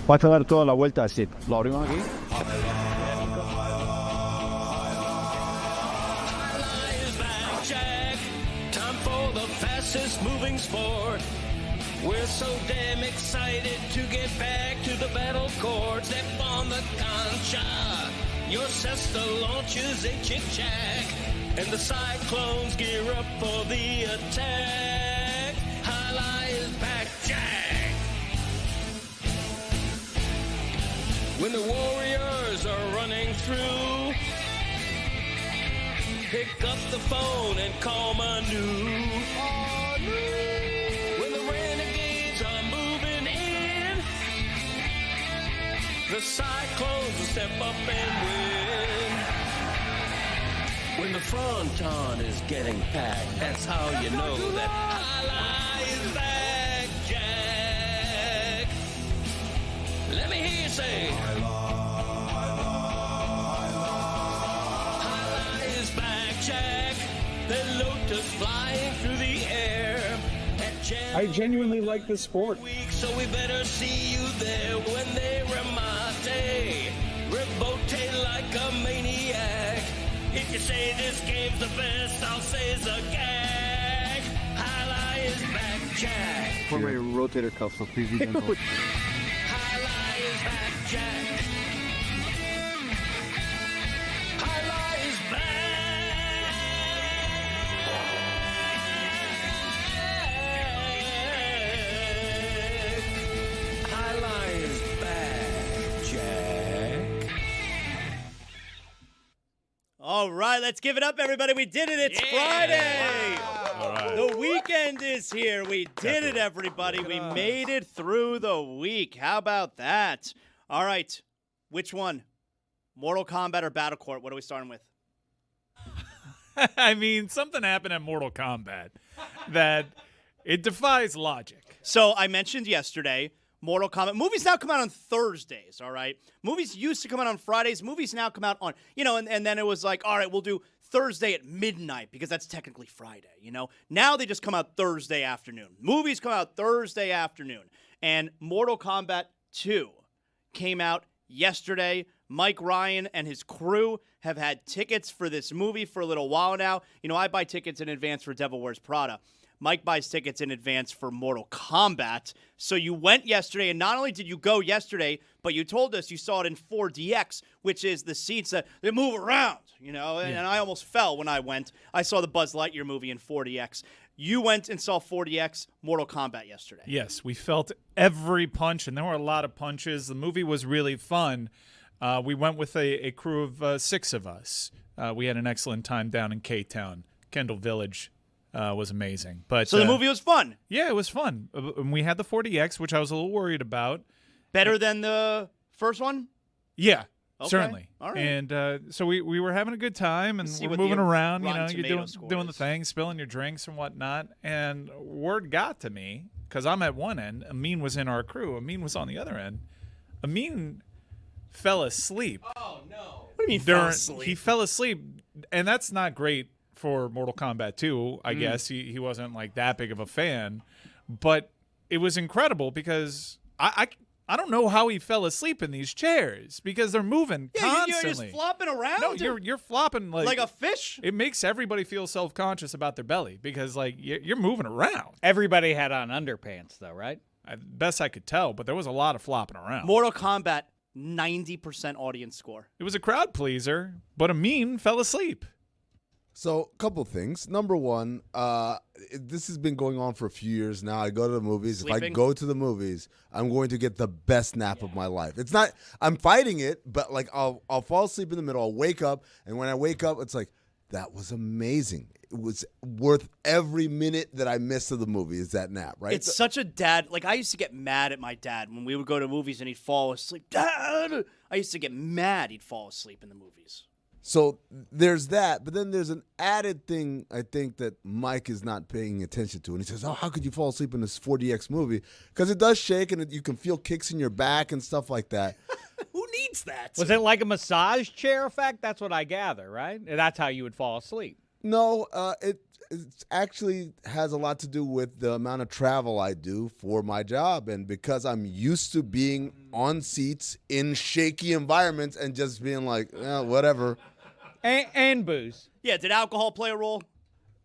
Vas a dar toda la vuelta así. Lo abrimos aquí. Time for the fastest moving sport. We're so damn excited to get back to the Battlecourt. Step on the concha. Your sister launches a chick-chack. And the Cyclones gear up for the attack. Highlight is back, Jack. When the Warriors are running through, pick up the phone and call Manu. When the Renegades are moving in, the Cyclones will step up and win. When the fronton is getting packed, that's how you know that Highlight is back, Jack. Let me hear you say, Highlight is back, Jack. The Lotus flying through the air. I genuinely like this sport. So we better see you there when they remate. Rebote like a maniac. If you say this game's the best, I'll say it's a gag. Highlight is back, Jack. For my rotator cuff, so please be gentle. Highlight is back, Jack. Highlight is back. Highlight is back, Jack. All right, let's give it up, everybody. We did it. It's Friday. All right. The weekend is here. We did it, everybody. We made it through the week. How about that? All right. Which one? Mortal Kombat or Battlecourt? What are we starting with? I mean, something happened at Mortal Kombat that it defies logic. So I mentioned yesterday, Mortal Kombat. Movies now come out on Thursdays, all right? Movies used to come out on Fridays. Movies now come out on, and then it was like, all right, we'll do Thursday at midnight because that's technically Friday, Now they just come out Thursday afternoon. Movies come out Thursday afternoon. And Mortal Kombat 2 came out yesterday. Mike Ryan and his crew have had tickets for this movie for a little while now. I buy tickets in advance for Devil Wears Prada. Mike buys tickets in advance for Mortal Kombat. So you went yesterday, and not only did you go yesterday, but you told us you saw it in 4DX, which is the seats that they move around, and I almost fell when I went. I saw the Buzz Lightyear movie in 4DX. You went and saw 4DX Mortal Kombat yesterday. Yes, we felt every punch, and there were a lot of punches. The movie was really fun. We went with a crew of 6 of us. We had an excellent time down in K-Town. Kendall Village was amazing. So the movie was fun? Yeah, it was fun. And we had the 4DX, which I was a little worried about. Better than the first one? Yeah, okay. certainly. All right. And so we were having a good time, and we're moving around. You're doing the thing, spilling your drinks and whatnot. And word got to me, because I'm at one end. Amin was in our crew. Amin was on the other end. Amin fell asleep. Oh, no. What do you mean fell asleep? He fell asleep, and that's not great for Mortal Kombat 2, I guess. He wasn't like that big of a fan. But it was incredible because I don't know how he fell asleep in these chairs because they're moving constantly. You're just flopping around? No, you're flopping like a fish? It makes everybody feel self-conscious about their belly because you're moving around. Everybody had on underpants though, right? Best I could tell, but there was a lot of flopping around. Mortal Kombat, 90% audience score. It was a crowd pleaser, but Amin fell asleep. So, a couple things. Number one, this has been going on for a few years now. I go to the movies. Sleeping? If I go to the movies, I'm going to get the best nap of my life. It's not, I'm fighting it, but I'll fall asleep in the middle. I'll wake up, and when I wake up, it's like, that was amazing. It was worth every minute that I missed of the movie is that nap, right? It's such a dad. I used to get mad at my dad when we would go to movies and he'd fall asleep. Dad! I used to get mad he'd fall asleep in the movies. So there's that, but then there's an added thing I think that Mike is not paying attention to. And he says, oh, how could you fall asleep in this 4DX movie? Because it does shake and you can feel kicks in your back and stuff like that. Who needs that? Was it like a massage chair effect? That's what I gather, right? That's how you would fall asleep. No, it actually has a lot to do with the amount of travel I do for my job. And because I'm used to being on seats in shaky environments and just being like, whatever. And booze. Yeah, did alcohol play a role?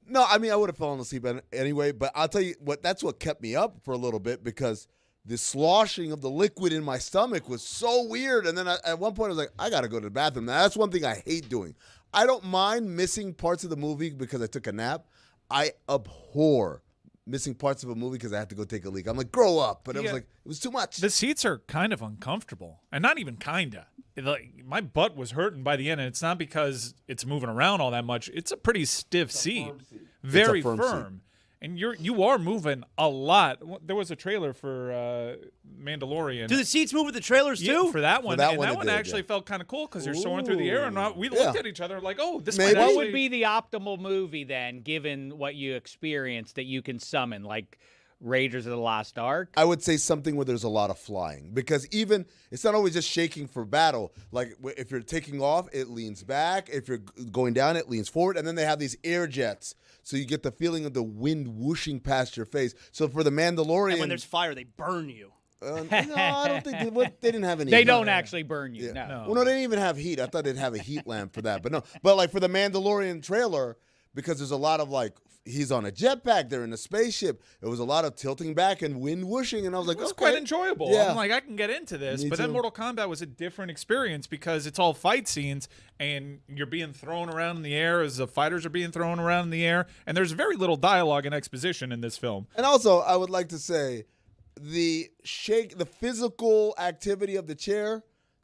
No, I mean, I would have fallen asleep anyway. But I'll tell you that's what kept me up for a little bit, because the sloshing of the liquid in my stomach was so weird. And then at one point I was like, I got to go to the bathroom. Now, that's one thing I hate doing. I don't mind missing parts of the movie because I took a nap. I abhor missing parts of a movie because I have to go take a leak. I'm like, grow up. But it was like, it was too much. The seats are kind of uncomfortable, and not even kinda. Like, my butt was hurting by the end, and it's not because it's moving around all that much. It's a pretty stiff seat. Very firm. Seat. And you are moving a lot. There was a trailer for Mandalorian. Do the seats move with the trailers too? Yeah, for that one. that and one that it one did, actually yeah. felt kind of cool because you're soaring through the air. And we looked at each other like, oh, this Maybe. might What actually would be the optimal movie then, given what you experienced, that you can summon, like Raiders of the Lost Ark? I would say something where there's a lot of flying, because even it's not always just shaking for battle. Like if you're taking off, it leans back. If you're going down, it leans forward. And then they have these air jets, so you get the feeling of the wind whooshing past your face. So for the Mandalorian, And when there's fire, they burn you. no, I don't think they didn't have any. They heat. don't actually burn you. Yeah. No. Well, no, they didn't even have heat. I thought they'd have a heat lamp for that, but no. But like for the Mandalorian trailer, because there's a lot of like, he's on a jetpack, they're in a spaceship. It was a lot of tilting back and wind whooshing, and I was like, It was okay. quite enjoyable. Yeah. I'm like, I can get into this. Me But then too. Mortal Kombat was a different experience because it's all fight scenes and you're being thrown around in the air as the fighters are being thrown around in the air. And there's very little dialogue and exposition in this film. And also, I would like to say, the physical activity of the chair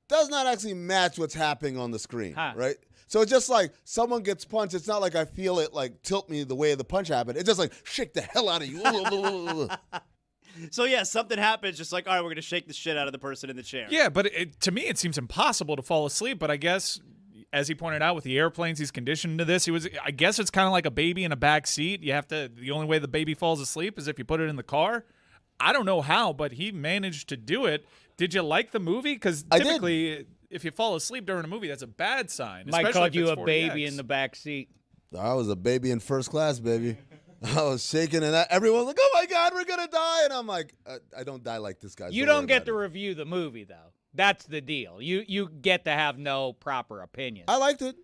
does not actually match what's happening on the screen, right? So it's just like someone gets punched. It's not like I feel it like tilt me the way the punch happened. It's just like shake the hell out of you. So yeah, something happens, just like, all right, we're gonna shake the shit out of the person in the chair. Yeah, but to me, it seems impossible to fall asleep. But I guess, as he pointed out, with the airplanes, he's conditioned to this. I guess it's kind of like a baby in a back seat. The only way the baby falls asleep is if you put it in the car. I don't know how, but he managed to do it. Did you like the movie? Because typically, if you fall asleep during a movie, that's a bad sign. Mike especially called if you it's a baby 40X. in the back seat. I was a baby in first class, baby. I was shaking, and everyone was like, oh, my God, we're going to die. And I'm like, I don't die like this, guys. You don't get to review the movie, though. That's the deal. You get to have no proper opinion. I liked it.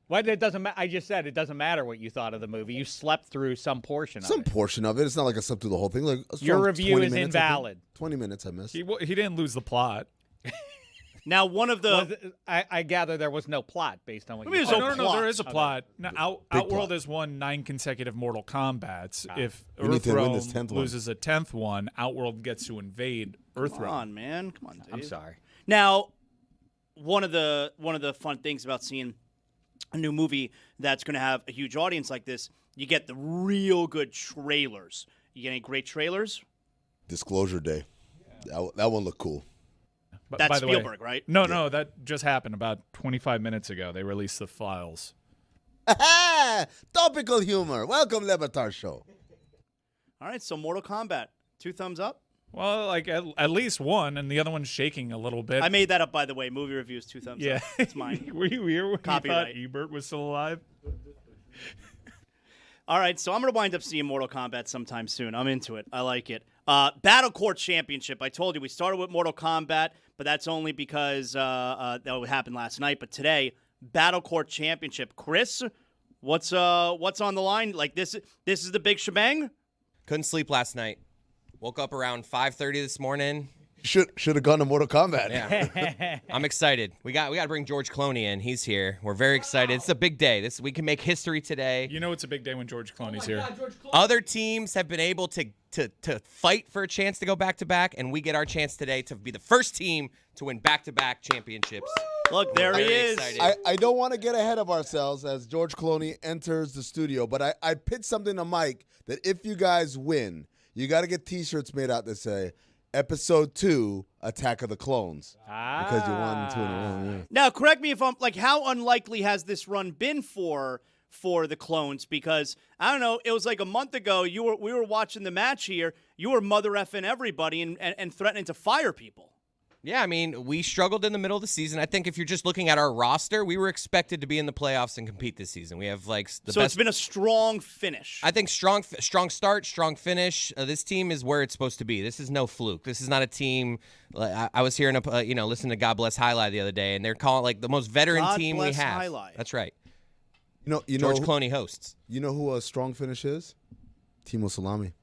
Well, it doesn't matter. I just said it doesn't matter what you thought of the movie. You slept through some portion of it. Some portion of it. It's not like I slept through the whole thing. Like a Your strong review 20 is minutes, I think. invalid. 20 minutes I missed. He didn't lose the plot. Now, one of the I gather there was no plot based on what Maybe you there's said. no No, plot. there is a plot. Now, Outworld plot. has won 9 consecutive Mortal Kombats. If We need to win this Earthrealm 10th one. loses a 10th one, Outworld gets to invade Come Earthrealm. on, man. Come on, Dave. I'm sorry. Now, one of the fun things about seeing a new movie that's going to have a huge audience like this, you get the real good trailers. You get any great trailers? Disclosure Day. That one looked cool. But That's by the way- Spielberg, right? No, that just happened about 25 minutes ago. They released the files. Topical humor. Welcome, Le Batard Show. All right, so Mortal Kombat. 2 thumbs up? Well, like at least one, and the other one's shaking a little bit. I made that up, by the way. Movie reviews, 2 thumbs yeah, up. It's mine. Were you here when you thought Copyright. Ebert was still alive? All right, so I'm going to wind up seeing Mortal Kombat sometime soon. I'm into it. I like it. Battlecourt Championship. I told you we started with Mortal Kombat, but that's only because that happened last night. But today, Battlecourt Championship. Chris, what's on the line? Like this is the big shebang? Couldn't sleep last night. Woke up around 5:30 this morning. Should have gone to Mortal Kombat. Yeah. I'm excited. We got to bring George Clooney in. He's here. We're very excited. It's a big day. We can make history today. You know it's a big day when George Clooney's here. Other teams have been able to fight for a chance to go back-to-back, and we get our chance today to be the first team to win back-to-back championships. Look, there he Very is. excited. I don't want to get ahead of ourselves as George Clooney enters the studio, but I pitched something to Mike that if you guys win, you got to get T-shirts made out that say, Episode 2, Attack of the Clones. Because you won 2 in a row. Yeah. Now, correct me if I'm like, how unlikely has this run been for the Clones? Because I don't know, it was like a month ago. We were watching the match here. You were mother effing everybody and threatening to fire people. Yeah, I mean, we struggled in the middle of the season. I think if you're just looking at our roster, we were expected to be in the playoffs and compete this season. We have like the so best. It's been a strong finish. I think strong start, strong finish. This team is where it's supposed to be. This is no fluke. This is not a team. I was hearing listening to God Bless Highlight the other day, and they're calling it like the most veteran God team we Bless have. Highlight. That's right. You George know, Clooney hosts. You know who a strong finish is? Timo Salami.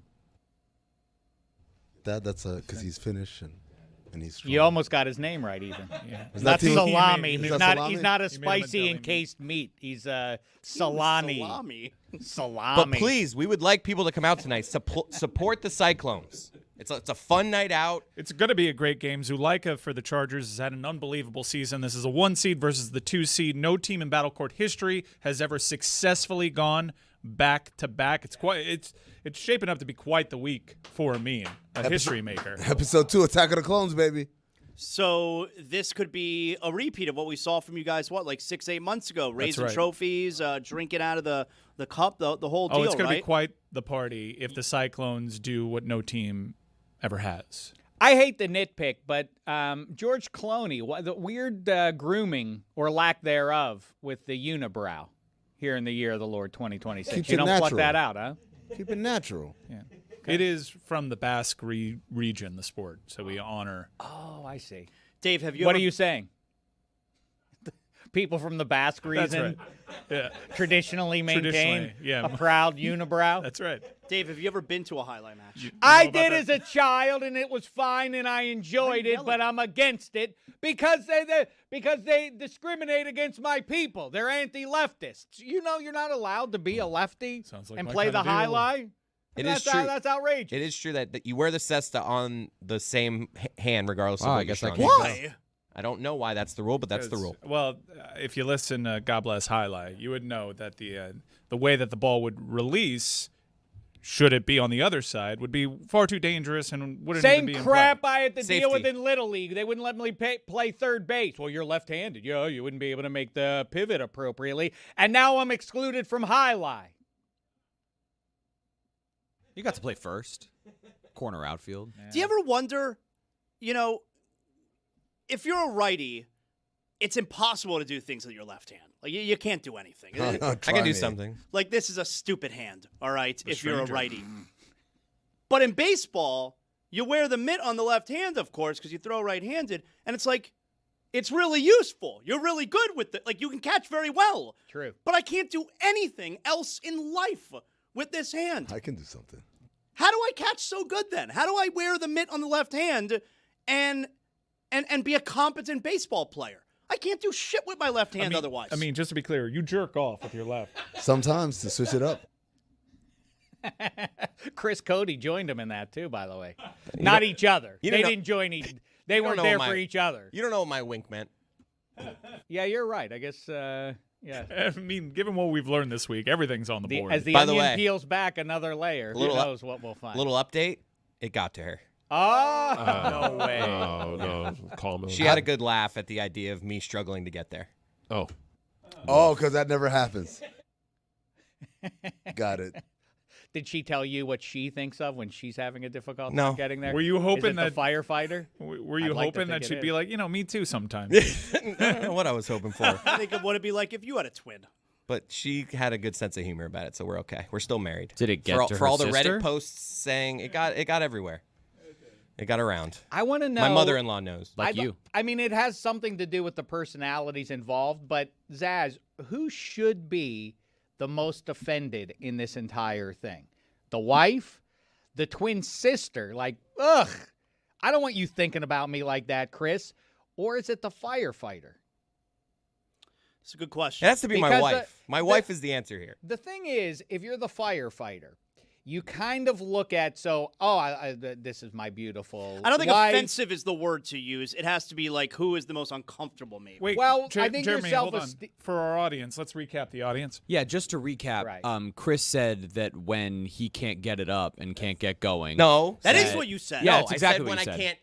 That's because he's Finnish and he's strong. You almost got his name right, even. Yeah. Is Not that Timo? salami. Is He's that not. salami? He's not a You made him a spicy deli encased meat. He's salami. Salami. Salami. But please, we would like people to come out tonight. Support the Cyclones. It's a fun night out. It's going to be a great game. Zuleika for the Chargers has had an unbelievable season. This is a 1 seed versus the 2 seed. No team in Battlecourt history has ever successfully gone back to back. It's shaping up to be quite the week for me, a history maker. Episode 2, Attack of the Clones, baby. So this could be a repeat of what we saw from you guys, like 6-8 months ago, raising right. trophies, drinking out of the cup, the whole deal, It's going right? to be quite the party if the Cyclones do what no team ever has. I hate the nitpick, but George Clooney, the weird grooming or lack thereof with the unibrow here in the year of the Lord 2026. Keep You it don't pluck natural. that out, huh? Keep it natural. Yeah. It is from the Basque region, the sport, so we honor. Oh, I see. Dave, have you What ever... are you saying? People from the Basque region That's right. Yeah. traditionally maintain yeah. a proud unibrow? That's right. Dave, have you ever been to a highlight match? I know about did that? as a child, and it was fine, and I enjoyed it, but I'm against it because they discriminate against my people. They're anti-leftists. You know, you're not allowed to be a lefty Sounds like and my play the kinda deal. highlight. It That's is true. That's outrageous. It is true that you wear the cesta on the same hand regardless of Wow, what I guess you're I strong can't against. Why? I don't know why that's the rule, but that's the rule. Well, if you listen to God Bless Highlight, you would know that the way that the ball would release, should it be on the other side, would be far too dangerous and wouldn't Same even be in crap play. I had to deal with Safety. in Little League. They wouldn't let me play third base. Well, you're left-handed. Yeah, you wouldn't be able to make the pivot appropriately. And now I'm excluded from highlight. You got to play first. Corner outfield. Do you ever wonder, if you're a righty, it's impossible to do things with your left hand. Like, you can't do anything. I can do something. Like, this is a stupid hand, all right, if you're a stranger. righty. But in baseball, you wear the mitt on the left hand, of course, because you throw right-handed, and it's like, it's really useful. You're really good with it. Like, you can catch very well. True. But I can't do anything else in life with this hand. I can do something. How do I catch so good then? How do I wear the mitt on the left hand and be a competent baseball player? I can't do shit with my left hand otherwise. I mean, just to be clear, you jerk off with your left. Sometimes to switch it up. Chris Cody joined him in that too, by the way. Not each other. They didn't join each. They weren't there for each other. You don't know what my wink meant. Yeah, you're right. I guess. Yeah. I mean, given what we've learned this week, everything's on the board. As the By the onion way, peels back another layer, who knows what we'll find. Little update. It got to her. Oh, no way. Oh, no. Calm She had a good laugh at the idea of me struggling to get there. Oh. Oh, because that never happens. Got it. Did she tell you what she thinks of when she's having a difficult No. time getting there? Were you hoping Is it that the firefighter? Were you I'd like to hoping that think it she'd be is. like, me too sometimes? I don't know what I was hoping for. I think of what it'd be like if you had a twin. But she had a good sense of humor about it, so we're okay. We're still married. Did it get for to for her all the sister? Reddit posts saying it got everywhere. It got around. I want to know. My mother-in-law knows. Like you. I mean, it has something to do with the personalities involved, but Zaz, who should be the most offended in this entire thing? The wife? The twin sister? Like, ugh, I don't want you thinking about me like that, Chris. Or is it the firefighter? It's a good question. It has to be my Because, wife. My wife is the answer here. The thing is, if you're the firefighter, you kind of look at, this is my beautiful I don't think wife. offensive is the word to use. It has to be like, who is the most uncomfortable, maybe. Wait, Well, I think your Jeremy, hold on. self-esteem- For our audience, let's recap the audience. Yeah, just to recap, Right. Chris said that when he can't get it up and can't get going. No. That is That- what you said. Yeah, no, it's I exactly said what when you I said. can't.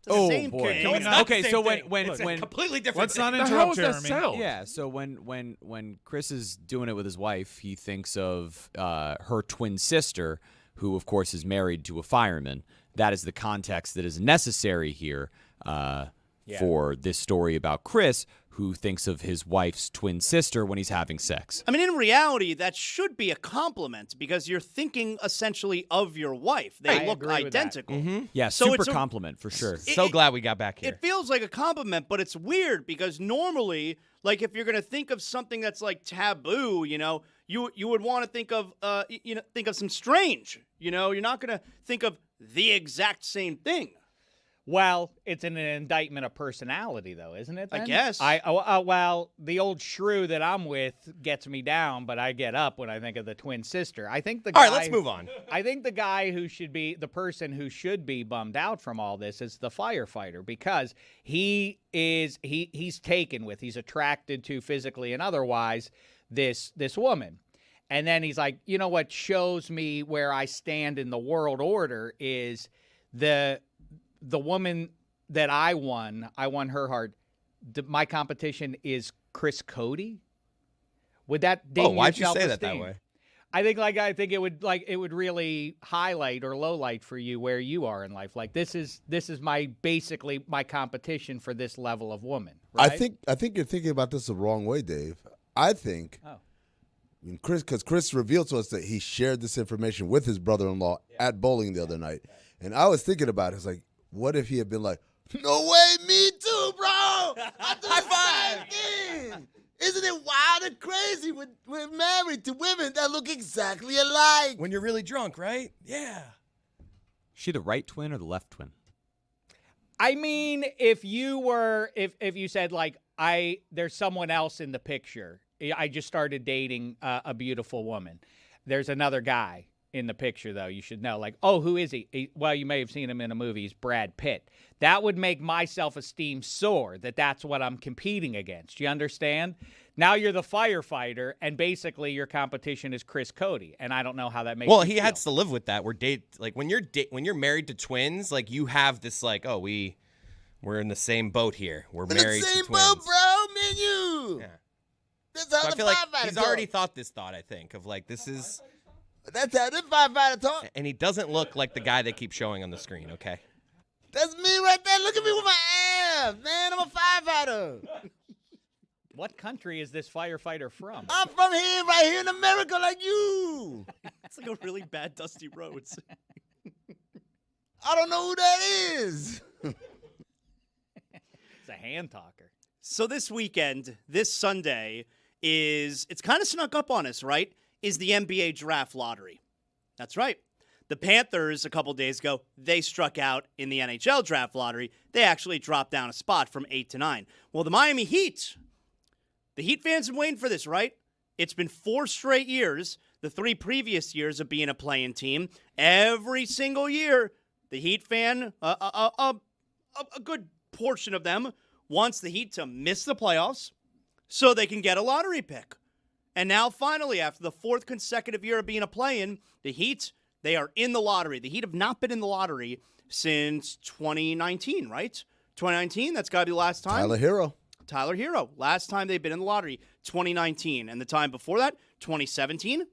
It's the Oh, same boy. thing. No, it's not Okay, the so same when- thing. when- It's a when- completely different Let's not thing. The interrupt hell does that Jeremy. sound? Yeah, so when Chris is doing it with his wife, he thinks of her twin sister, who, of course, is married to a fireman. That is the context that is necessary here for this story about Chris, who thinks of his wife's twin sister when he's having sex. I mean, in reality, that should be a compliment because you're thinking essentially of your wife. They look identical. Mm-hmm. Yeah, so super compliment for sure. So glad we got back here. It feels like a compliment, but it's weird because normally, like if you're going to think of something that's like taboo, you would want to think of some strange. You're not going to think of the exact same thing. Well, it's an indictment of personality, though, isn't it? Then? I guess. Well, the old shrew that I'm with gets me down, but I get up when I think of the twin sister. I think the guy, all right, let's move on. I think the guy who should be the person who should be bummed out from all this is the firefighter because he's taken with, he's attracted to physically and otherwise this woman. And then he's like, you know what shows me where I stand in the world order is the woman that I won her heart. My competition is Chris Cody. Would that ding why'd you your say that self-esteem? way? I think it would really highlight or lowlight for you where you are in life. Like this is basically my competition for this level of woman. Right? I think you're thinking about this the wrong way, Dave. I think because Chris revealed to us that he shared this information with his brother-in-law at bowling the other night. And I was thinking about it. It's like, what if he had been like, no way, me too, bro. I do High five. Thing. Isn't it wild and crazy? We're married to women that look exactly alike. When you're really drunk, right? Yeah. Is she the right twin or the left twin? I mean, if you said like there's someone else in the picture. I just started dating a beautiful woman. There's another guy in the picture, though, you should know. Like, oh, who is he? Well, you may have seen him in a movie. He's Brad Pitt. That would make my self-esteem soar, that's what I'm competing against. You understand? Now you're the firefighter, and basically your competition is Chris Cody, and I don't know how that makes Well, you he feel. has to live with that. When you're married to twins, like you have this like, oh, we're in the same boat here. We're married to twins. In the same boat, bro, me and you. Yeah. That's how So I the feel like firefighter he's talk. already thought this thought, I think, of like this is. That's how the firefighter talk. And he doesn't look like the guy they keep showing on the screen, okay? That's me right there. Look at me with my abs, man. I'm a firefighter. What country is this firefighter from? I'm from here, right here in America, like you. It's like a really bad Dusty Rhodes. I don't know who that is. It's a hand talker. So this weekend, this Sunday, it's kind of snuck up on us, right? Is the NBA draft lottery. That's right. The Panthers, a couple days ago, they struck out in the NHL draft lottery. They actually dropped down a spot from 8 to 9. Well, the Miami Heat, the Heat fans have been waiting for this, right? It's been 4 straight years, the 3 previous years of being a play-in team. Every single year, the Heat fan, a good portion of them, wants the Heat to miss the playoffs so they can get a lottery pick. And now, finally, after the 4th consecutive year of being a play-in, the Heat, they are in the lottery. The Heat have not been in the lottery since 2019, right? 2019, that's got to be the last time. Tyler Hero. Last time they've been in the lottery, 2019. And the time before that, 2017.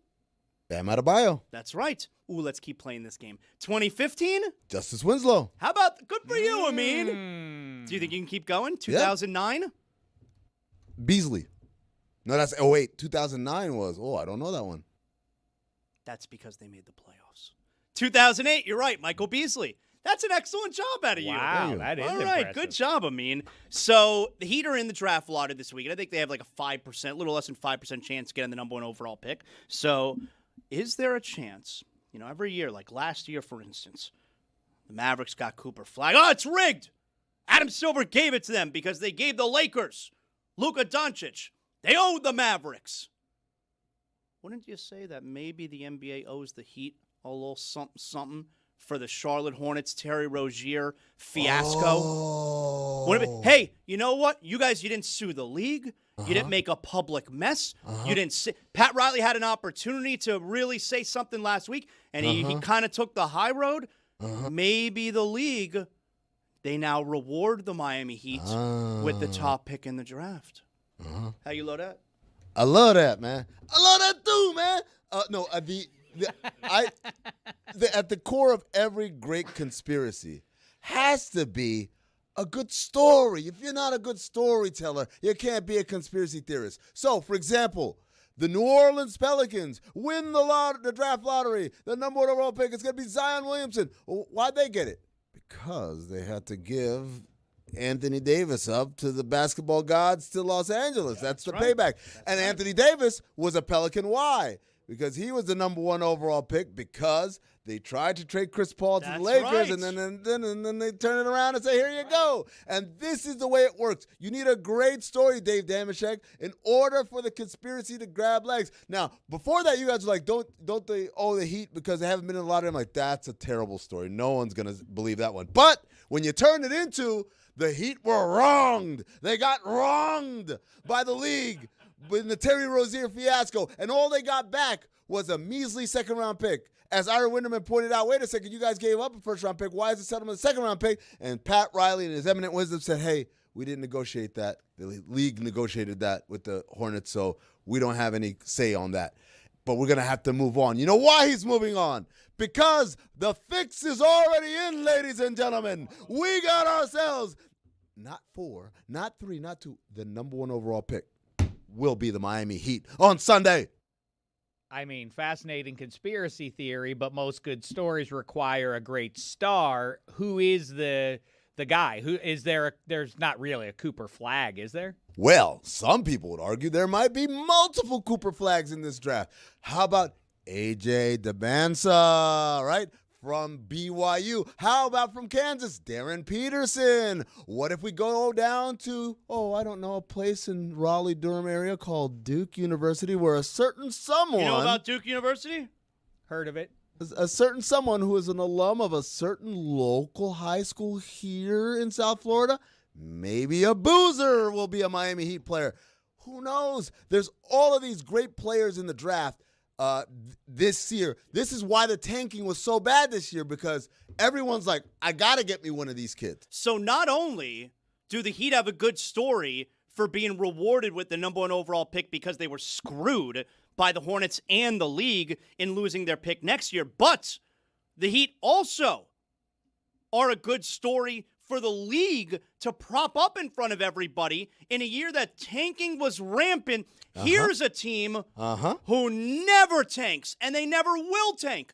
Bam Adebayo. That's right. Ooh, let's keep playing this game. 2015. Justice Winslow. How about, good for you, Amin. Do you think you can keep going? 2009. Beasley. No, that's 2009 was. I don't know that one. That's because they made the playoffs. 2008, you're right, Michael Beasley. That's an excellent job out of you. Wow, that is all right, impressive. good job, Amin. So the Heat are in the draft lottery this week. I think they have like a 5%, a little less than 5% chance of getting the number 1 overall pick. So is there a chance, every year, like last year, for instance, the Mavericks got Cooper Flag. Oh, it's rigged. Adam Silver gave it to them because they gave the Lakers Luka Doncic. They owed the Mavericks. Wouldn't you say that maybe the NBA owes the Heat a little something for the Charlotte Hornets Terry Rozier fiasco? Hey, you know what? You didn't sue the league. You didn't make a public mess. You didn't. Pat Riley had an opportunity to really say something last week, and he kind of took the high road. Maybe the league, they now reward the Miami Heat with the top pick in the draft. How you load that? I love that, man. I love that too, man. At the core of every great conspiracy has to be a good story. If you're not a good storyteller, you can't be a conspiracy theorist. So, for example, the New Orleans Pelicans win the draft lottery. The number 1 overall pick is going to be Zion Williamson. Well, why'd they get it? Because they had to give Anthony Davis up to the basketball gods to Los Angeles. That's the payback. And Anthony Davis was a Pelican. Why? Because he was the number 1 overall pick because they tried to trade Chris Paul to the Lakers, and then they turn it around and say, here you go. And this is the way it works. You need a great story, Dave Damashek, in order for the conspiracy to grab legs. Now, before that, you guys were like, don't they owe the Heat because they haven't been in the lottery? I'm like, that's a terrible story. No one's going to believe that one. But when you turn it into the Heat were wronged, they got wronged by the league in the Terry Rozier fiasco, and all they got back was a measly second-round pick. As Ira Winderman pointed out, wait a second, you guys gave up a first-round pick. Why is it settlement a second-round pick? And Pat Riley in his eminent wisdom said, hey, we didn't negotiate that. The league negotiated that with the Hornets, so we don't have any say on that. But we're going to have to move on. You know why he's moving on? Because the fix is already in, ladies and gentlemen. We got ourselves not 4, not 3, not 2, the number 1 overall pick will be the Miami Heat on Sunday. I mean, fascinating conspiracy theory, but most good stories require a great star. Who is the guy? Who is there? There's not really a Cooper Flag, is there? Well, some people would argue there might be multiple Cooper Flags in this draft. How about AJ DeBansa, right? From BYU. How about from Kansas? Darren Peterson. What if we go down to, a place in Raleigh-Durham area called Duke University where a certain someone... You know about Duke University? Heard of it. A certain someone who is an alum of a certain local high school here in South Florida, maybe a Boozer will be a Miami Heat player. Who knows? There's all of these great players in the draft. This year. This is why the tanking was so bad this year, because everyone's like, I got to get me one of these kids. So not only do the Heat have a good story for being rewarded with the number 1 overall pick because they were screwed by the Hornets and the league in losing their pick next year, but the Heat also are a good story for the league to prop up in front of everybody in a year that tanking was rampant. Here's a team who never tanks, and they never will tank.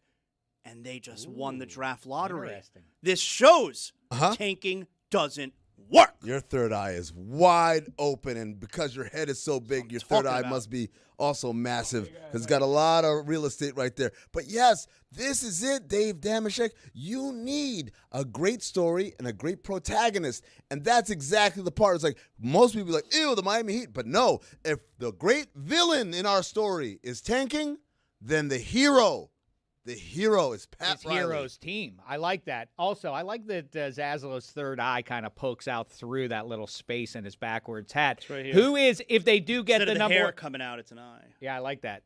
And they just won the draft lottery. This shows tanking doesn't work. Your third eye is wide open, and because your head is so big, your third eye must be also massive. It's got a lot of real estate right there. But yes, this is it, Dave Damashek. You need a great story and a great protagonist, and that's exactly the part. It's like most people are like, ew, the Miami Heat. But no, if the great villain in our story is tanking, then the hero is Pat Riley. Hero's team. I like that. Also, I like that Zaslo's third eye kind of pokes out through that little space in his backwards hat. It's right here. Who is, if they do get Instead the of number hair coming out, it's an eye. Yeah, I like that.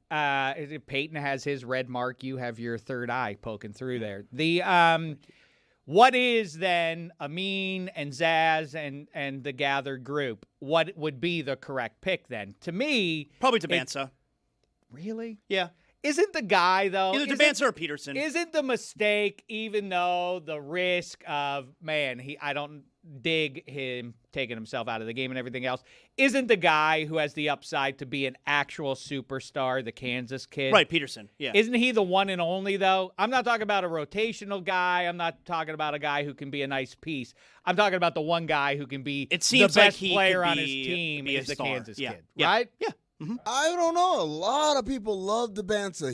Peyton has his red mark. You have your third eye poking through there. The what is then Amin and Zaz and the gathered group? What would be the correct pick then? To me, probably DeBansa. Really? Yeah. Isn't the guy, though... Either DeBansa or Peterson. Isn't the mistake, even though the risk of, I don't dig him taking himself out of the game and everything else, isn't the guy who has the upside to be an actual superstar, the Kansas kid? Right, Peterson, yeah. Isn't he the one and only, though? I'm not talking about a rotational guy. I'm not talking about a guy who can be a nice piece. I'm talking about the one guy who can be the best player on his team is the Kansas kid, right? Yeah. Mm-hmm. I don't know. A lot of people love DeBansa.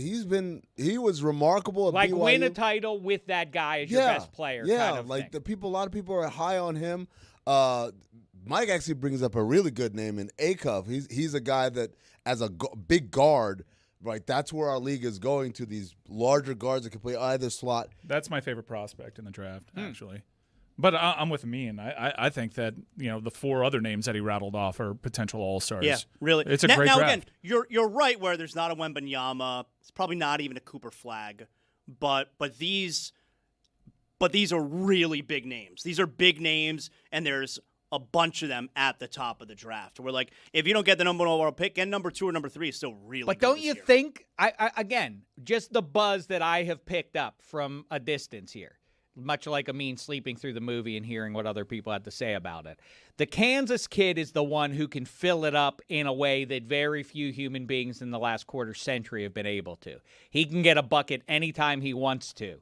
He was remarkable at like BYU. Win a title with that guy as your best player. Yeah, kind of like thing. a lot of people are high on him. Mike actually brings up a really good name in Akov. He's a guy that, as a big guard, right, that's where our league is going to, these larger guards that can play either slot. That's my favorite prospect in the draft, actually. But I'm with Amin. I think that the 4 other names that he rattled off are potential all-stars. Yeah, really. It's a great draft. Again, you're right where there's not a Wembanyama. It's probably not even a Cooper Flag. But these are really big names. These are big names, and there's a bunch of them at the top of the draft. We're like, if you don't get the number 1 overall pick, and number 2 or number 3 is still really But good don't this you year. think, again, just the buzz that I have picked up from a distance here, much like Amin sleeping through the movie and hearing what other people had to say about it, the Kansas kid is the one who can fill it up in a way that very few human beings in the last quarter century have been able to. He can get a bucket anytime he wants to.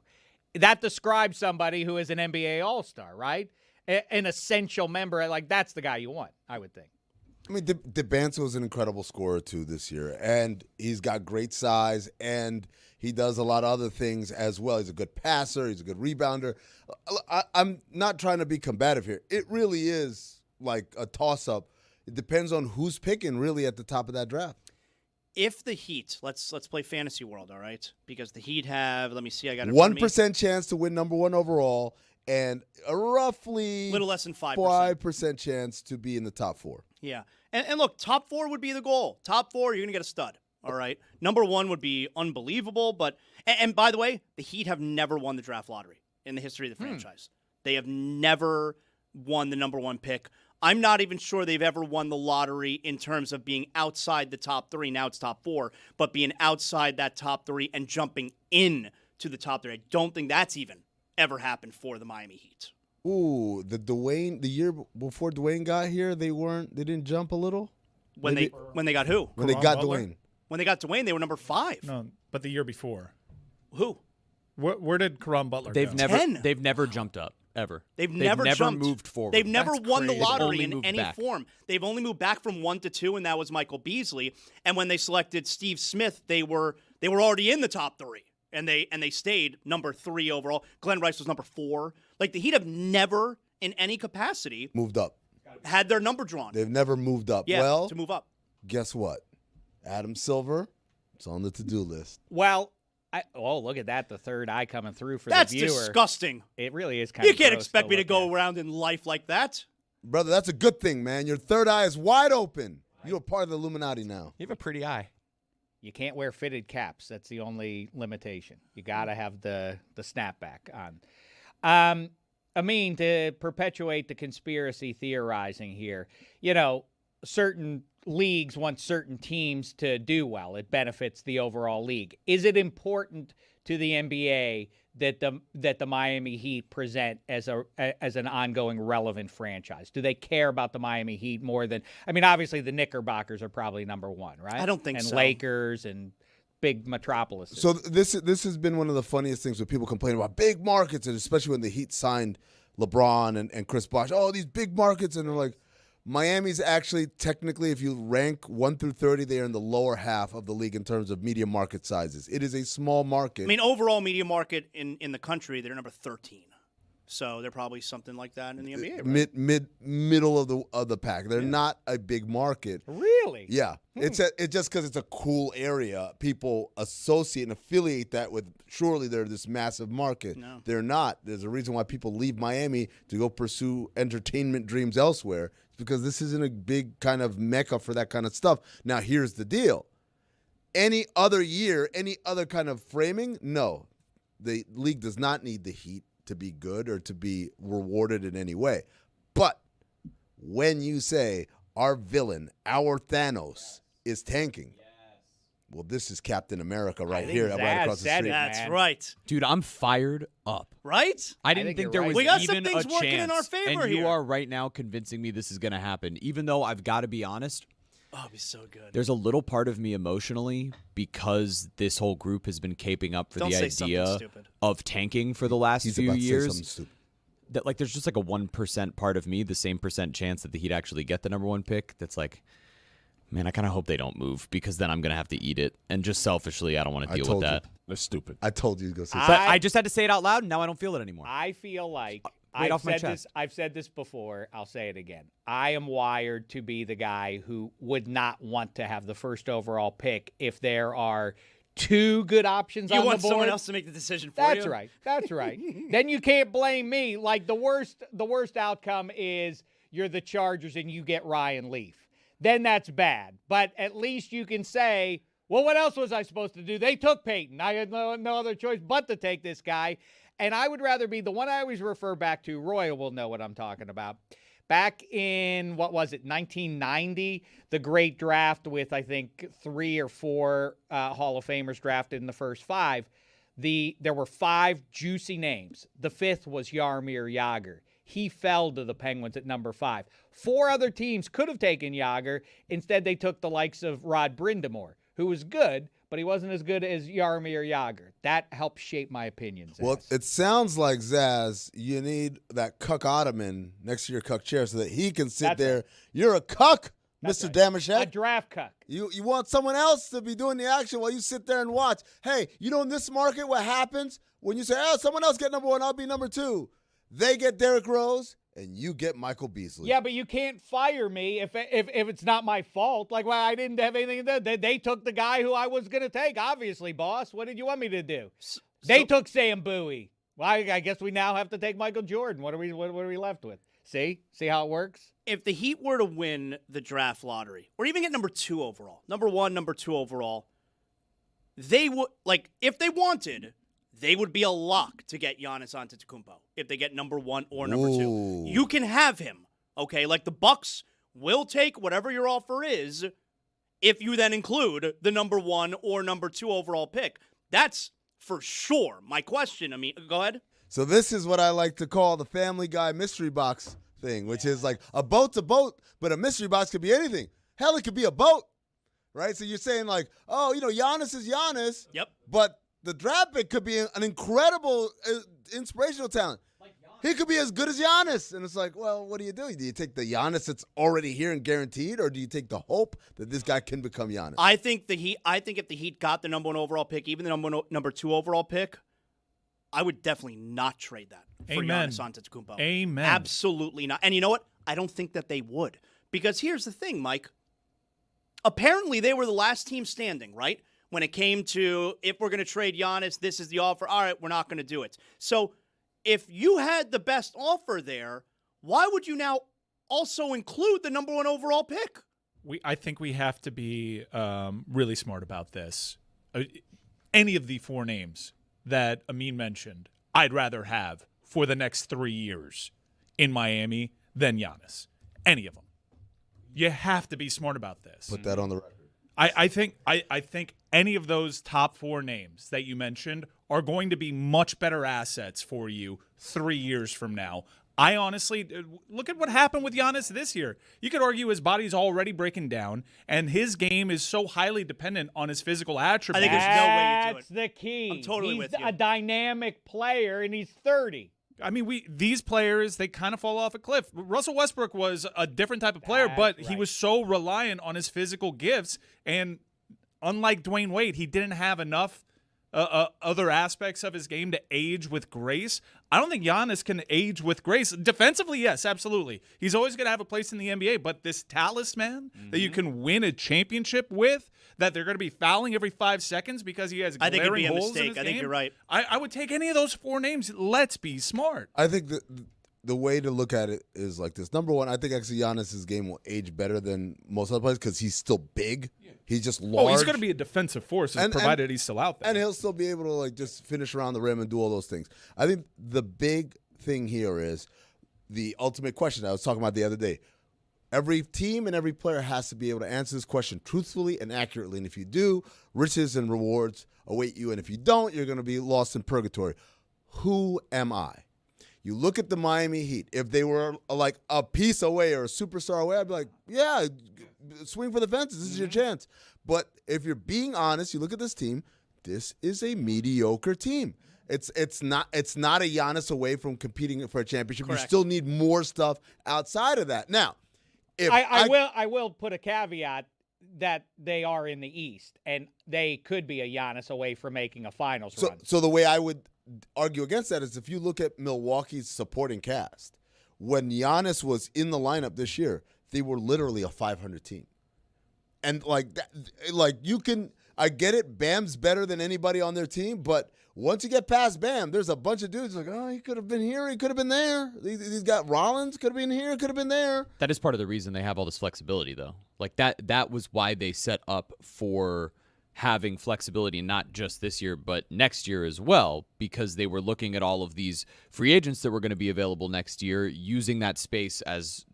That describes somebody who is an NBA All-Star, right? An essential member. Like, that's the guy you want, I would think. I mean, DeBanzo is an incredible scorer, too, this year. And he's got great size, and he does a lot of other things as well. He's a good passer. He's a good rebounder. I'm not trying to be combative here. It really is like a toss-up. It depends on who's picking, really, at the top of that draft. If the Heat, let's play fantasy world, all right? Because the Heat have, let me see, I got it. 1% chance to win number 1 overall, and a roughly little less than 5%. 5% chance to be in the top 4. Yeah. And look, top 4 would be the goal. Top 4, you're going to get a stud, all right? Number 1 would be unbelievable, but and by the way, the Heat have never won the draft lottery in the history of the franchise. They have never won the number 1 pick. I'm not even sure they've ever won the lottery in terms of being outside the top 3. Now it's top 4, but being outside that top 3 and jumping in to the top 3. I don't think that's even ever happened for the Miami Heat. Ooh, the year before Dwayne got here, they didn't jump a little? When they got who? When they got Butler? Dwayne. When they got Dwayne, they were number 5. No, but the year before. Who? Where did Karan Butler They've go? never 10. they've never jumped up ever. They've never jumped. moved forward. They've never That's won crazy. the lottery Only in moved any back. form. They've only moved back from 1 to 2, and that was Michael Beasley. And when they selected Steve Smith, they were already in the top 3, and they stayed number 3 overall. Glenn Rice was number 4. Like, the Heat have never, in any capacity, Moved up. had their number drawn. They've never moved up. Yeah, Well, to move up. guess what? Adam Silver, it's on the to-do list. Well, look at that, the third eye coming through for That's the viewer. disgusting. It really is kind You of can't gross expect me to look go at. around in life like that. Brother, that's a good thing, man. Your third eye is wide open. You're part of the Illuminati now. You have a pretty eye. You can't wear fitted caps. That's the only limitation. You got to have the snapback on. I mean, to perpetuate the conspiracy theorizing here, certain leagues want certain teams to do well. It benefits the overall league. Is it important to the NBA that the Miami Heat present as an ongoing relevant franchise? Do they care about the Miami Heat more than? I mean, obviously the Knickerbockers are probably number 1, right? I don't think and so. And Lakers and big metropolises. So this has been one of the funniest things when people complain about big markets, and especially when the Heat signed LeBron and Chris Bosh. Oh, these big markets, and they're like, Miami's actually technically, if you rank 1 through 30, they are in the lower half of the league in terms of media market sizes. It is a small market. I mean, overall media market in the country, they're number 13. So they're probably something like that in the NBA, right? Middle of the pack. They're not a big market. Really? Yeah. It's just because it's a cool area. People associate and affiliate that with, surely they're this massive market. No. They're not. There's a reason why people leave Miami to go pursue entertainment dreams elsewhere. It's because this isn't a big kind of mecca for that kind of stuff. Now, here's the deal. Any other year, any other kind of framing, no. The league does not need the Heat to be good or to be rewarded in any way. But when you say our villain, our Thanos, is tanking, well, this is Captain America right here, right across the street. That's right. Dude, I'm fired up. Right? I didn't think think you're there was right. We got some even things a working chance. in our favor and you here. are right now convincing me this is going to happen, even though I've got to be honest. Oh, it'd be so good. There's a little part of me emotionally because this whole group has been caping up for Don't the say something idea stupid. of tanking for the last He's few about to say years. something stupid. That there's just like a 1% part of me, the same percent chance that the Heat actually get the number 1 pick. That's like, man, I kind of hope they don't move because then I'm gonna have to eat it. And just selfishly, I don't want to deal with that. That's stupid. I told you to go say But I just had to say it out loud, and now I don't feel it anymore. I feel like Weight off my chest. I've said this before. I'll say it again. I am wired to be the guy who would not want to have the first overall pick if there are 2 good options You on want the board. someone else to make the decision for That's you? right. That's right. Then you can't blame me. Like the worst outcome is you're the Chargers and you get Ryan Leaf. Then that's bad. But at least you can say, well, what else was I supposed to do? They took Peyton. I had no other choice but to take this guy. And I would rather be the one I always refer back to. Roy will know what I'm talking about. Back in, 1990, the great draft with, I think, 3 or 4 Hall of Famers drafted in the first 5, there were 5 juicy names. The 5th was Jaromir Jagr. He fell to the Penguins at number 5. 4 other teams could have taken Jagr. Instead, they took the likes of Rod Brind'Amour, who was good, but he wasn't as good as Jaromir Jagr. That helped shape my opinion, Zaz. Well, it sounds like, Zaz, you need that cuck ottoman next to your cuck chair so that he can sit there. Right. You're a cuck, Mr. Damashek. A draft cuck. You want someone else to be doing the action while you sit there and watch. Hey, in this market, what happens when you say, someone else get number 1, I'll be number 2. They get Derrick Rose, and you get Michael Beasley. Yeah, but you can't fire me if it's not my fault. Like, well, I didn't have anything to do. They took the guy who I was going to take, obviously, boss. What did you want me to do? They took Sam Bowie. Well, I guess we now have to take Michael Jordan. What are we left with? See how it works? If the Heat were to win the draft lottery, or even get number 2 overall, number 1, number 2 overall, they would, if they wanted, they would be a lock to get Giannis Antetokounmpo if they get number 1 or number 2. You can have him, okay? Like the Bucks will take whatever your offer is if you then include the number 1 or number 2 overall pick. That's for sure. My question, go ahead. So this is what I like to call the Family Guy mystery box thing, which is like a boat's a boat, but a mystery box could be anything. Hell, it could be a boat, right? So you're saying like, Giannis is Giannis. Yep. But the draft pick could be an incredible, inspirational talent. He could be as good as Giannis. And it's like, well, what do? Do you take the Giannis that's already here and guaranteed, or do you take the hope that this guy can become Giannis? I think if the Heat got the number 1 overall pick, even the number 2 overall pick, I would definitely not trade that for Giannis Antetokounmpo. Amen. Absolutely not. And you know what? I don't think that they would. Because here's the thing, Mike. Apparently, they were the last team standing, right? When it came to, if we're going to trade Giannis, this is the offer. All right, we're not going to do it. So if you had the best offer there, why would you now also include the number 1 overall pick? I think we have to be really smart about this. Any of the 4 names that Amin mentioned, I'd rather have for the next 3 years in Miami than Giannis. Any of them. You have to be smart about this. Put that on the record. I think any of those top 4 names that you mentioned are going to be much better assets for you 3 years from now. I honestly look at what happened with Giannis this year. You could argue his body's already breaking down, and his game is so highly dependent on his physical attributes. I think there's no way you do it. That's the key. I'm totally with you. He's a dynamic player, and he's 30. These players, they kind of fall off a cliff. Russell Westbrook was a different type of player, but he was so reliant on his physical gifts, and unlike Dwayne Wade, he didn't have enough other aspects of his game to age with grace. I don't think Giannis can age with grace. Defensively, yes, absolutely. He's always going to have a place in the NBA, but this talisman that you can win a championship with, that they're going to be fouling every 5 seconds because he has glaring holes in his game. I think it'd be a mistake. I think you're right. I would take any of those 4 names. Let's be smart. I think the way to look at it is like this. Number 1, I think actually Giannis' game will age better than most other players because he's still big. Yeah. He's just large. Oh, he's going to be a defensive force provided he's still out there. And he'll still be able to just finish around the rim and do all those things. I think the big thing here is the ultimate question I was talking about the other day. Every team and every player has to be able to answer this question truthfully and accurately. And if you do, riches and rewards await you. And if you don't, you're going to be lost in purgatory. Who am I? You look at the Miami Heat. If they were like a piece away or a superstar away, I'd be like, yeah, swing for the fences. This is your chance. But if you're being honest, you look at this team, this is a mediocre team. It's not a Giannis away from competing for a championship. Correct. You still need more stuff outside of that. Now, I will put a caveat that they are in the East, and they could be a Giannis away from making a finals run. So the way I would argue against that is if you look at Milwaukee's supporting cast, when Giannis was in the lineup this year, they were literally a 500 team. And I get it, Bam's better than anybody on their team, but once you get past Bam, there's a bunch of dudes like, oh, he could have been here, he could have been there. He's got Rollins, could have been here, could have been there. That is part of the reason they have all this flexibility, though. Like that was why they set up for having flexibility not just this year but next year as well, because they were looking at all of these free agents that were going to be available next year, using that space as,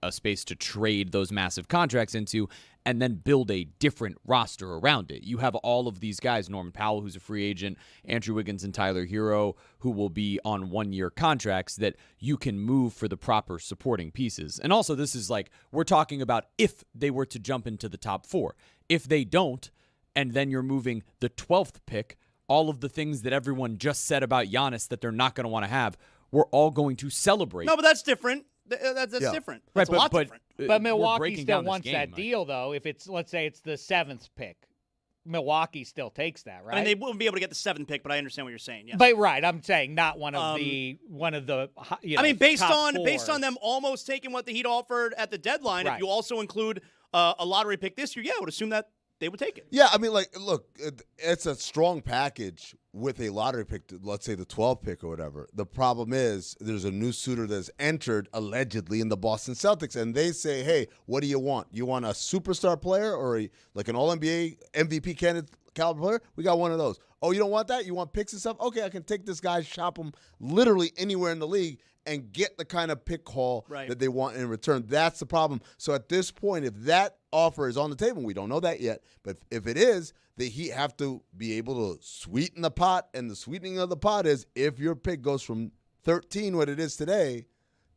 a space to trade those massive contracts into and then build a different roster around it. You have all of these guys, Norman Powell, who's a free agent, Andrew Wiggins and Tyler Hero, who will be on one-year contracts that you can move for the proper supporting pieces. And also, this is like, we're talking about if they were to jump into the top 4. If they don't, and then you're moving the 12th pick, all of the things that everyone just said about Giannis that they're not going to want to have, we're all going to celebrate. No, but that's different. That's different. That's a lot different. But Milwaukee still wants that deal, though. If it's, let's say it's the 7th pick, Milwaukee still takes that, right? I mean, they wouldn't be able to get the 7th pick, but I understand what you're saying. Yes. But right, I'm saying not one of the I mean, based top on them almost taking what the Heat offered at the deadline, right. If you also include a lottery pick this year, I would assume that they would take it. Yeah, I mean, look, it's a strong package with a lottery pick, let's say the 12th pick or whatever. The problem is there's a new suitor that's entered allegedly in the Boston Celtics, and they say, hey, what do you want? You want a superstar player or like an All-NBA MVP candidate caliber player? We got one of those. Oh, you don't want that? You want picks and stuff? Okay, I can take this guy, shop him literally anywhere in the league, and get the kind of pick haul that they want in return. That's the problem. So at this point, if that offer is on the table, we don't know that yet, but if it is, the Heat have to be able to sweeten the pot, and the sweetening of the pot is if your pick goes from 13, what it is today,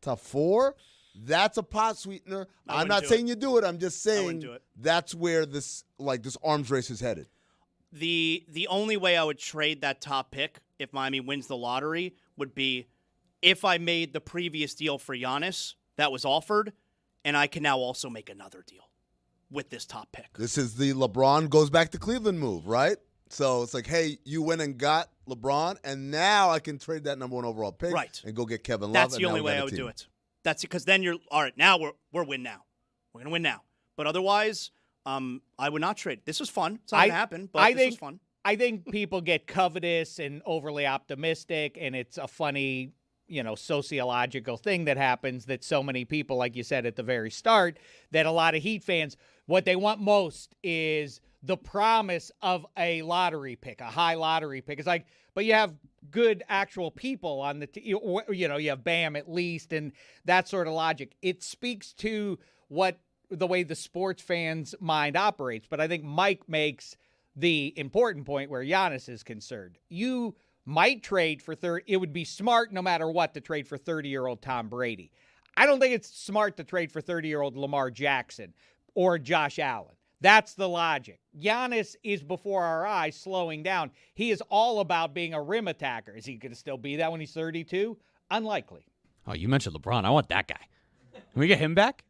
to 4, that's a pot sweetener. I'm not saying you do it. I'm just saying that's where this arms race is headed. The only way I would trade that top pick if Miami wins the lottery would be if I made the previous deal for Giannis that was offered, and I can now also make another deal with this top pick. This is the LeBron goes back to Cleveland move, right? So it's like, hey, you went and got LeBron, and now I can trade that number 1 overall pick and go get Kevin Love. That's the only way I would do it. That's because then you're all right. Now we're win now. We're gonna win now. But otherwise, I would not trade. This was fun. It's not gonna happen, but this was fun. I think people get covetous and overly optimistic, and it's a funny, sociological thing that happens that so many people, like you said at the very start, that a lot of Heat fans, what they want most is the promise of a lottery pick, a high lottery pick. It's like, but you have good actual people on the you have Bam at least, and that sort of logic. It speaks to the way the sports fans' mind operates. But I think Mike makes the important point where Giannis is concerned. You might trade for 30. It would be smart no matter what to trade for 30-year-old Tom Brady. I don't think it's smart to trade for 30-year-old Lamar Jackson or Josh Allen. That's the logic. Giannis is before our eyes slowing down. He is all about being a rim attacker. Is he going to still be that when he's 32? Unlikely. Oh, you mentioned LeBron. I want that guy. Can we get him back?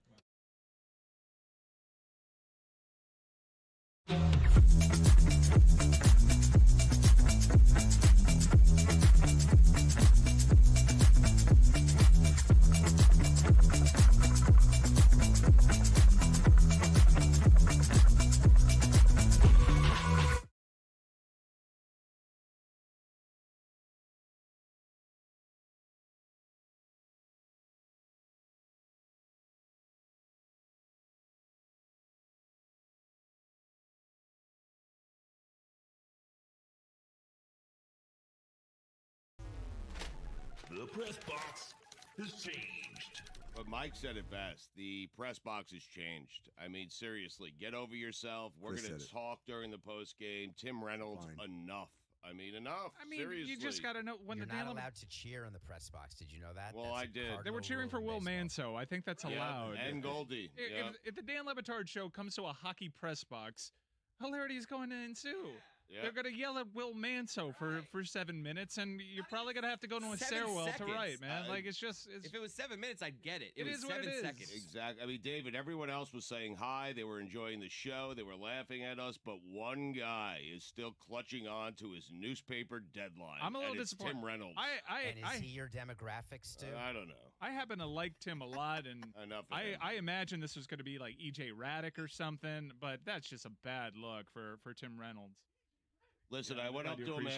The press box has changed. But Mike said it best. The press box has changed. I mean, seriously, get over yourself. We're going to talk during the post game. Tim Reynolds, enough. I mean, enough. I mean, seriously. you just got to know when You're the not allowed to cheer in the press box. Did you know that? Well, I did. They were cheering for Will Manso. I think that's allowed. And Goldie. If the Dan Le Batard Show comes to a hockey press box, hilarity is going to ensue. They're going to yell at Will Manso for 7 minutes, and you're probably going to have to go to a stairwell to write, man. If it was 7 minutes, I'd get it. It was is what 7 it is. seconds. Exactly. I mean, David, everyone else was saying hi. They were enjoying the show. They were laughing at us. But one guy is still clutching on to his newspaper deadline. I'm a little and it's disappointed. Tim Reynolds. And is he your demographics, too? I don't know. I happen to like Tim a lot, and I imagine this was going to be like E.J. Raddick or something, but that's just a bad look for Tim Reynolds. Listen, I went up to him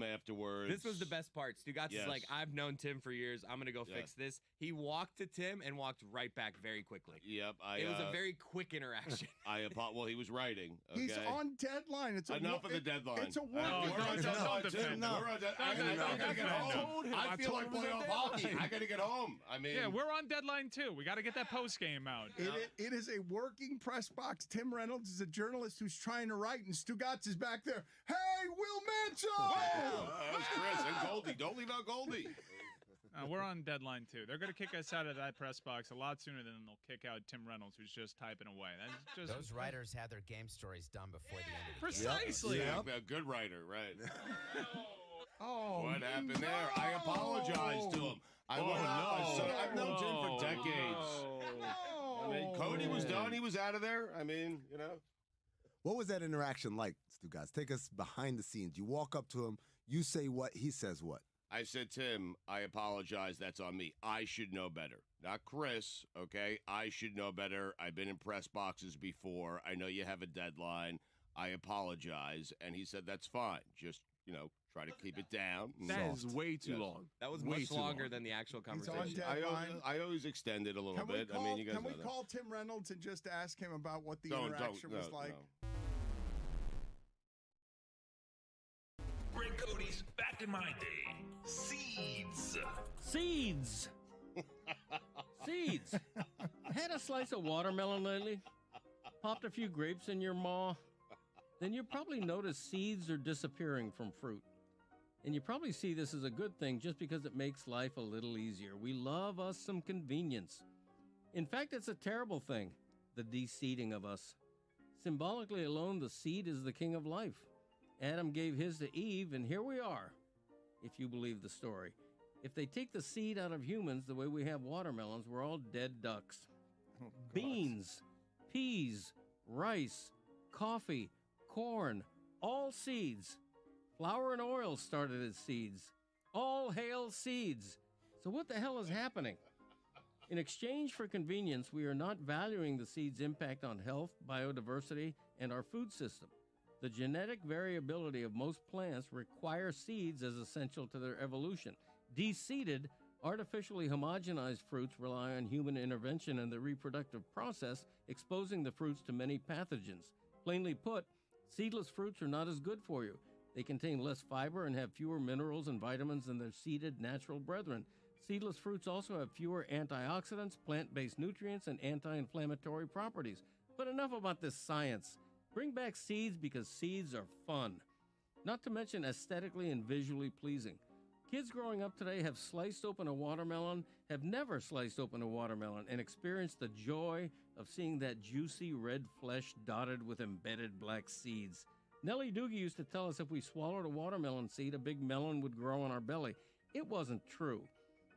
afterwards. This was the best part. Stugotz is like, I've known Tim for years. I'm going to go fix this. He walked to Tim and walked right back very quickly. Yep. It was a very quick interaction. Well, he was writing. Okay? He's on deadline. It's enough of the deadline. It's a we're on deadline. I got to get home. I feel like playoff hockey. I got to get home. I mean, yeah, we're on deadline too. We got to get that post game out. It is a working press box. Tim Reynolds is a journalist who's trying to write, and Stugotz is back there. Hey, Will Manson! That's Chris and Goldie. Don't leave out Goldie. We're on deadline too. They're going to kick us out of that press box a lot sooner than they'll kick out Tim Reynolds, who's just typing away. That's just Those writers had their game stories done before the end of the Precisely. Game. Yeah, a good writer, right? Oh, what happened there? I apologize to him. I've known Tim for decades. I mean, Cody was done. He was out of there. I mean, you know. What was that interaction like, Stugotz? Take us behind the scenes. You walk up to him. You say what? He says what? I said, Tim, I apologize. That's on me. I should know better. Not Chris, okay? I should know better. I've been in press boxes before. I know you have a deadline. I apologize. And he said, that's fine. Just, try to keep it down. That is way too long. That was much longer than the actual conversation. I always extend it a little bit. I mean, you guys can we know call Tim Reynolds and just ask him about what the interaction was like? No. Greg Cody's Back in My Day. Seeds. Seeds. Had a slice of watermelon lately? Popped a few grapes in your maw? Then you probably notice seeds are disappearing from fruit. And you probably see this as a good thing just because it makes life a little easier. We love us some convenience. In fact, it's a terrible thing, the de-seeding of us. Symbolically alone, the seed is the king of life. Adam gave his to Eve, and here we are, if you believe the story. If they take the seed out of humans the way we have watermelons, we're all dead ducks. Beans, peas, rice, coffee, corn, all seeds. Flour and oil started as seeds. All hail seeds. So what the hell is happening? In exchange for convenience, we are not valuing the seed's impact on health, biodiversity, and our food system. The genetic variability of most plants require seeds as essential to their evolution. De-seeded, artificially homogenized fruits rely on human intervention in the reproductive process, exposing the fruits to many pathogens. Plainly put, seedless fruits are not as good for you. They contain less fiber and have fewer minerals and vitamins than their seeded natural brethren. Seedless fruits also have fewer antioxidants, plant-based nutrients, and anti-inflammatory properties. But enough about this science. Bring back seeds because seeds are fun. Not to mention aesthetically and visually pleasing. Kids growing up today have sliced open a watermelon, have never sliced open a watermelon, and experienced the joy of seeing that juicy red flesh dotted with embedded black seeds. Nellie Doogie used to tell us if we swallowed a watermelon seed, a big melon would grow in our belly. It wasn't true.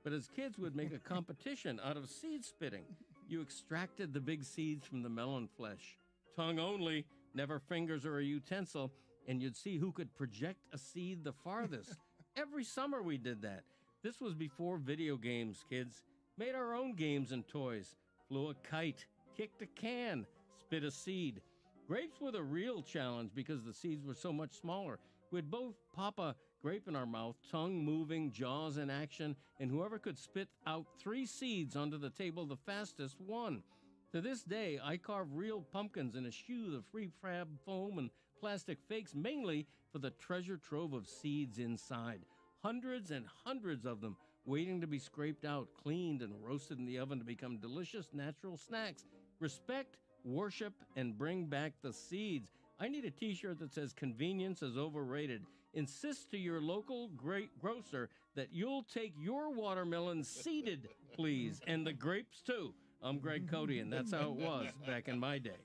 But as kids, we'd make a competition out of seed spitting. You extracted the big seeds from the melon flesh. Tongue only, never fingers or a utensil, and you'd see who could project a seed the farthest. Every summer we did that. This was before video games, kids. Made our own games and toys. Flew a kite, kicked a can, spit a seed. Grapes were the real challenge because the seeds were so much smaller. We'd both pop a grape in our mouth, tongue moving, jaws in action, and whoever could spit out 3 seeds onto the table the fastest won. To this day, I carve real pumpkins and eschew the prefab foam and plastic fakes, mainly for the treasure trove of seeds inside. Hundreds and hundreds of them waiting to be scraped out, cleaned, and roasted in the oven to become delicious natural snacks. Respect, worship, and bring back the seeds. I need a t-shirt that says convenience is overrated. Insist to your local grocer that you'll take your watermelon seeded, please, and the grapes too. I'm Greg Cody, and that's how it was back in my day.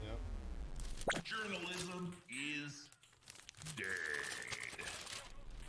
Yep. Journalism is dead.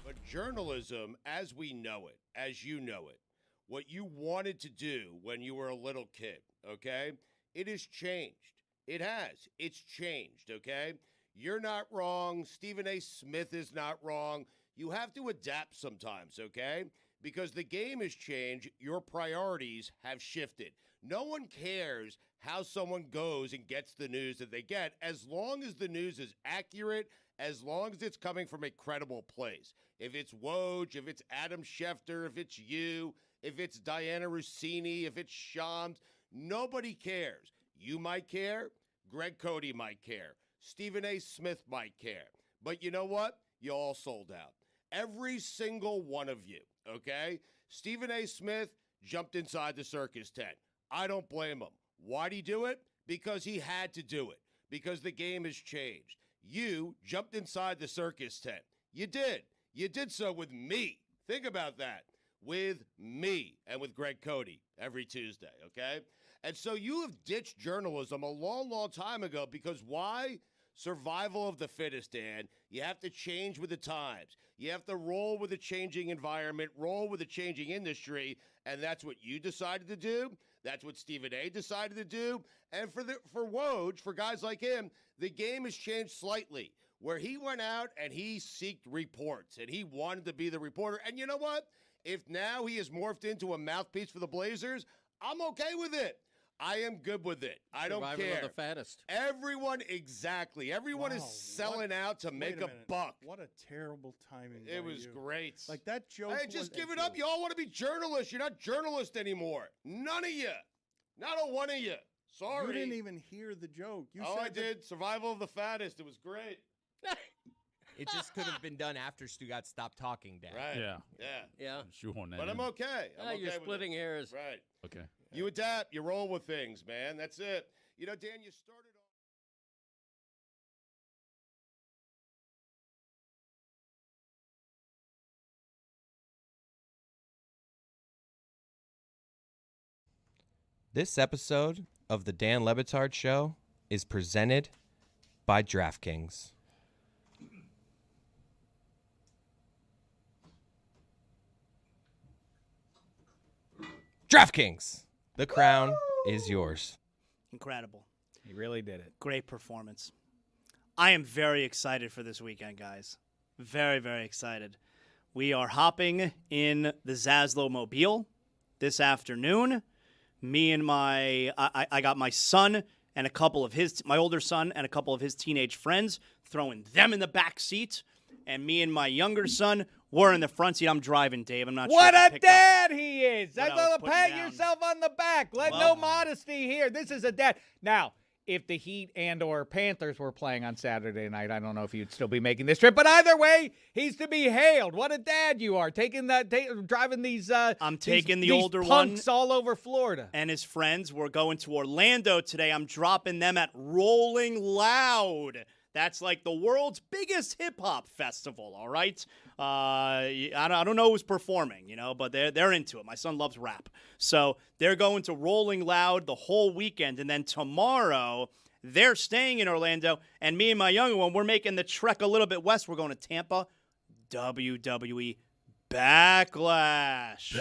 But journalism, as we know it, as you know it, what you wanted to do when you were a little kid, okay? It has changed. It has. It's changed, okay? You're not wrong. Stephen A. Smith is not wrong. You have to adapt sometimes, okay? Because the game has changed, your priorities have shifted. No one cares how someone goes and gets the news that they get, as long as the news is accurate, as long as it's coming from a credible place. If it's Woj, if it's Adam Schefter, if it's you, if it's Diana Rossini, if it's Shams, nobody cares. You might care. Greg Cody might care. Stephen A. Smith might care. But you know what? You all sold out. Every single one of you, okay? Stephen A. Smith jumped inside the circus tent. I don't blame him. Why'd he do it? Because he had to do it. Because the game has changed. You jumped inside the circus tent. You did. You did so with me. Think about that. With me and with Greg Cody every Tuesday, okay? And so you have ditched journalism a long, long time ago because why? Survival of the fittest, Dan. You have to change with the times. You have to roll with the changing environment, roll with the changing industry, and that's what you decided to do. That's what Stephen A. decided to do. And for Woj, for guys like him, the game has changed slightly, where he went out and he seeked reports, and he wanted to be the reporter. And you know what? If now he has morphed into a mouthpiece for the Blazers, I'm okay with it. I am good with it. I don't Survival care. of the fattest. Everyone, exactly. Everyone is selling out to make a buck. What a terrible timing. It by was you. great. Like that joke. Hey, just give it up. You all want to be journalists. You're not journalists anymore. None of you. Not a one of you. Sorry. You didn't even hear the joke. You oh, said I did. Survival of the fattest. It was great. It just could have been done after Stugotz stopped talking, Dad. Right. Yeah. Yeah. Shoehorn that But I'm in. okay. I'm okay You're with splitting it. hairs. Right. Okay. You adapt. You roll with things, man. That's it. You know, Dan, you started off. This episode of the Dan Le Batard Show is presented by DraftKings. DraftKings, the crown is yours. Incredible. He really did it. Great performance. I am very excited for this weekend, guys. Very, very excited. We are hopping in the Zaslow Mobile this afternoon. Me and I got my son and a couple of my older son and a couple of his teenage friends, throwing them in the back seat. And me and my younger son, we're in the front seat. I'm driving, Dave. I'm not What sure. a dad he is. That's I was all. putting Pat down. yourself on the back. Let no modesty here. This is a dad. Now, if the Heat and or Panthers were playing on Saturday night, I don't know if you'd still be making this trip. But either way, he's to be hailed. What a dad you are. Driving these I'm taking the these older punks one all over Florida. and his friends. We're going to Orlando today. I'm dropping them at Rolling Loud. That's like the world's biggest hip-hop festival, all right? I don't know who's performing, but they're into it. My son loves rap. So they're going to Rolling Loud the whole weekend. And then tomorrow, they're staying in Orlando. And me and my younger one, we're making the trek a little bit west. We're going to Tampa. WWE Backlash.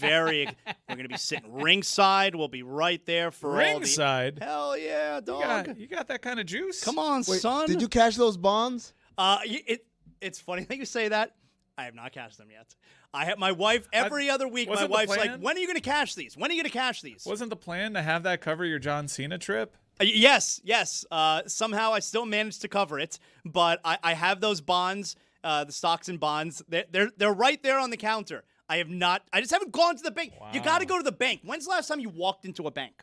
We're going to be sitting ringside. We'll be right there for Ringside? Hell yeah, dog. You got that kind of juice? Come on, Wait, son. did you cash those bonds? It's funny that you say that. I have not cashed them yet. I have my wife every other week. My wasn't the wife's like, plan? "When are you going to cash these? When are you going to cash these?" Wasn't the plan to have that cover your John Cena trip? Yes. Somehow I still managed to cover it, but I have those bonds, the stocks and bonds. They're right there on the counter. I just haven't gone to the bank. Wow. You got to go to the bank. When's the last time you walked into a bank?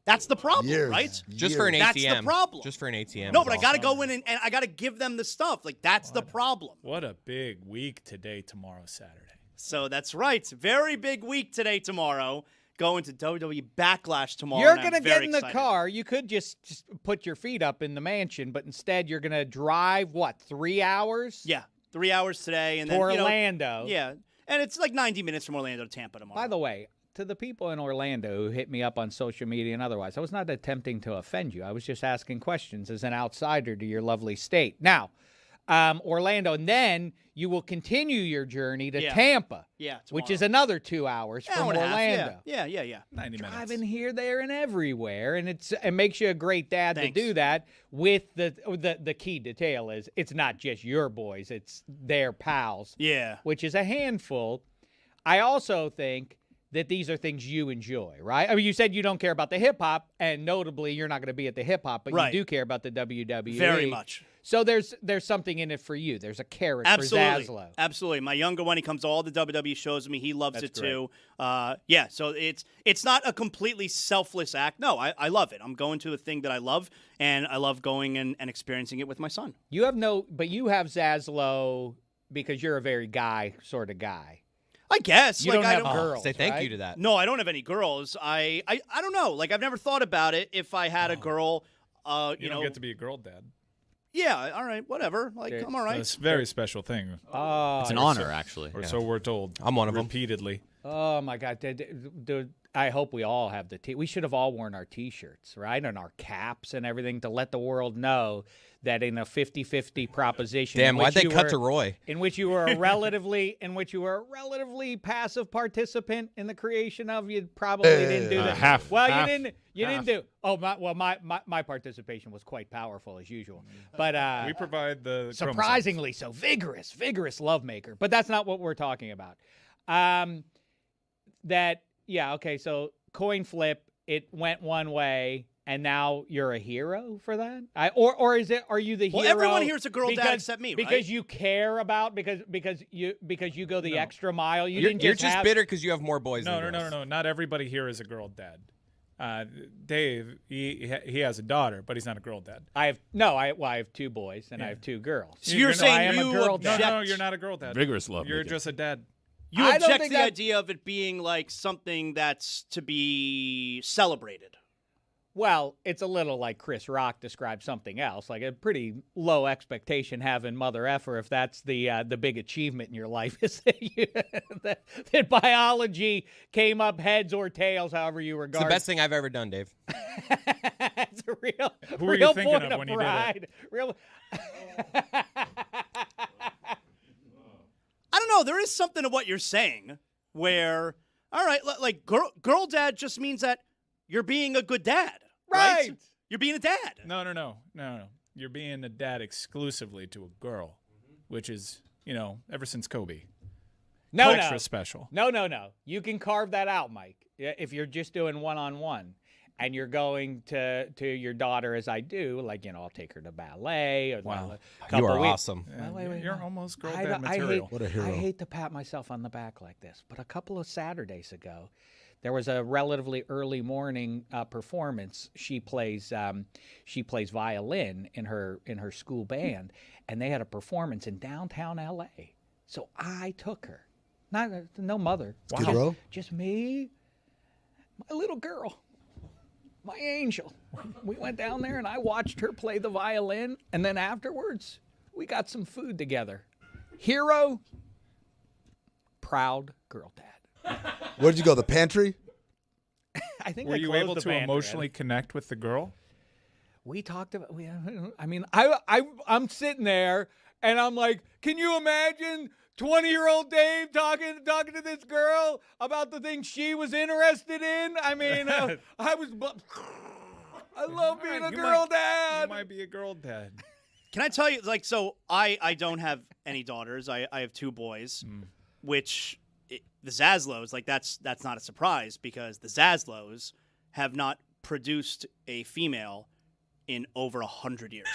That's the problem, Years. right? Just for an ATM. That's the problem. Just for an ATM. No, but I is got to all. go in and I got to give them the stuff. Like, that's the problem. What a big week today, tomorrow, Saturday. So that's right. Very big week today, tomorrow. Going to WWE Backlash tomorrow. You're and I'm going to get very in the excited. car. You could just put your feet up in the mansion, but instead you're going to drive, 3 hours? Yeah, 3 hours today. And To then, Orlando. Yeah, and it's like 90 minutes from Orlando to Tampa tomorrow. By the way, to the people in Orlando who hit me up on social media and otherwise, I was not attempting to offend you. I was just asking questions as an outsider to your lovely state. Now, Orlando, and then you will continue your journey to Tampa. Yeah, which is another 2 hours from Orlando. Yeah. 90 minutes. Driving here, there, and everywhere, and it makes you a great dad to do that. With the key detail is it's not just your boys; it's their pals. Yeah, which is a handful. I also think that these are things you enjoy, right? I mean, you said you don't care about the hip hop, and notably, you're not going to be at the hip hop, but you do care about the WWE very much. So there's something in it for you. There's a carrot for Zaslow. Absolutely. My younger one, he comes to all the WWE shows with me. He loves it too. So it's not a completely selfless act. No, I love it. I'm going to the thing that I love, and I love going and experiencing it with my son. You have Zaslow because you're a very guy sort of guy. I guess. You don't have girls. Say thank you to that. No, I don't have any girls. I don't know. Like, I've never thought about it. If I had a girl, you don't get to be a girl dad. Yeah, all right, whatever. Like, I'm all right. It's a very special thing. It's an honor, actually. Or so we're told. I'm one of them. Repeatedly. Oh, my God. Dude, I hope we all have we should have all worn our T-shirts, right? And our caps and everything to let the world know that in a 50-50 proposition. Damn, why'd they cut to Roy? In which you were a relatively passive participant in the creation of, you probably didn't do that. You didn't do. Oh, my participation was quite powerful as usual. But we provide the surprisingly so vigorous lovemaker. But that's not what we're talking about. So coin flip, it went one way, and now you're a hero for that? Are you the hero? Well, everyone here's a girl dad except me, right? Because you care about because you go the extra mile. You're just bitter because you have more boys than girls. No. Not everybody here is a girl dad. Dave, he has a daughter, but he's not a girl dad. I have 2 boys and I have 2 girls. So you're saying I am a girl dad. No, you're not a girl dad. Vigorous love. You're just a dad. You object to the idea of it being like something that's to be celebrated. Well, it's a little like Chris Rock described something else, like a pretty low expectation having mother effer if that's the big achievement in your life is that biology came up heads or tails, however you regard. It's the best thing I've ever done, Dave. It's a real. Who were you thinking of when you did it? Real. I don't know. There is something to what you're saying where, all right, like girl dad just means that you're being a good dad. Right. You're being a dad. No. You're being a dad exclusively to a girl, which is, ever since Kobe. Extra special. No. You can carve that out, Mike. If you're just doing one-on-one and you're going to your daughter as I do, like, I'll take her to ballet. Or you are awesome. Wait, you're almost girl dad material. What a hero. I hate to pat myself on the back like this, but a couple of Saturdays ago, there was a relatively early morning performance. She plays violin in her school band, and they had a performance in downtown L.A. So I took her, no mother, just me, my little girl, my angel. We went down there, and I watched her play the violin, and then afterwards we got some food together. Hero, proud girl dad. Where did you go? The pantry? I think. Were you able to emotionally connect with the girl? We talked about. I'm sitting there and I'm like, can you imagine 20-year-old Dave talking to this girl about the thing she was interested in? I mean, I love being a girl dad. You might be a girl dad. Can I tell you, so I don't have any daughters. I have 2 boys, which the Zaslows, that's not a surprise because the Zaslows have not produced a female in over 100 years.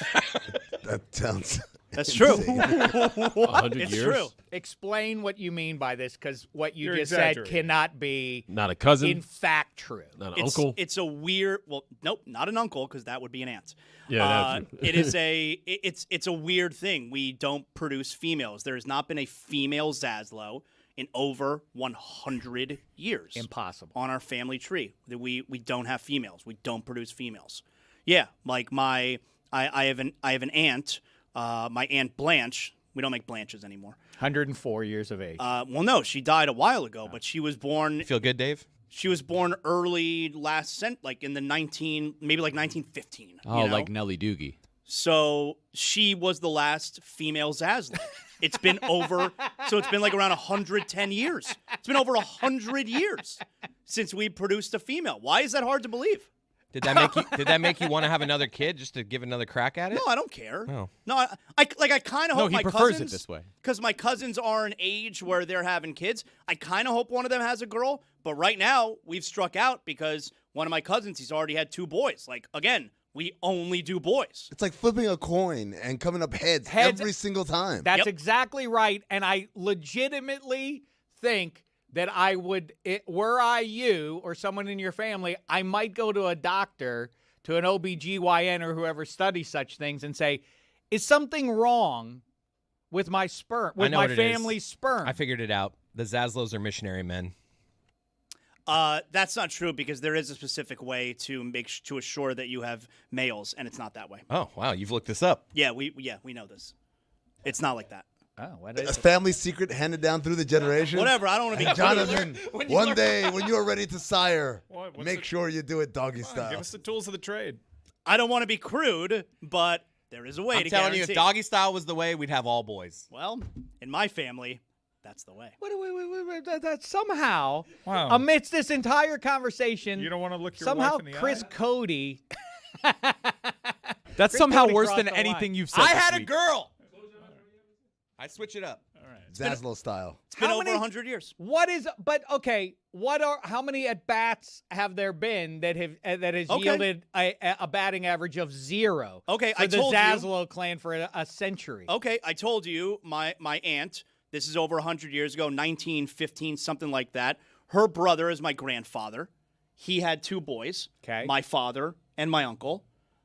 That sounds. That's true. 100 it's years. True. Explain what you mean by this, because what you You're just said exaggerating. cannot be Not a cousin. in fact true. Not an uncle. It's a weird. Well, nope, not an uncle because that would be an aunt. Yeah, it is it's a weird thing. We don't produce females. There has not been a female Zaslow in over 100 years. Impossible. On our family tree, that we don't have females. We don't produce females. Yeah, like I have an aunt. My Aunt Blanche. We don't make Blanches anymore. 104 years of age. Well, no, she died a while ago, but she was born. You feel good, Dave? She was born early like in the maybe like 1915. Oh, like Nellie Doogie. So she was the last female Zaslow. It's been over, so it's been like around 110 years. It's been over 100 years since we produced a female. Why is that hard to believe? Did that make you want to have another kid just to give another crack at it? No, I don't care. Oh. No, I kind of hope he my prefers cousins, it this way. because my cousins are an age where they're having kids. I kind of hope one of them has a girl, but right now we've struck out because one of my cousins, he's already had 2 boys. Like, again, we only do boys. It's like flipping a coin and coming up heads every single time. That's exactly right. And I legitimately think that I would, were I you or someone in your family, I might go to a doctor, to an OBGYN or whoever studies such things and say, is something wrong with my sperm, with my family's sperm? I figured it out. The Zaslows are missionary men. That's not true because there is a specific way to to assure that you have males, and it's not that way. Oh, wow. You've looked this up. Yeah, we know this. It's not like that. Oh, what is a family secret handed down through the generations. Whatever, I don't want to be Jonathan, one day when you are ready to sire, make sure you do it doggy style. Give us the tools of the trade. I don't want to be crude, but there is a way I'm to telling guarantee. you, if doggy style was the way, we'd have all boys. Well, in my family, that's the way. Wait, that somehow, Wow. amidst this entire conversation, You don't want to look your somehow wife in the Chris eye? Cody. That's Chris somehow Cody worse crossed than the line. anything you've said. I this had a week. girl. I switch it up. Zaslow style. It's been How over many- 100 years. What is? But okay, how many at bats have there been that has Okay. yielded a batting average of 0? Okay, for I the told you. Zaslow clan for a century. Okay, I told you, my aunt, this is over 100 years ago, 1915, something like that. Her brother is my grandfather. He had 2 boys, Okay. my father and my uncle.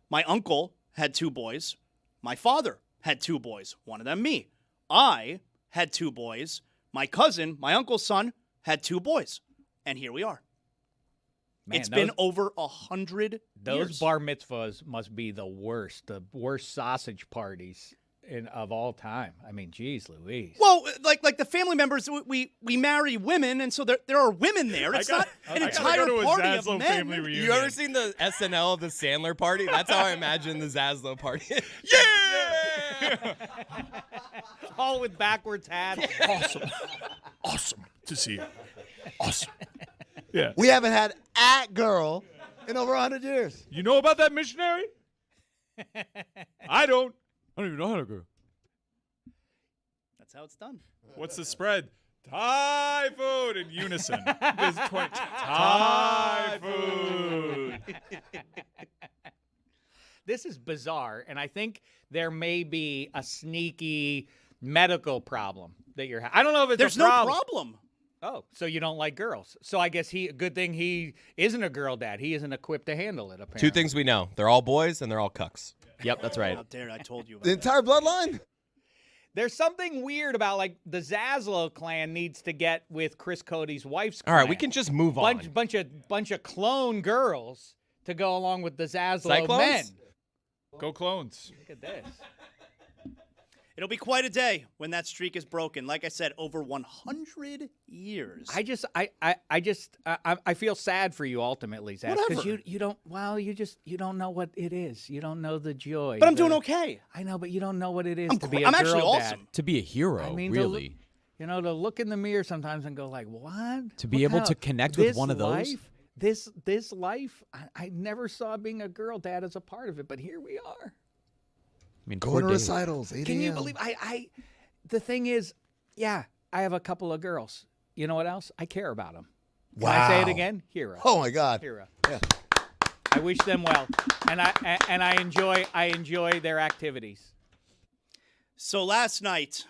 My uncle had 2 boys. My father had 2 boys, one of them me. I had 2 boys. My cousin, my uncle's son, had 2 boys. And here we are. Man, It's been over 100 Those years. bar mitzvahs must be the worst sausage parties of all time. I mean, geez, Louise. Well, like the family members, we marry women, and so there are women there. It's not an entire go to a party Zaslow of men. family reunion. You ever seen the SNL of the Sandler party? That's how I imagine the Zaslow party. Yeah! All with backwards hats. Awesome. Awesome to see you. Awesome. Yeah. We haven't had a girl in over 100 years. You know about that missionary? I don't. I don't even know how to go. That's how it's done. What's the spread? Thai food in unison. Thai food. This is bizarre, and I think there may be a sneaky medical problem that you're having. I don't know if it's There's a no problem. problem. Oh, so you don't like girls. So I guess good thing he isn't a girl dad. He isn't equipped to handle it, apparently. 2 things we know. They're all boys and they're all cucks. Yep, that's right. How dare I told you about The entire bloodline? There's something weird about, like, the Zaslow clan needs to get with Chris Cody's wife's All clan. right, we can just move on. Bunch of clone girls to go along with the Zaslow Cyclones? men. Go clones. Look at this. It'll be quite a day when that streak is broken. Like I said, over 100 years. I feel sad for you ultimately, Zach, because Whatever. you don't know what it is. You don't know the joy. But I'm doing okay. I know, but you don't know what it is to be I'm a actually girl awesome. dad. To be a hero, I mean, really. to look in the mirror sometimes and go like, what? To be What able the to hell? connect with This one of those? life, this life, I never saw being a girl dad as a part of it, but here we are. I mean, Going poor to Dave. recitals, 8 Can you a.m. believe the thing is, yeah, I have a couple of girls. You know what else? I care about them. Can I say it Wow. again? Hero. Oh, my God. Hero. Yeah. I wish them well, and I enjoy their activities. So last night,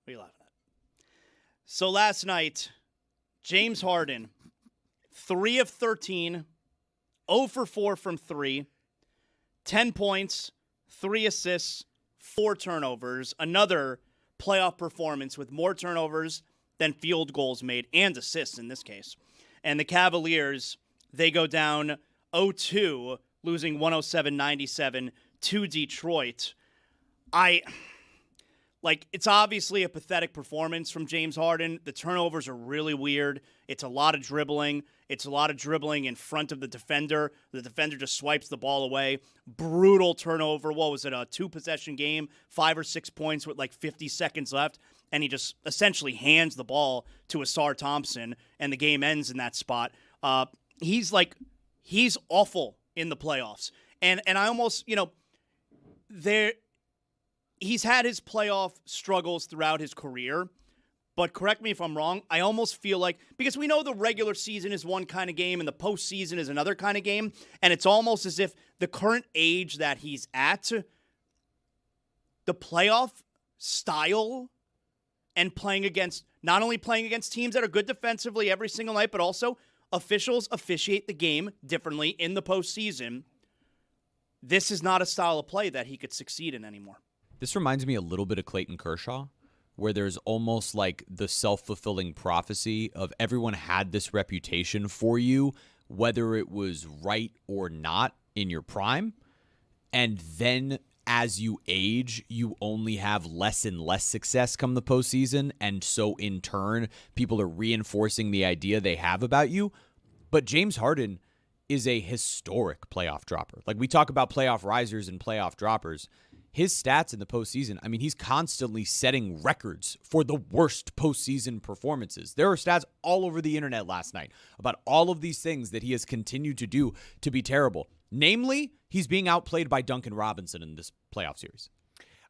what are you laughing at? So last night, James Harden, 3 of 13, 0 for 4 from 3, 10 points, 3 assists, 4 turnovers. Another playoff performance with more turnovers than field goals made and assists in this case. And the Cavaliers, they go down 0-2, losing 107-97 to Detroit. Like, it's obviously a pathetic performance from James Harden. The turnovers are really weird. It's a lot of dribbling. It's a lot of dribbling in front of the defender. The defender just swipes the ball away. Brutal turnover. What was it, a 2-possession game? 5 or 6 points with like 50 seconds left. And he just essentially hands the ball to Asar Thompson, and the game ends in that spot. He's awful in the playoffs. And I almost, he's had his playoff struggles throughout his career, but correct me if I'm wrong, I almost feel like, because we know the regular season is one kind of game and the postseason is another kind of game, and it's almost as if the current age that he's at, the playoff style and not only playing against teams that are good defensively every single night, but also officials officiate the game differently in the postseason. This is not a style of play that he could succeed in anymore. This reminds me a little bit of Clayton Kershaw, where there's almost like the self-fulfilling prophecy of everyone had this reputation for you, whether it was right or not in your prime. And then as you age, you only have less and less success come the postseason. And so in turn, people are reinforcing the idea they have about you. But James Harden is a historic playoff dropper. Like, we talk about playoff risers and playoff droppers. His stats in the postseason, I mean, he's constantly setting records for the worst postseason performances. There are stats all over the internet last night about all of these things that he has continued to do to be terrible. Namely, he's being outplayed by Duncan Robinson in this playoff series.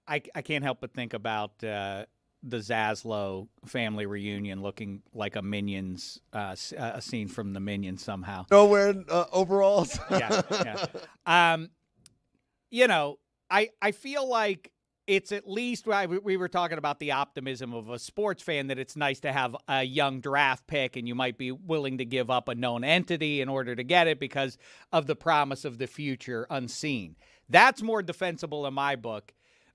I can't help but think about the Zaslow family reunion looking like a Minions, a scene from the Minions somehow. Oh, wearing overalls? Yeah. I feel like it's at least, we were talking about the optimism of a sports fan, that it's nice to have a young draft pick and you might be willing to give up a known entity in order to get it because of the promise of the future unseen. That's more defensible in my book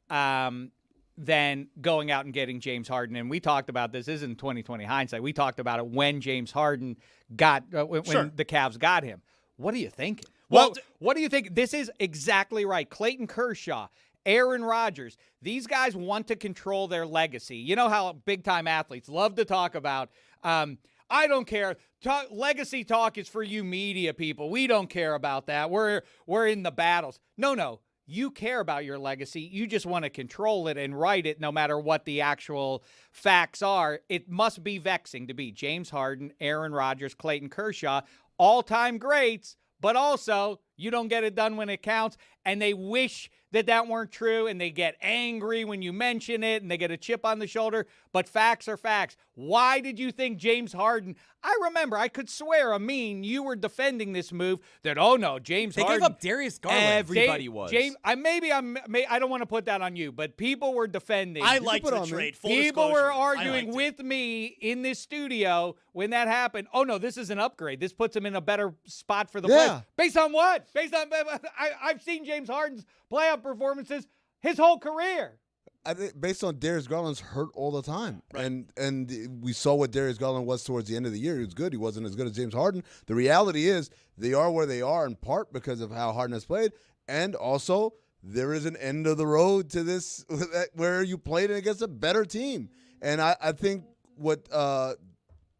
than going out and getting James Harden. And we talked about this isn't 2020 hindsight. We talked about it when James Harden got, when the Cavs got him. What are you thinking? Well, what do you think? This is exactly right. Clayton Kershaw, Aaron Rodgers, these guys want to control their legacy. You know how big-time athletes love to talk about, I don't care. Legacy talk is for you media people. We don't care about that. We're in the battles. No. You care about your legacy. You just want to control it and write it no matter what the actual facts are. It must be vexing to be James Harden, Aaron Rodgers, Clayton Kershaw, all-time greats, but also you don't get it done when it counts, and they wish that weren't true, and they get angry when you mention it, and they get a chip on the shoulder, but facts are facts. Why did you think James Harden? I remember, I could swear, you were defending this move that, oh no, James Harden. They gave up Darius Garland. Everybody was. I don't want to put that on you, but people were defending. I liked the trade. People were arguing with me in this studio when that happened. Oh no, this is an upgrade. This puts him in a better spot for the play. Based on what? I've seen James Harden's playoff performances his whole career. I think based on Darius Garland's hurt all the time. Right. And we saw what Darius Garland was towards the end of the year. He was good. He wasn't as good as James Harden. The reality is they are where they are in part because of how Harden has played. And also there is an end of the road to this where you played against a better team. And I think what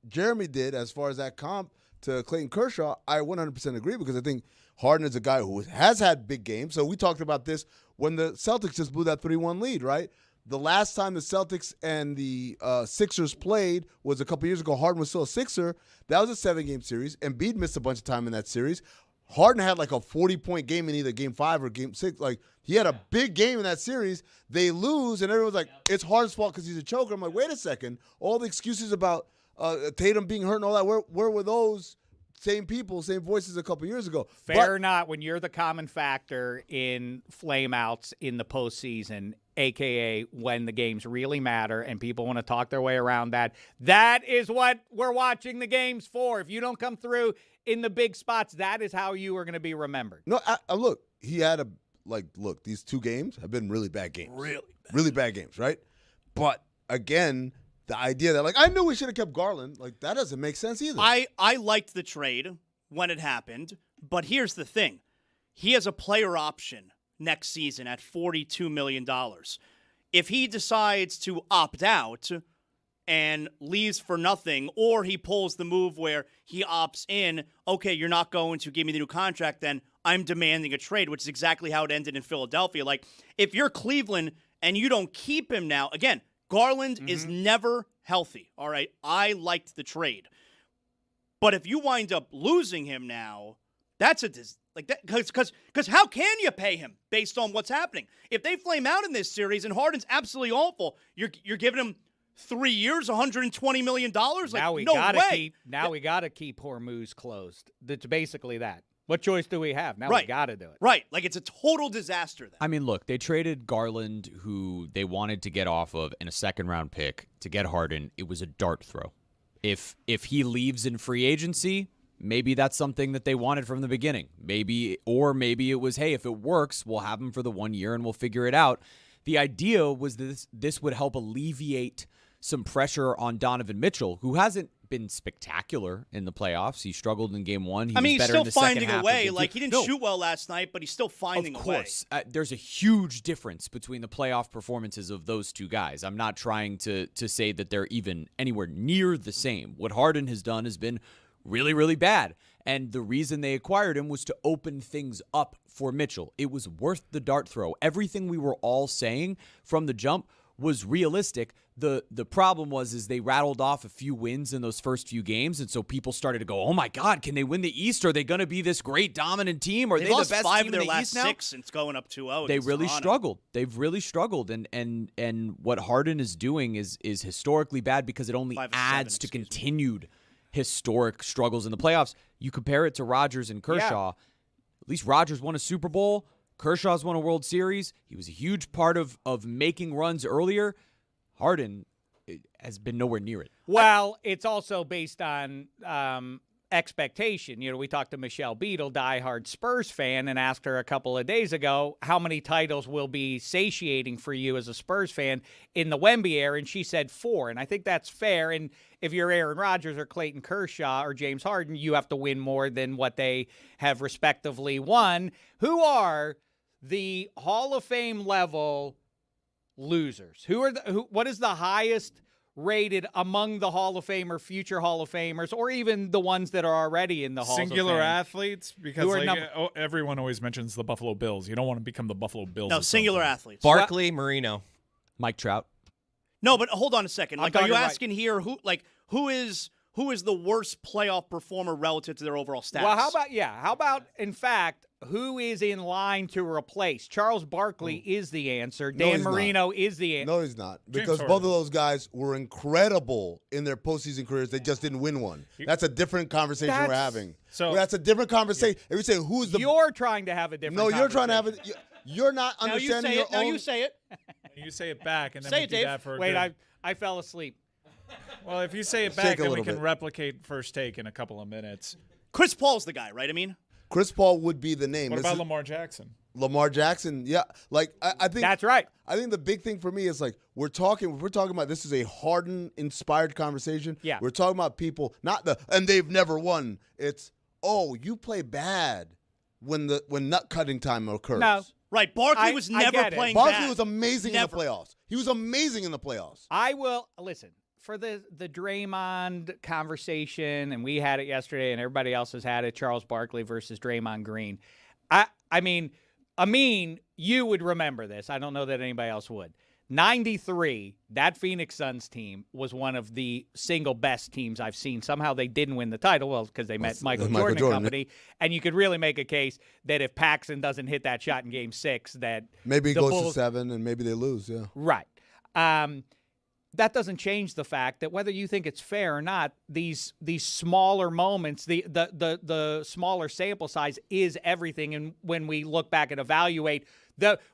Jeremy did as far as that comp to Clayton Kershaw, I 100% agree because I think Harden is a guy who has had big games. So we talked about this when the Celtics just blew that 3-1 lead, right? The last time the Celtics and the Sixers played was a couple years ago. Harden was still a Sixer. That was a 7-game series. Embiid missed a bunch of time in that series. Harden had like a 40-point game in either Game 5 or Game 6. Like, he had a big game in that series. They lose, and everyone's like, it's Harden's fault because he's a choker. I'm like, wait a second. All the excuses about Tatum being hurt and all that, where were those same people, same voices a couple years ago? Fair or not, when you're the common factor in flameouts in the postseason, a.k.a. when the games really matter and people want to talk their way around that, that is what we're watching the games for. If you don't come through in the big spots, that is how you are going to be remembered. No, look, he had these 2 games have been really bad games. Really bad games, right? But, again, the idea that, I knew we should have kept Garland, that doesn't make sense either. I liked the trade when it happened, but here's the thing. He has a player option next season at $42 million. if he decides to opt out and leaves for nothing, or he pulls the move where he opts in, okay, you're not going to give me the new contract, then I'm demanding a trade, which is exactly how it ended in Philadelphia. Like, if you're Cleveland and you don't keep him now, again, Garland is never healthy, all right? I liked the trade. But if you wind up losing him now, that's because how can you pay him based on what's happening? If they flame out in this series and Harden's absolutely awful, you're giving him 3 years, $120 million? Like, now we no gotta way. we gotta keep Hormuz closed. That's basically that. What choice do we have? Now Right. we gotta do it. Right. Like, it's a total disaster then. I mean, look, they traded Garland, who they wanted to get off of, in a second-round pick to get Harden. It was a dart throw. If he leaves in free agency, maybe that's something that they wanted from the beginning. Maybe it was, hey, if it works, we'll have him for the 1 year and we'll figure it out. The idea was this would help alleviate some pressure on Donovan Mitchell, who hasn't been spectacular in the playoffs. He struggled in game one. He's still finding a a way. Like, he didn't shoot well last night, but he's still finding a way. Of course. There's a huge difference between the playoff performances of those two guys. I'm not trying to say that they're even anywhere near the same. What Harden has done has been really, really bad. And the reason they acquired him was to open things up for Mitchell. It was worth the dart throw. Everything we were all saying from the jump was realistic. The problem was they rattled off a few wins in those first few games, and so people started to go, "Oh my God, can they win the East? Are they going to be this great dominant team? Are they lost the best 5 team of in their the last East now?" 6 and it's going up 2-0. They really struggled. They've really struggled, and what Harden is doing is historically bad because it only adds to continued historic struggles in the playoffs. You compare it to Rodgers and Kershaw. At least Rodgers won a Super Bowl. Kershaw's won a World Series. He was a huge part of making runs earlier. Harden has been nowhere near it. Well, it's also based on expectation. You know, we talked to Michelle Beadle, diehard Spurs fan, and asked her a couple of days ago, how many titles will be satiating for you as a Spurs fan in the Wemby era? And she said 4. And I think that's fair. And if you're Aaron Rodgers or Clayton Kershaw or James Harden, you have to win more than what they have respectively won. Who are the Hall of Fame level losers? What is the highest rated among the Hall of Fame or future Hall of Famers, or even the ones that are already in the Hall of Fame? Singular athletes, because everyone always mentions the Buffalo Bills. You don't want to become the Buffalo Bills. No, singular athletes. Barkley, Marino, Mike Trout. No, but hold on a second. Like, are you asking here who is the worst playoff performer relative to their overall stats? Well, how about in fact, who is in line to replace? Charles Barkley is the answer. Dan Marino is the answer. No, he's not. Because both of those guys were incredible in their postseason careers. They just didn't win one. That's a different conversation we're having. So that's a different conversation. If you say who's the You're trying to have a different conversation. you're trying to have it. You're not understanding your own. Now you say it. You say it back, and then Say we it, do Dave. that for a Wait, good... I fell asleep. Well, if you say it back, then we can replicate first take in a couple of minutes. Chris Paul's the guy, right? I mean, Chris Paul would be the name. What about Lamar Jackson? Lamar Jackson, yeah. Like I think that's right. I think the big thing for me is like we're talking about this is a Harden inspired conversation. Yeah. We're talking about people, and they've never won. It's you play bad when nut cutting time occurs. No. Right, Barkley was never playing bad. Barkley was amazing in the playoffs. He was amazing in the playoffs. I will listen for the Draymond conversation, and we had it yesterday, and everybody else has had it. Charles Barkley versus Draymond Green. I mean, Amin, you would remember this. I don't know that anybody else would. 93, that Phoenix Suns team was one of the single best teams I've seen. Somehow they didn't win the title, well, because they met Michael Jordan and company. And you could really make a case that if Paxson doesn't hit that shot in Game 6, that maybe it goes to 7 and maybe they lose. Yeah, right. That doesn't change the fact that whether you think it's fair or not, these smaller moments, the smaller sample size is everything. And when we look back and evaluate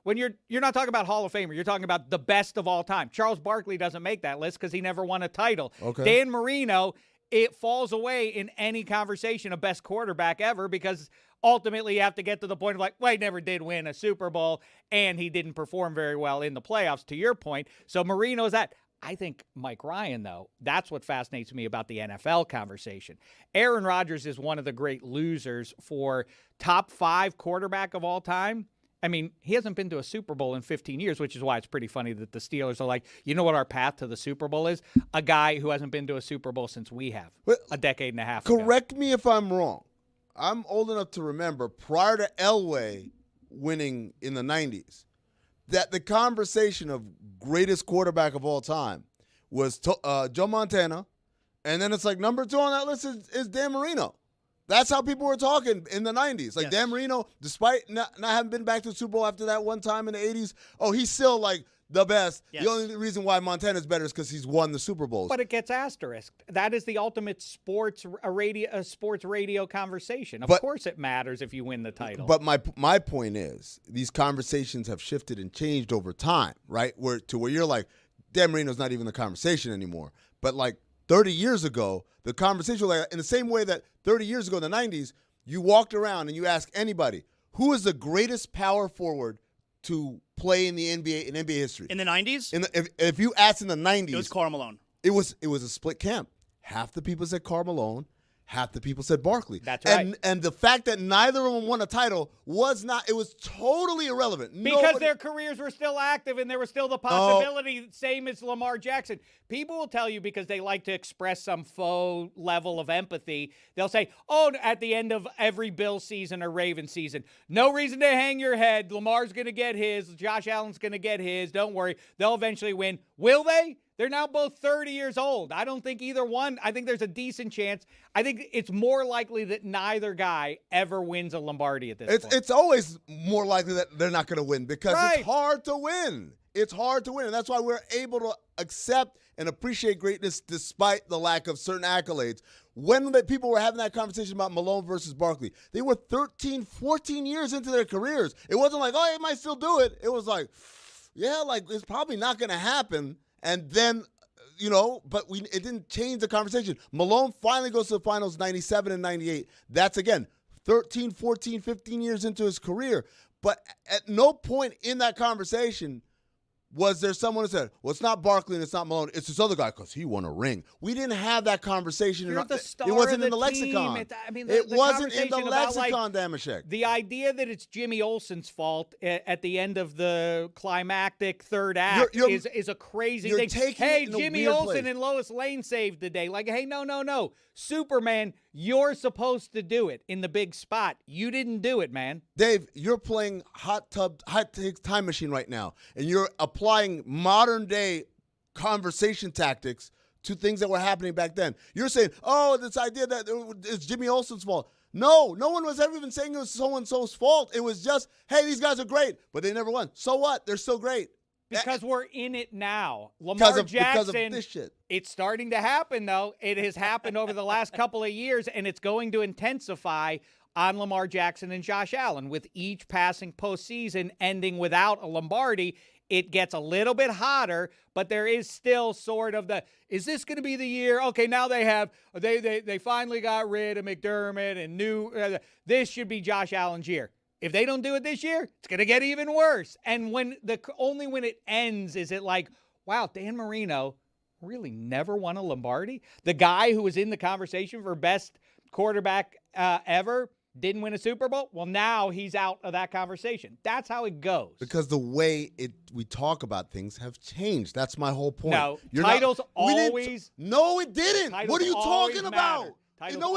when you're not talking about Hall of Famer, you're talking about the best of all time. Charles Barkley doesn't make that list because he never won a title. Okay. Dan Marino, it falls away in any conversation of best quarterback ever because ultimately you have to get to the point of like, well, he never did win a Super Bowl and he didn't perform very well in the playoffs, to your point. So Marino's that. I think Mike Ryan, though, that's what fascinates me about the NFL conversation. Aaron Rodgers is one of the great losers for top 5 quarterback of all time. I mean, he hasn't been to a Super Bowl in 15 years, which is why it's pretty funny that the Steelers are like, you know what our path to the Super Bowl is? A guy who hasn't been to a Super Bowl since we have, a decade and a half ago. Correct me if I'm wrong. I'm old enough to remember prior to Elway winning in the 90s that the conversation of greatest quarterback of all time was Joe Montana, and then it's like number 2 on that list is Dan Marino. That's how people were talking in the 90s. Like, Dan Marino, despite not having been back to the Super Bowl after that one time in the 80s, he's still, like, the best. Yes. The only reason why Montana's better is because he's won the Super Bowls. But it gets asterisked. That is the ultimate sports radio conversation. Of course it matters if you win the title. But my point is, these conversations have shifted and changed over time, right? Where you're like, Dan Marino's not even the conversation anymore. But, like, 30 years ago, the conversation was like, in the same way that 30 years ago in the 90s, you walked around and you asked anybody, who is the greatest power forward to play in the NBA, in NBA history? In the 90s? If you asked in the 90s. It was Karl Malone. It was a split camp. Half the people said Karl Malone. Half the people said Barkley. That's right. And the fact that neither of them won a title was totally irrelevant. Because their careers were still active and there was still the possibility, same as Lamar Jackson. People will tell you because they like to express some faux level of empathy. They'll say, at the end of every Bills season or Ravens season, no reason to hang your head. Lamar's going to get his. Josh Allen's going to get his. Don't worry. They'll eventually win. Will they? They're now both 30 years old. I don't think either one. I think there's a decent chance. I think it's more likely that neither guy ever wins a Lombardi at this point. It's always more likely that they're not going to win because it's hard to win. It's hard to win, and that's why we're able to accept and appreciate greatness despite the lack of certain accolades. When the people were having that conversation about Malone versus Barkley, they were 13, 14 years into their careers. It wasn't like, he might still do it. It was like, it's probably not going to happen. And then, but it didn't change the conversation. Malone finally goes to the finals 97 and 98. That's, again, 13, 14, 15 years into his career. But at no point in that conversation was there someone who said, well, it's not Barkley and it's not Malone. It's this other guy because he won a ring. We didn't have that conversation. You're the star it wasn't of in the lexicon. It wasn't in the lexicon, Damashek. The idea that it's Jimmy Olsen's fault at the end of the climactic third act is a crazy thing. Hey, Jimmy Olsen and Lois Lane saved the day. Like, hey, no. Superman, you're supposed to do it in the big spot. You didn't do it, man. Dave, you're playing hot take time machine right now, and you're applying modern day conversation tactics to things that were happening back then. You're saying, this idea that it's Jimmy Olsen's fault. No one was ever even saying it was so-and-so's fault. It was just, hey, these guys are great, but they never won. So what? They're still great. Because we're in it now. Lamar Jackson, because of this shit. It's starting to happen, though. It has happened over the last couple of years, and it's going to intensify on Lamar Jackson and Josh Allen. With each passing postseason ending without a Lombardi, it gets a little bit hotter, but there is still sort of is this going to be the year? Okay, now they finally got rid of McDermott and knew this should be Josh Allen's year. If they don't do it this year, it's going to get even worse. And only when it ends is it like, wow, Dan Marino really never won a Lombardi? The guy who was in the conversation for best quarterback ever didn't win a Super Bowl? Well, now he's out of that conversation. That's how it goes. Because the way we talk about things have changed. That's my whole point. No, titles always. No, it didn't. What are you talking about? No,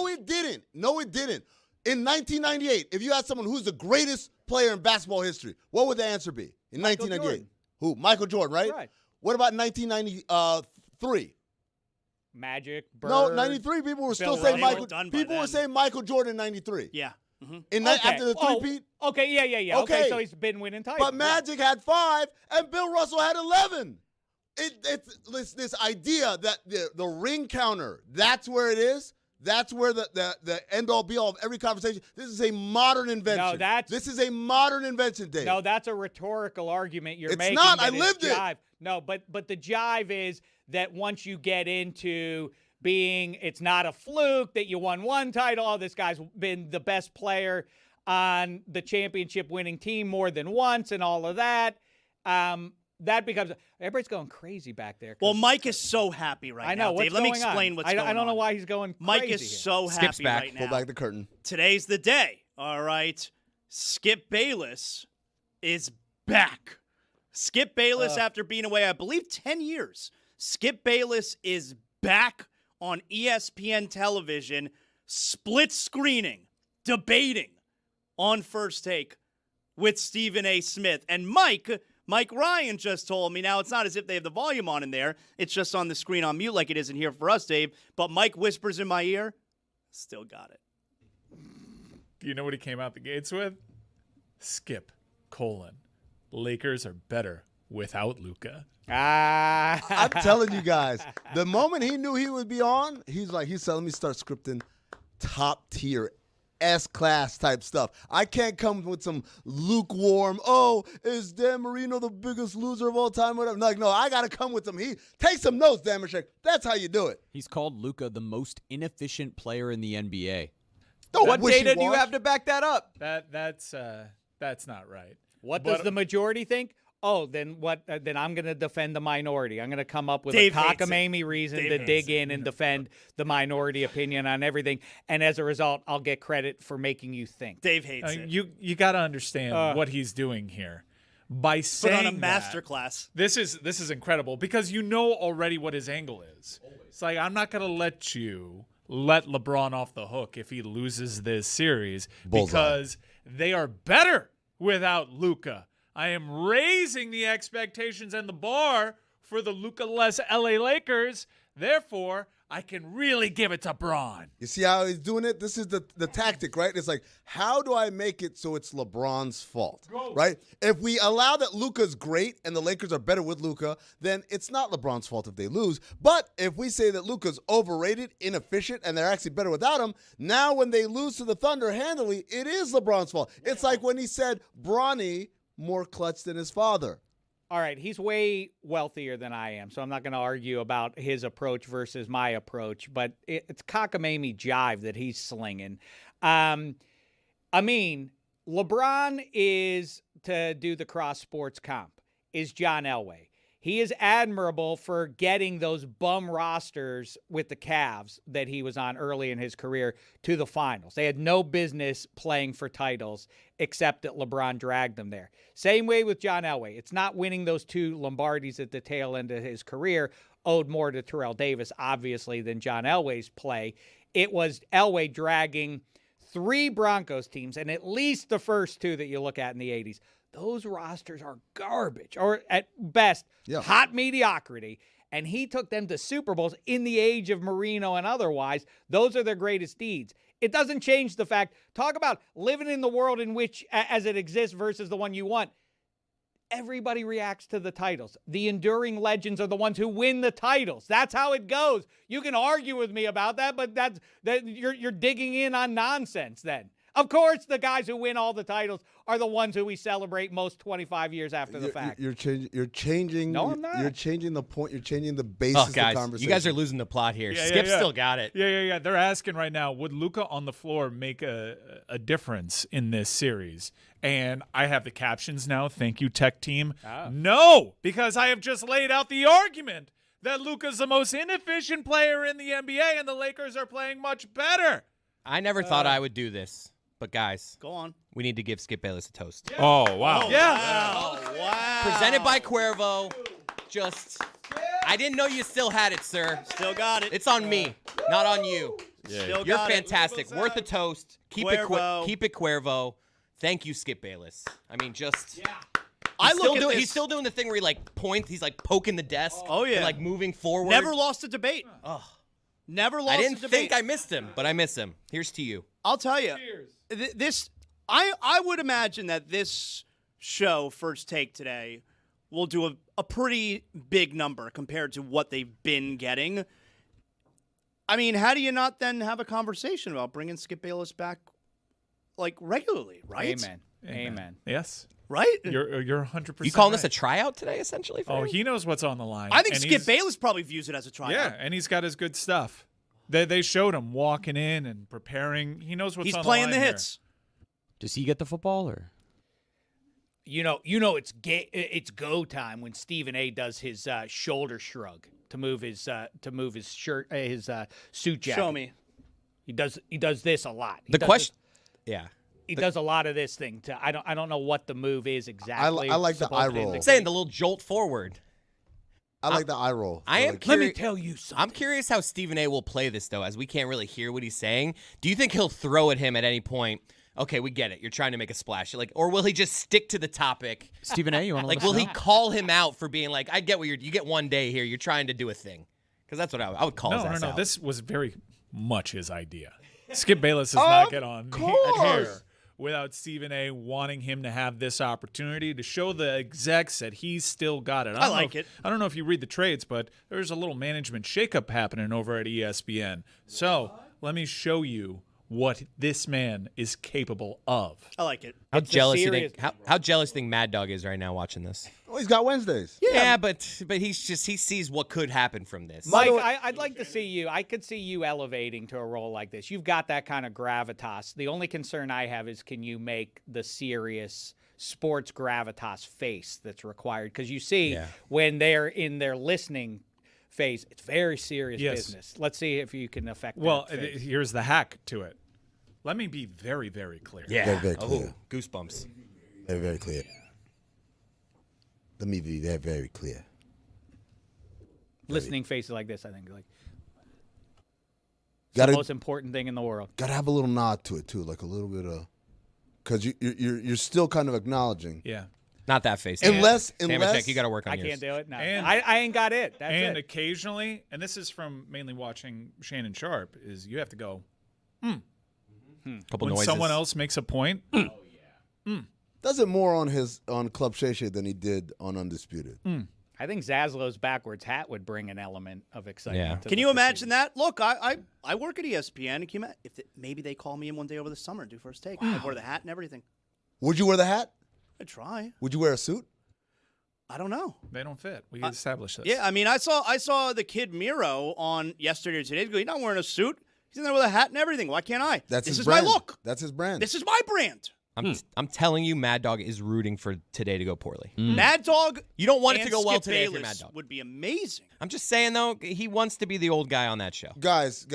it didn't. No, it didn't. In 1998, if you asked someone who's the greatest player in basketball history, what would the answer be? In 1998, Jordan. Who? Michael Jordan, right? Right. What about 1993? Magic, Bird. No, 93 people were still saying Michael. People were saying Michael Jordan in 93. Yeah. Mm-hmm. After the three-peat. Okay, yeah. Okay, so he's been winning titles. But Magic had 5 and Bill Russell had 11. It's this idea that the ring counter, that's where it is. That's where the end-all, be-all of every conversation. This is a modern invention. This is a modern invention, Dave. No, that's a rhetorical argument you're making. It's not. I lived it. No, but the jive is that once you get into being, it's not a fluke that you won one title. Oh, this guy's been the best player on the championship-winning team more than once and all of that. That becomes everybody's going crazy back there. Well, Mike is so happy right now. Dave, let me explain what's going on. I don't know why he's going crazy. Mike is so happy right now. Pull back the curtain. Today's the day. All right. Skip Bayless is back. Skip Bayless, after being away, I believe, 10 years. Skip Bayless is back on ESPN television, split screening, debating on First Take with Stephen A. Smith. And Mike Ryan just told me, now it's not as if they have the volume on in there. It's just on the screen on mute like it isn't here for us, Dave. But Mike whispers in my ear, still got it. Do you know what he came out the gates with? Skip, Lakers are better without Luka. I'm telling you guys, the moment he knew he would be on, he's telling me start scripting top tier S-class type stuff. I can't come with some lukewarm, is Dan Marino the biggest loser of all time? Whatever. Like, no, I got to come with some heat. Take some notes, Dan Marino. That's how you do it. He's called Luka the most inefficient player in the NBA. What data do you have to back that up? That's not right. What does the majority think? Then what? Then I'm going to defend the minority. I'm going to come up with Dave a cockamamie reason to dig in and defend the minority opinion on everything. And as a result, I'll get credit for making you think. Dave hates it. You got to understand what he's doing here. By saying put on a masterclass. This is incredible because you know already what his angle is. It's like, I'm not going to let LeBron off the hook if he loses this series because they are better without Luka. I am raising the expectations and the bar for the Luka-less LA Lakers. Therefore, I can really give it to Bron. You see how he's doing it? This is the tactic, right? It's like, how do I make it so it's LeBron's fault, right? If we allow that Luka's great and the Lakers are better with Luka, then it's not LeBron's fault if they lose. But if we say that Luka's overrated, inefficient, and they're actually better without him, now when they lose to the Thunder handily, it is LeBron's fault. It's like when he said, Bronny more clutch than his father. All right, he's way wealthier than I am, so I'm not going to argue about his approach versus my approach, but it's cockamamie jive that he's slinging. LeBron is, to do the cross sports comp, is John Elway. He is admirable for getting those bum rosters with the Cavs that he was on early in his career to the finals. They had no business playing for titles except that LeBron dragged them there. Same way with John Elway. It's not winning those 2 Lombardis at the tail end of his career owed more to Terrell Davis, obviously, than John Elway's play. It was Elway dragging 3 Broncos teams, and at least the first 2 that you look at in the 80s. Those rosters are garbage, or at best, hot mediocrity. And he took them to Super Bowls in the age of Marino and otherwise. Those are their greatest deeds. It doesn't change the fact, talk about living in the world in which, as it exists versus the one you want. Everybody reacts to the titles. The enduring legends are the ones who win the titles. That's how it goes. You can argue with me about that, but you're digging in on nonsense then. Of course, the guys who win all the titles are the ones who we celebrate most 25 years after the fact. You're changing. No, I'm not. You're changing the point. You're changing the basis of the conversation. You guys are losing the plot here. Skip still got it. Yeah. They're asking right now, would Luka on the floor make a difference in this series? And I have the captions now. Thank you, tech team. No, because I have just laid out the argument that Luka's the most inefficient player in the NBA and the Lakers are playing much better. I never thought I would do this. But, guys, go on. We need to give Skip Bayless a toast. Yeah. Oh, wow. Wow. Presented by Cuervo. I didn't know you still had it, sir. Still got it. It's on me, not on you. Still You're got fantastic. It. Worth a toast. Keep it Cuervo. Thank you, Skip Bayless. I mean, he's still doing the thing where he points. He's poking the desk. Oh, yeah. And moving forward. Never lost a debate. Oh. Never lost a debate. I didn't think I missed him, but I miss him. Here's to you. I'll tell you. I would imagine that this show, First Take today, will do a pretty big number compared to what they've been getting. I mean, how do you not then have a conversation about bringing Skip Bayless back regularly, right? Amen. Yes. Right? You're 100%. You calling right. this a tryout today, essentially? For him? He knows what's on the line. I think Skip Bayless probably views it as a tryout. Yeah, and he's got his good stuff. They showed him walking in and preparing. He knows what's on the line. He's playing the hits. Does he get the football or? You know, it's go time when Stephen A. does his shoulder shrug to move his shirt, his suit jacket. Show me. He does this a lot. The question, yeah. He does a lot of this thing. I don't know what the move is exactly. I like the eye roll. I'm saying the little jolt forward. I like the eye roll. I am Let curious. me tell you something. I'm curious how Stephen A. will play this, though, as we can't really hear what he's saying. Do you think he'll throw at him at any point? Okay, we get it. You're trying to make a splash. Or will he just stick to the topic? Stephen A., you want to will he call him out for being like, I get what you get one day here. You're trying to do a thing. Because that's what I would call his ass out. This was very much his idea. Skip Bayless does not get on air without Stephen A. wanting him to have this opportunity to show the execs that he's still got it. I like it. I don't know if you read the trades, but there's a little management shakeup happening over at ESPN. So let me show you what this man is capable of. I like it. How jealous do you think? How jealous do you think Mad Dog is right now watching this? Oh, he's got Wednesdays. Yeah, but he sees what could happen from this. Mike, I'd like to see you. I could see you elevating to a role like this. You've got that kind of gravitas. The only concern I have is, can you make the serious sports gravitas face that's required? Because you see, when they're in their listening phase, it's very serious business. Let's see if you can affect that. Well, here's the hack to it. Let me be very, very clear. Yeah. Very, very clear. Goosebumps. Very, very clear. Let me be very, very clear. Listening faces like this, I think, like Gotta, the most important thing in the world. Got to have a little nod to it too, like a little bit of, because you're still kind of acknowledging. Yeah. Not that face. Unless Check, you got to work on I yours. can't do it. No, And- I ain't got it. That's and it. occasionally, and this is from mainly watching Shannon Sharp, is you have to go, Couple when noises. someone else makes a point. Does it more on Club Shay Shay than he did on Undisputed. I think Zaslow's backwards hat would bring an element of excitement. Yeah. To Can the you imagine proceedings. that? Look, I work at ESPN. Can you maybe they call me in one day over the summer and do First Take. I'd wear the hat and everything. Would you wear the hat? I'd try. Would you wear a suit? I don't know. They don't fit. We established this. Yeah, I mean, I saw the kid Miro on yesterday or today. He's not wearing a suit. He's in there with a hat and everything. Why can't I? This is brand. my look. That's his brand. This is my brand. I'm telling you, Mad Dog is rooting for today to go poorly. Mad Dog. You don't want it and to go well Skip today if you're Bayless Mad Dog. would be amazing. I'm just saying, though, he wants to be the old guy on that show. Guys,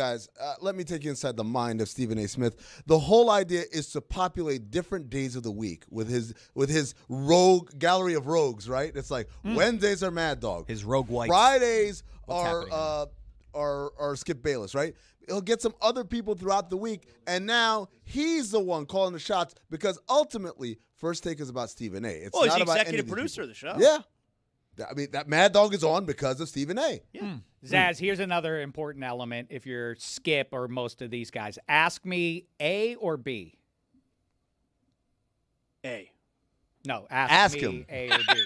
let me take you inside the mind of Stephen A. Smith. The whole idea is to populate different days of the week with his rogue gallery of rogues, right? It's like Wednesdays are Mad Dog. His rogue whites. Fridays What's are Skip Bayless, right? He'll get some other people throughout the week, and now he's the one calling the shots because ultimately, First Take is about Stephen A. It's He's not the about any executive of these producer of people. the show. Yeah. I mean, that Mad Dog is on because of Stephen A. Yeah. Zaz, here's another important element if you're Skip or most of these guys. Ask me A or B. A. No, Ask me him. A or B.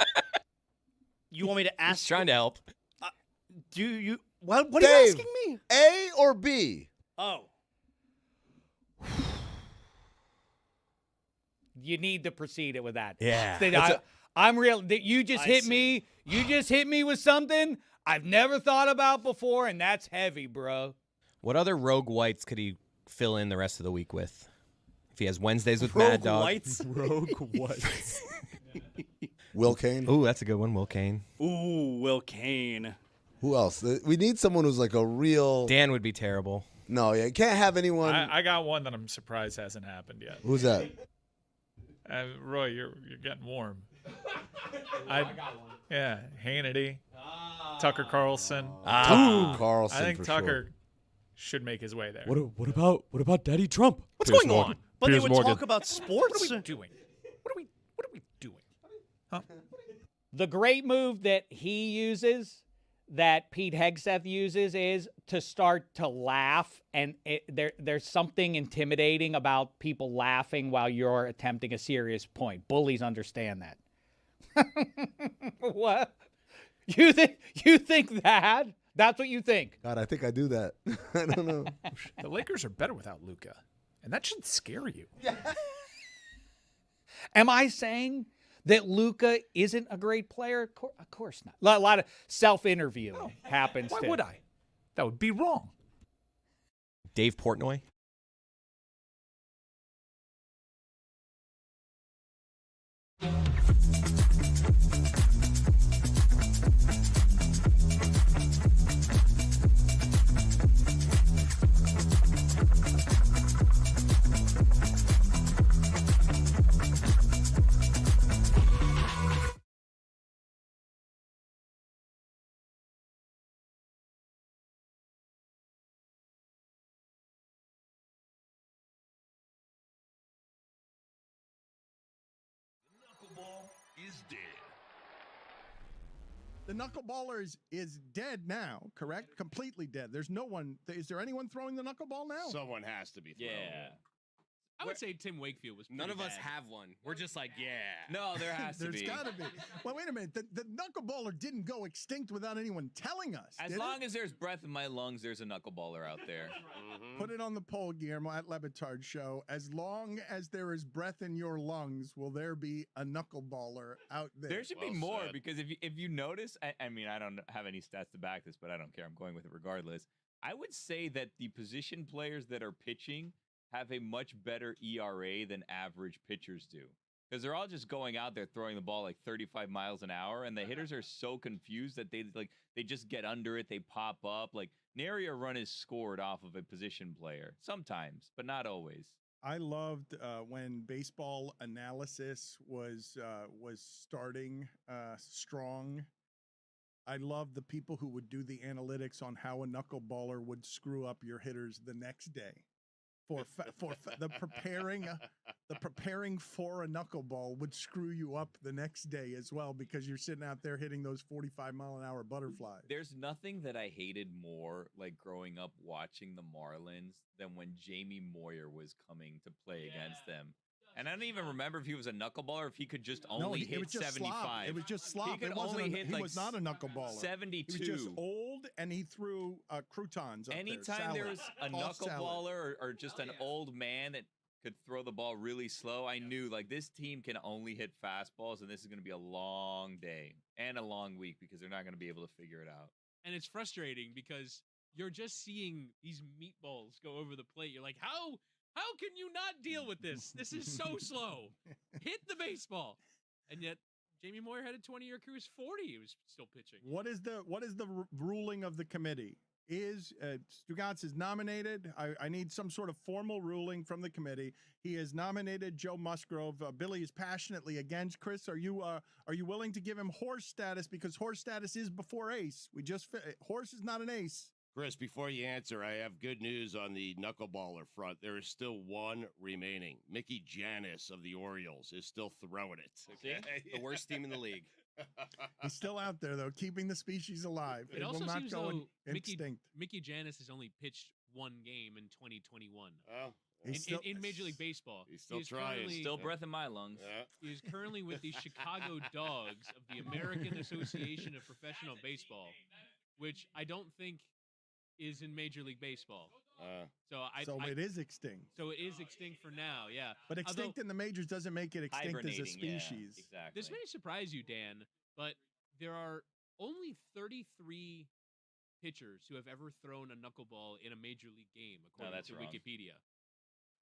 You want me to ask? He's trying to help. Do you? What are Dave, you asking me? A or B? Oh. You need to proceed it with that. Yeah. I'm real. You just I hit see. me. You just hit me with something I've never thought about before, and that's heavy, bro. What other rogue whites could he fill in the rest of the week with? If he has Wednesdays with Mad Dog. Whites? Rogue whites. Will Kane? Ooh, that's a good one. Will Kane. Ooh, Will Kane. Who else? We need someone who's like a real... Dan would be terrible. No, yeah, you can't have anyone... I got one that I'm surprised hasn't happened yet. Who's that? Roy, you're getting warm. I got one. Yeah, Hannity, Tucker Carlson. Tucker Carlson, I think for Tucker should make his way there. What about Daddy Trump? What's Piers going Morgan. on? But Piers they would Morgan. talk about sports. What are we doing? What are we doing? Huh? The great move that he uses, that Pete Hegseth uses, is to start to laugh. And there's something intimidating about people laughing while you're attempting a serious point. Bullies understand that. What? You think that? That's what you think? God, I think I do that. I don't know. The Lakers are better without Luka, and that should scare you. Am I saying that Luka isn't a great player? Of course not. A lot of self-interviewing happens. Why too. would I? That would be wrong. Dave Portnoy. The knuckleballer is dead now, correct? Completely dead. There's no one. Is there anyone throwing the knuckleball now? Someone has to be throwing it. I would say Tim Wakefield was pretty None of us bad. have one. We're just like, yeah. No, there has to There's be. got to be. Well, wait a minute. The knuckleballer didn't go extinct without anyone telling us. As long as there's breath in my lungs, there's a knuckleballer out there. Put it on the poll, Guillermo, at Le Batard Show. As long as there is breath in your lungs, will there be a knuckleballer out there? There should be more because if you notice, I mean, I don't have any stats to back this, but I don't care. I'm going with it regardless. I would say that the position players that are pitching have a much better ERA than average pitchers do. Because they're all just going out there throwing the ball like 35 miles an hour, and the hitters are so confused that they just get under it, they pop up. Like, nary a run is scored off of a position player. Sometimes, but not always. I loved when baseball analysis was starting strong. I loved the people who would do the analytics on how a knuckleballer would screw up your hitters the next day. The preparing for a knuckleball would screw you up the next day as well because you're sitting out there hitting those 45-mile-an-hour butterflies. There's nothing that I hated more, like growing up watching the Marlins, than when Jamie Moyer was coming to play against them. And I don't even remember if he was a knuckleballer or if he could just only hit 75. It was just slop. He could only hit he like was not a knuckleballer. 72. He was just old, and he threw croutons up Anytime there was a knuckleballer or just an old man that could throw the ball really slow, I knew like this team can only hit fastballs, and this is going to be a long day and a long week because they're not going to be able to figure it out. And it's frustrating because you're just seeing these meatballs go over the plate. You're like, how can you not deal with this? This is so slow. Hit the baseball. And yet Jamie Moyer had a 20-year career. He was 40. He was still pitching. What is the ruling of the committee? Is Stugotz is nominated? I need some sort of formal ruling from the committee. He has nominated Joe Musgrove. Billy is passionately against. Chris, are you willing to give him horse status because horse status is before ace? Horse is not an ace. Chris, before you answer, I have good news on the knuckleballer front. There is still one remaining. Mickey Janis of the Orioles is still throwing it. Okay? The worst team in the league. He's still out there, though, keeping the species alive. It also will not seems go though extinct. Mickey Janis has only pitched one game in 2021. Oh. In Major League Baseball. He's still trying. Still breath in my lungs. Yeah. He is currently with the Chicago Dogs of the American Association of Professional Baseball, which I don't think is in Major League Baseball. So it is extinct. So it is extinct for now, yeah. But extinct in the majors doesn't make it extinct as a species. Yeah, exactly. This may surprise you, Dan, but there are only 33 pitchers who have ever thrown a knuckleball in a Major League game, according to Wikipedia.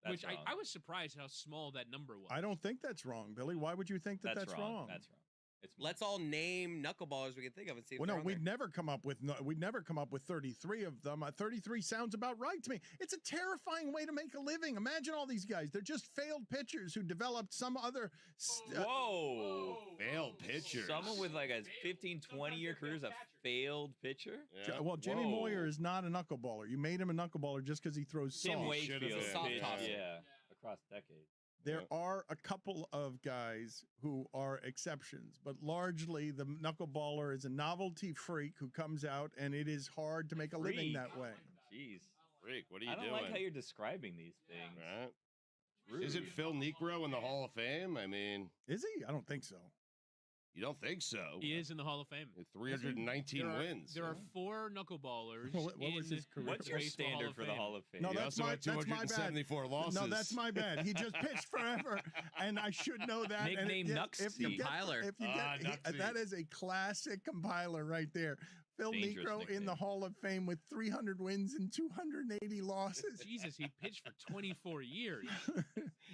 Which I was surprised how small that number was. I don't think that's wrong, Billy. Why would you think that's wrong? That's wrong. Let's all name knuckleballers we can think of and see if Well, they're no, on we'd there. never come up with 33 of them. 33 sounds about right to me. It's a terrifying way to make a living. Imagine all these guys. They're just failed pitchers who developed some other failed pitcher. Someone with like a 15, 20-year career is a failed pitcher? Yeah. Well, Jimmy Moyer is not a knuckleballer. You made him a knuckleballer just because he throws Tim soft. Wakefield pitched, tossing. yeah, across decades. There are a couple of guys who are exceptions, but largely the knuckleballer is a novelty freak who comes out, and it is hard to make a living that way. Jeez. Freak, what are you I don't doing? like how you're describing these things. Right. Isn't Phil Niekro in the Hall of Fame? I mean, is he? I don't think so. You don't think so? He is in the Hall of Fame. 319 wins. There are 4 knuckleballers. What was his career? What's your standard for the Hall of Fame? No, He that's also my, had that's my bad. 274 losses. No, that's my bad. He just pitched forever, and I should know that. Nickname Knucksy. Compiler. That is a classic compiler right there. Phil Dangerous Niekro nickname. in the Hall of Fame with 300 wins and 280 losses. Jesus, he pitched for 24 years.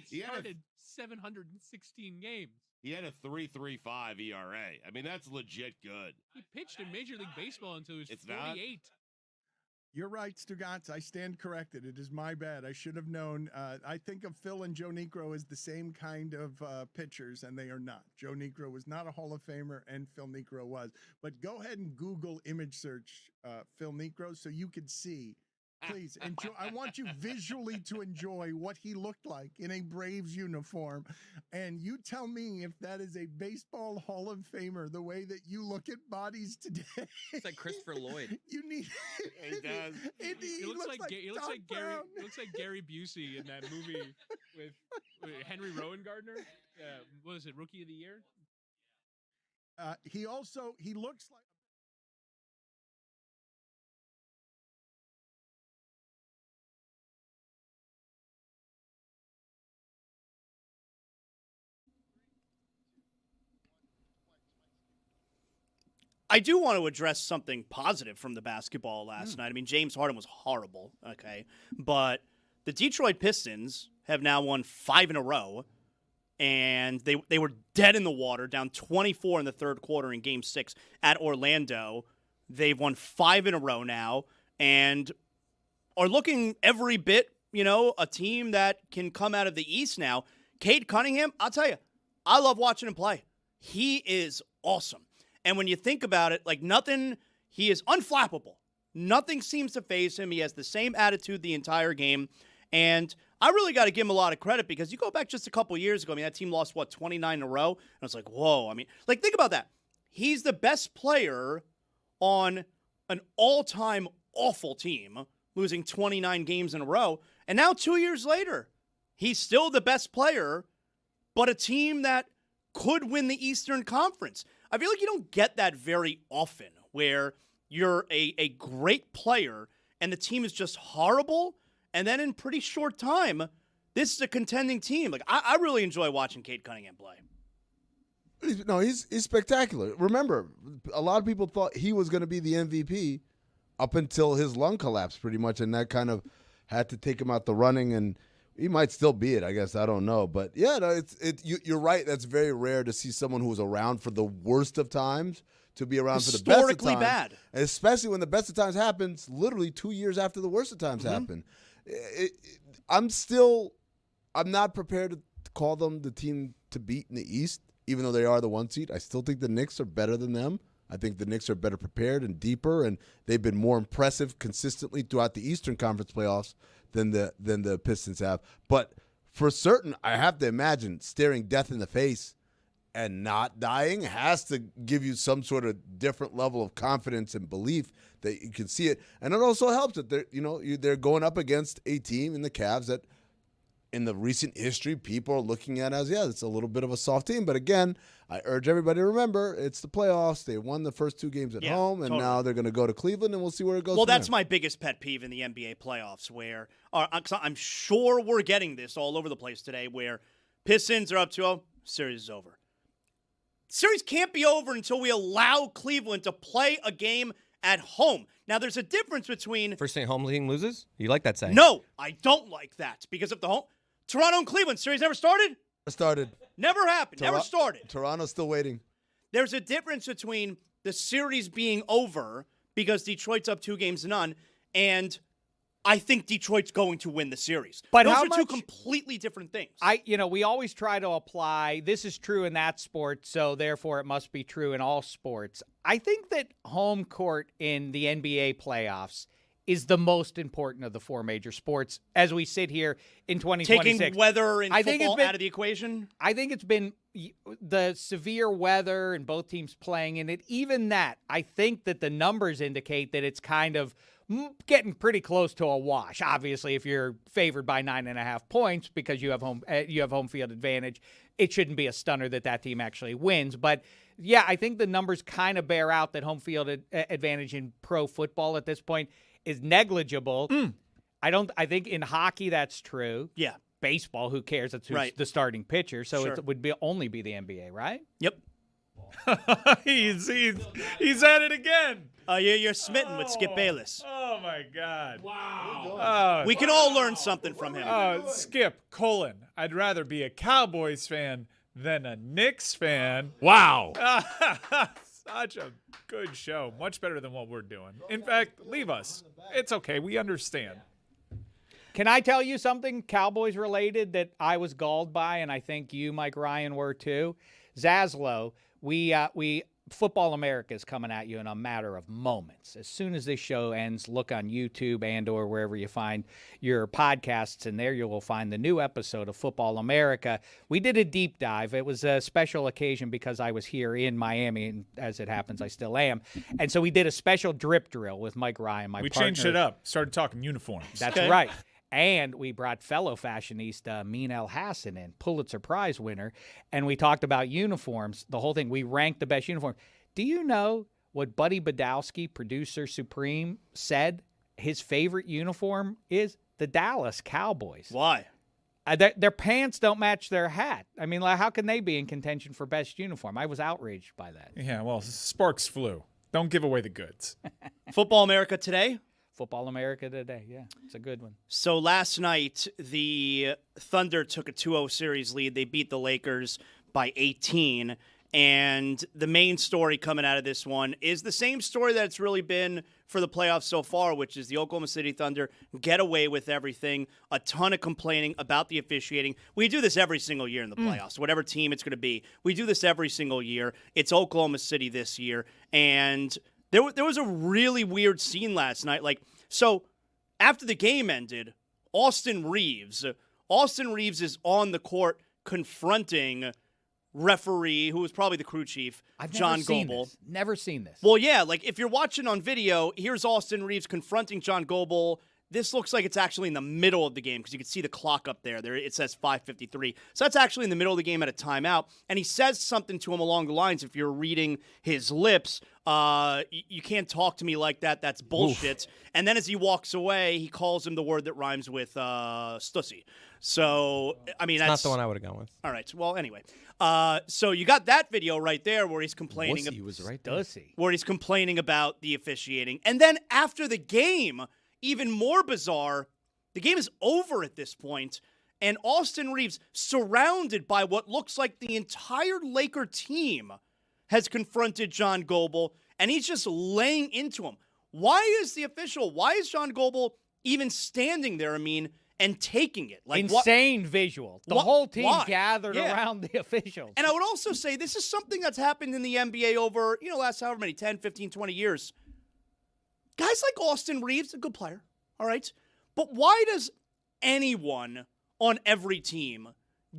He He had a- started 716 games. He had a 3.35 ERA. I mean, that's legit good. He pitched in Major League Baseball until he was It's not. 48. You're right, Stugotz. I stand corrected. It is my bad. I should have known. I think of Phil and Joe Niekro as the same kind of pitchers, and they are not. Joe Niekro was not a Hall of Famer, and Phil Niekro was. But go ahead and Google image search Phil Niekro so you could see please enjoy. I want you visually to enjoy what he looked like in a Braves uniform, and you tell me if that is a baseball Hall of Famer. The way that you look at bodies today, It's like Christopher Lloyd. you need. He does. He looks like Doc Brown. He looks like Gary Busey in that movie with Henry Rowan Gardner. What was it, Rookie of the Year? He looks like. I do want to address something positive from the basketball last night. I mean, James Harden was horrible, okay? But the Detroit Pistons have now won 5 in a row, and they were dead in the water, down 24 in the third quarter in Game 6 at Orlando. They've won 5 in a row now and are looking every bit, a team that can come out of the East now. Cade Cunningham, I'll tell you, I love watching him play. He is awesome. And when you think about it, he is unflappable. Nothing seems to faze him. He has the same attitude the entire game. And I really got to give him a lot of credit because you go back just a couple years ago. I mean, that team lost, 29 in a row? And I was like, whoa. I mean, think about that. He's the best player on an all-time awful team, losing 29 games in a row. And now 2 years later, he's still the best player, but a team that could win the Eastern Conference. I feel like you don't get that very often where you're a great player and the team is just horrible, and then in pretty short time, this is a contending team. I really enjoy watching Cade Cunningham play. No, he's spectacular. Remember, a lot of people thought he was going to be the MVP up until his lung collapsed pretty much, and that kind of had to take him out the running, and he might still be it, I guess. I don't know. But, yeah, no, you're right. That's very rare to see someone who was around for the worst of times to be around for the best of times. Historically bad. Especially when the best of times happens literally 2 years after the worst of times happen. I'm not prepared to call them the team to beat in the East, even though they are the 1 seed. I still think the Knicks are better than them. I think the Knicks are better prepared and deeper, and they've been more impressive consistently throughout the Eastern Conference playoffs than the Pistons have. But for certain, I have to imagine staring death in the face and not dying has to give you some sort of different level of confidence and belief that you can see it. And it also helps that they're going up against a team in the Cavs that in the recent history people are looking at as, it's a little bit of a soft team. But again, I urge everybody to remember it's the playoffs. They won the first 2 games at home, and now they're going to go to Cleveland, and we'll see where it goes. Well, that's my biggest pet peeve in the NBA playoffs, where I'm sure we're getting this all over the place today, where Pistons are up 2-0, series is over. Series can't be over until we allow Cleveland to play a game at home. Now, there's a difference between... First thing home team loses? You like that saying? No, I don't like that, because if the home... Toronto and Cleveland series never started? Never happened. Never started. Toronto's still waiting. There's a difference between the series being over because Detroit's up 2-0, and I think Detroit's going to win the series. But those how are two much- completely different things. We always try to apply, this is true in that sport, so therefore it must be true in all sports. I think that home court in the NBA playoffs is the most important of the 4 major sports as we sit here in 2026. Taking weather and football out of the equation? I think it's been the severe weather and both teams playing in it. Even that, I think that the numbers indicate that it's kind of getting pretty close to a wash. Obviously, if you're favored by 9.5 points because you have home field advantage, it shouldn't be a stunner that team actually wins. But yeah, I think the numbers kind of bear out that home field advantage in pro football at this point is negligible. I think in hockey that's true. Yeah. Baseball, who cares? It's the starting pitcher, so it would only be the NBA, right? Yep. he's at it again. You're smitten with Skip Bayless. Oh my God! Wow. We can all learn something from him. Skip : I'd rather be a Cowboys fan than a Knicks fan. Wow. Such a good show. Much better than what we're doing. In fact, leave us. It's okay. We understand. Can I tell you something Cowboys related that I was galled by, and I think you, Mike Ryan, were too? Zaslow, we Football America is coming at you in a matter of moments. As soon as this show ends, look on YouTube and or wherever you find your podcasts, and there you will find the new episode of Football America. We did a deep dive. It was a special occasion because I was here in Miami, and as it happens, I still am. And so we did a special drip drill with Mike Ryan, my partner. We changed it up, started talking uniforms. That's right. And we brought fellow fashionista Min El Hassan in, Pulitzer Prize winner, and we talked about uniforms, the whole thing. We ranked the best uniform. Do you know what Buddy Badowski, producer supreme, said his favorite uniform is? The Dallas Cowboys. Why? Their pants don't match their hat. I mean, like, how can they be in contention for best uniform? I was outraged by that. Yeah, well, sparks flew. Don't give away the goods. Football America Today? Football America Today, yeah. It's a good one. So last night, the Thunder took a 2-0 series lead. They beat the Lakers by 18. And the main story coming out of this one is the same story that it's really been for the playoffs so far, which is the Oklahoma City Thunder get away with everything. A ton of complaining about the officiating. We do this every single year in the playoffs, whatever team it's going to be. We do this every single year. It's Oklahoma City this year. And there was a really weird scene last night. So after the game ended, Austin Reeves is on the court confronting referee, who was probably the crew chief, John Goble. Never seen this. Well, yeah, if you're watching on video, here's Austin Reeves confronting John Goble. This looks like it's actually in the middle of the game because you can see the clock up there. There it says 5:53. So that's actually in the middle of the game at a timeout. And he says something to him along the lines, if you're reading his lips, you can't talk to me like that. That's bullshit. Oof. And then as he walks away, he calls him the word that rhymes with stussy. So, I mean, it's that's not the one I would have gone with. All right. Well, anyway. So you got that video right there where he's complaining. He was right there. Where he's complaining about the officiating. And then after the game, even more bizarre, the game is over at this point, and Austin Reeves, surrounded by what looks like the entire Laker team, has confronted John Goble, and he's just laying into him. Why is John Goble even standing there, and taking it? Insane visual. The whole team gathered around the officials. And I would also say this is something that's happened in the NBA over, last however many, 10, 15, 20 years. Guys like Austin Reeves, a good player, all right? But why does anyone on every team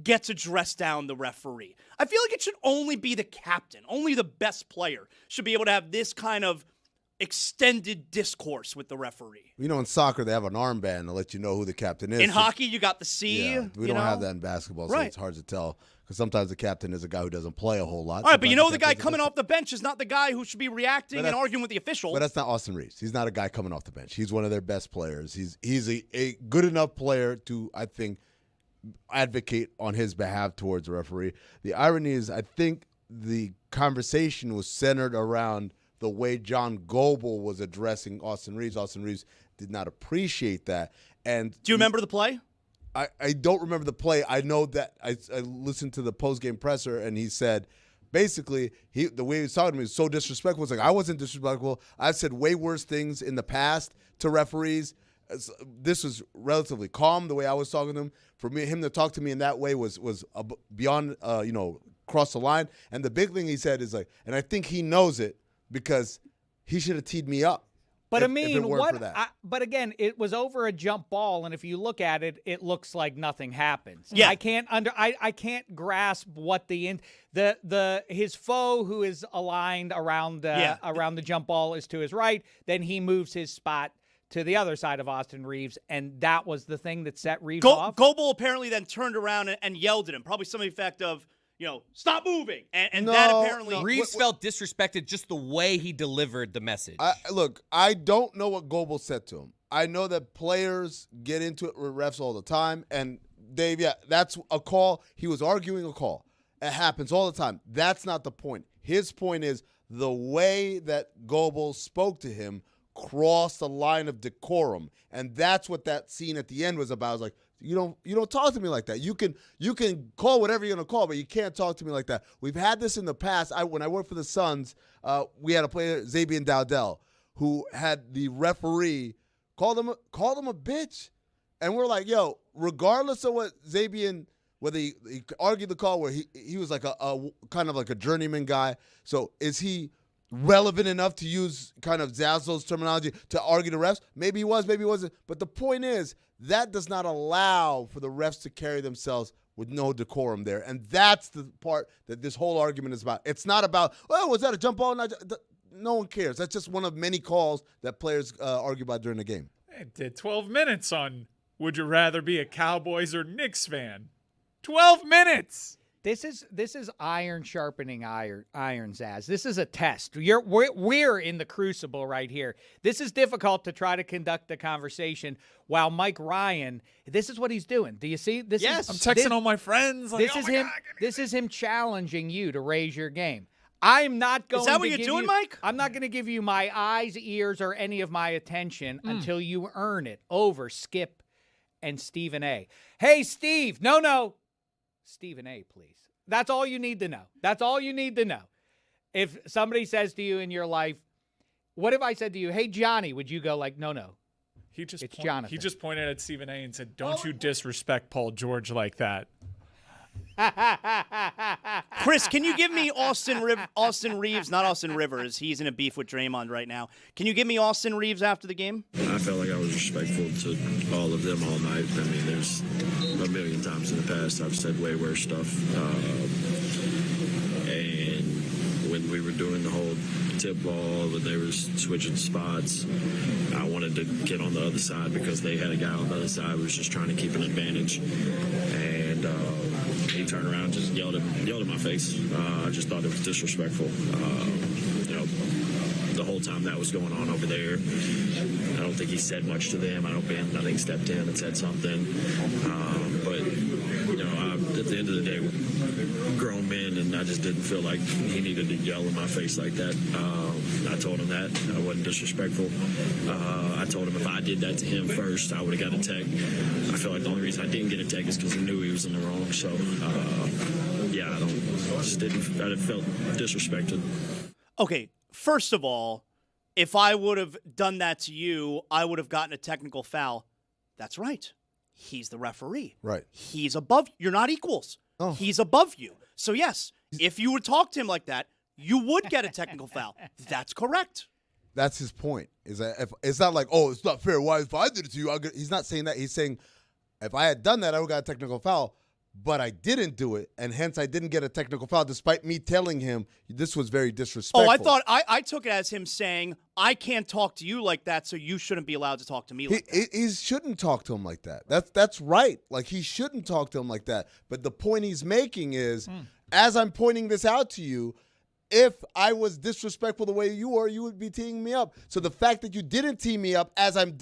get to dress down the referee? I feel like it should only be the captain. Only the best player should be able to have this kind of extended discourse with the referee. In soccer, they have an armband to let you know who the captain is. In hockey, you got the C. Yeah, we don't have that in basketball, so it's hard to tell. Because sometimes the captain is a guy who doesn't play a whole lot. All right, but the guy coming off the bench is not the guy who should be reacting and arguing with the official. But that's not Austin Reeves. He's not a guy coming off the bench. He's one of their best players. He's a good enough player to, I think, advocate on his behalf towards the referee. The irony is, I think the conversation was centered around the way John Goble was addressing Austin Reeves. Austin Reeves did not appreciate that. And do you remember the play? I don't remember the play. I know that I listened to the post-game presser, and he said, basically, the way he was talking to me was so disrespectful. It's like, I wasn't disrespectful. I've said way worse things in the past to referees. This was relatively calm, the way I was talking to him. For him to talk to me in that way was beyond, cross the line. And the big thing he said is and I think he knows it because he should have teed me up. But but again, it was over a jump ball, and if you look at it, it looks like nothing happens. Yeah. I can't grasp what his foe who is aligned around the jump ball is to his right. Then he moves his spot to the other side of Austin Reeves, and that was the thing that set Reeves off. Goble apparently then turned around and yelled at him, probably some effect of, stop moving. And that apparently... Reeves felt disrespected just the way he delivered the message. Look, I don't know what Goble said to him. I know that players get into it with refs all the time. And, Dave, that's a call. He was arguing a call. It happens all the time. That's not the point. His point is the way that Goble spoke to him crossed the line of decorum. And that's what that scene at the end was about. I was like, you don't talk to me like that. You can call whatever you're gonna call, but you can't talk to me like that. We've had this in the past. When I worked for the Suns, we had a player, Xavier Dowdell, who had the referee called him a bitch, and we're like, yo, regardless of what whether he argued the call where he was like a kind of like a journeyman guy. So is he relevant enough to use kind of Zazzle's terminology to argue the refs? Maybe he was, maybe he wasn't. But the point is that does not allow for the refs to carry themselves with no decorum there. And that's the part that this whole argument is about. It's not about, oh, was that a jump ball? No one cares. That's just one of many calls that players argue about during the game. It did 12 minutes on would you rather be a Cowboys or Knicks fan? 12 minutes. This is iron sharpening iron, Zaz. This is a test. We're in the crucible right here. This is difficult to try to conduct the conversation while Mike Ryan, this is what he's doing. Do you see? I'm texting all my friends. Like, this is him challenging you to raise your game. I'm not going to Is that what you're doing, Mike? I'm not going to give you my eyes, ears, or any of my attention until you earn it over Skip and Stephen A. Hey, Steve. No. Stephen A., please. That's all you need to know. That's all you need to know. If somebody says to you in your life, what if I said to you, hey, Johnny, would you go like, no. It's Jonathan. He just pointed at Stephen A. and said, don't you disrespect Paul George like that. Chris, can you give me Austin Reeves, not Austin Rivers. He's in a beef with Draymond right now. Can you give me Austin Reeves after the game? I felt like I was respectful to all of them all night. I mean, there's a million times in the past I've said way worse stuff. And when we were doing the whole tip ball, when they were switching spots, I wanted to get on the other side because they had a guy on the other side who was just trying to keep an advantage. And he turned around and just yelled in my face. I just thought it was disrespectful. The whole time that was going on over there, I don't think he said much to them. I think he stepped in and said something. But at the end of the day, we're grown men, and I just didn't feel like he needed to yell in my face like that. I told him that. I wasn't disrespectful. I told him if I did that to him first, I would have got a tech. I feel like the only reason I didn't get a tech is because he knew he was in the wrong. So, I felt disrespected. Okay, first of all, if I would have done that to you, I would have gotten a technical foul. That's right. He's the referee. Right. He's above you. You're not equals. Oh. He's above you. So, yes, if you would talk to him like that, you would get a technical foul. That's correct. That's his point. Is that if it's not like, oh, it's not fair. Why if I did it to you? He's not saying that. He's saying if I had done that, I would have got a technical foul. But I didn't do it, and hence I didn't get a technical foul, despite me telling him this was very disrespectful. Oh, I thought I took it as him saying, I can't talk to you like that, so you shouldn't be allowed to talk to me like that. He shouldn't talk to him like that. That's right. Like, he shouldn't talk to him like that. But the point he's making is, as I'm pointing this out to you, if I was disrespectful the way you are, you would be teeing me up. So the fact that you didn't tee me up as I'm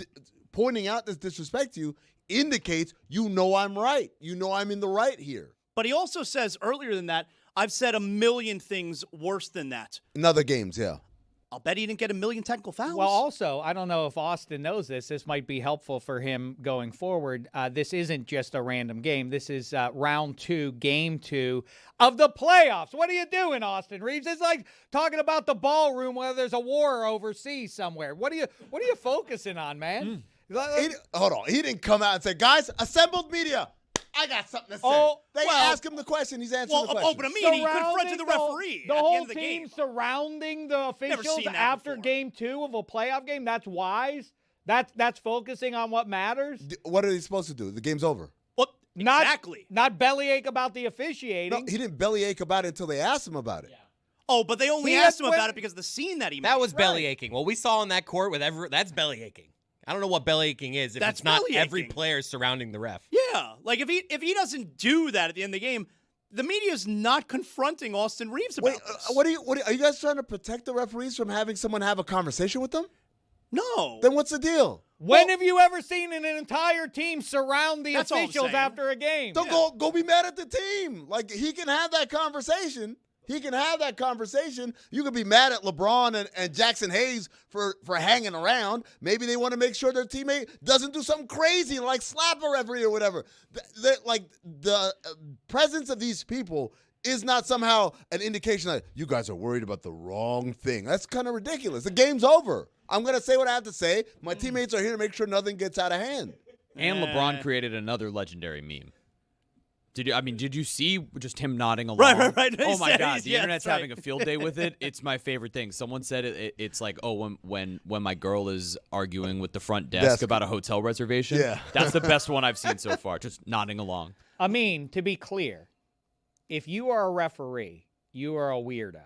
pointing out this disrespect to you indicates you know I'm right. You know I'm in the right here. But he also says earlier than that, I've said a million things worse than that. In other games, yeah. I'll bet he didn't get a million technical fouls. Well, also, I don't know if Austin knows this. This might be helpful for him going forward. This isn't just a random game. This is round 2, game 2 of the playoffs. What are you doing, Austin Reeves? It's like talking about the ballroom where there's a war overseas somewhere. What are you focusing on, man? Hold on. He didn't come out and say, guys, assembled media, I got something to say. They ask him the question. He's answering the question. Open a meeting. He confronted the referee the at whole the end of the team game. surrounding the officials after game 2 of a playoff game. That's wise. That's focusing on what matters. What are they supposed to do? The game's over. Well, exactly. Not bellyache about the officiating. No, he didn't bellyache about it until they asked him about it. Yeah. Oh, but they only asked him about it because of the scene that he made. That was belly aching. What we saw in that court with that's belly aching. I don't know what belly aching is if That's it's not belly every aching. player surrounding the ref. Yeah, like if he doesn't do that at the end of the game, the media's not confronting Austin Reeves about this. What are you guys trying to protect the referees from having someone have a conversation with them? No. Then what's the deal? When have you ever seen an entire team surround the That's all I'm officials saying. after a game? Don't go be mad at the team. Like, he can have that conversation. He can have that conversation. You could be mad at LeBron and Jackson Hayes for hanging around. Maybe they want to make sure their teammate doesn't do something crazy like slap a referee or whatever. The presence of these people is not somehow an indication that you guys are worried about the wrong thing. That's kind of ridiculous. The game's over. I'm going to say what I have to say. My teammates are here to make sure nothing gets out of hand. And LeBron created another legendary meme. Did you see just him nodding along? Right. Oh my God, the yeah, internet's that's right. having a field day with it. It's my favorite thing. Someone said it's like, oh, when my girl is arguing with the front desk about a hotel reservation. Yeah. That's the best one I've seen so far. Just nodding along. Amin, to be clear, if you are a referee, you are a weirdo.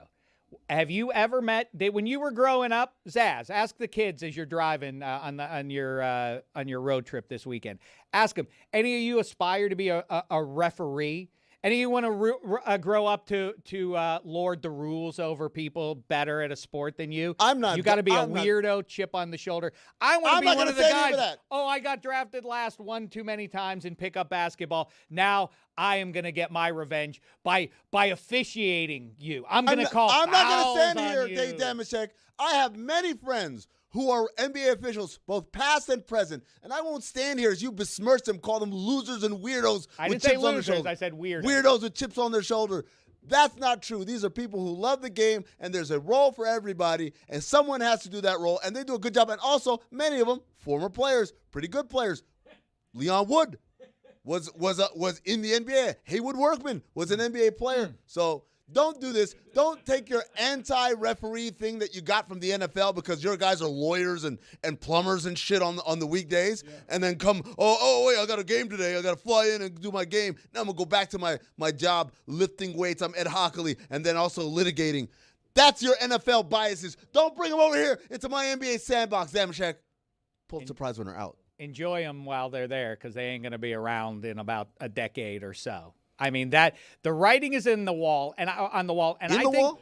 Have you ever met when you were growing up? Zaz, ask the kids as you're driving on your road trip this weekend. Ask them. Any of you aspire to be a referee? Any of you want to grow up to lord the rules over people better at a sport than you? I'm not. You got to be I'm a not- weirdo, chip on the shoulder. I want to be one of the say any guys. of that. Oh, I got drafted last one too many times in pickup basketball. Now I am going to get my revenge by officiating you. I'm going to call I'm not fouls going to stand on here, you. Dave Damashek. I have many friends who are NBA officials, both past and present, and I won't stand here as you besmirch them, call them losers and weirdos I with didn't say chips on their losers. shoulder. I said weirdos. Weirdos with chips on their shoulder. That's not true. These are people who love the game, and there's a role for everybody, and someone has to do that role, and they do a good job. And also, many of them, former players, pretty good players. Leon Wood was in the NBA. Haywood Workman was an NBA player. So don't do this. Don't take your anti-referee thing that you got from the NFL because your guys are lawyers and plumbers and shit on the weekdays, and then come, wait, I got a game today. I got to fly in and do my game. Now I'm going to go back to my job lifting weights. I'm Ed Hockley, and then also litigating. That's your NFL biases. Don't bring them over here into my NBA sandbox, Damashek. Pulitzer Prize winner out. Enjoy them while they're there because they ain't going to be around in about a decade or so. I mean, that the writing is on the wall, and I think wall?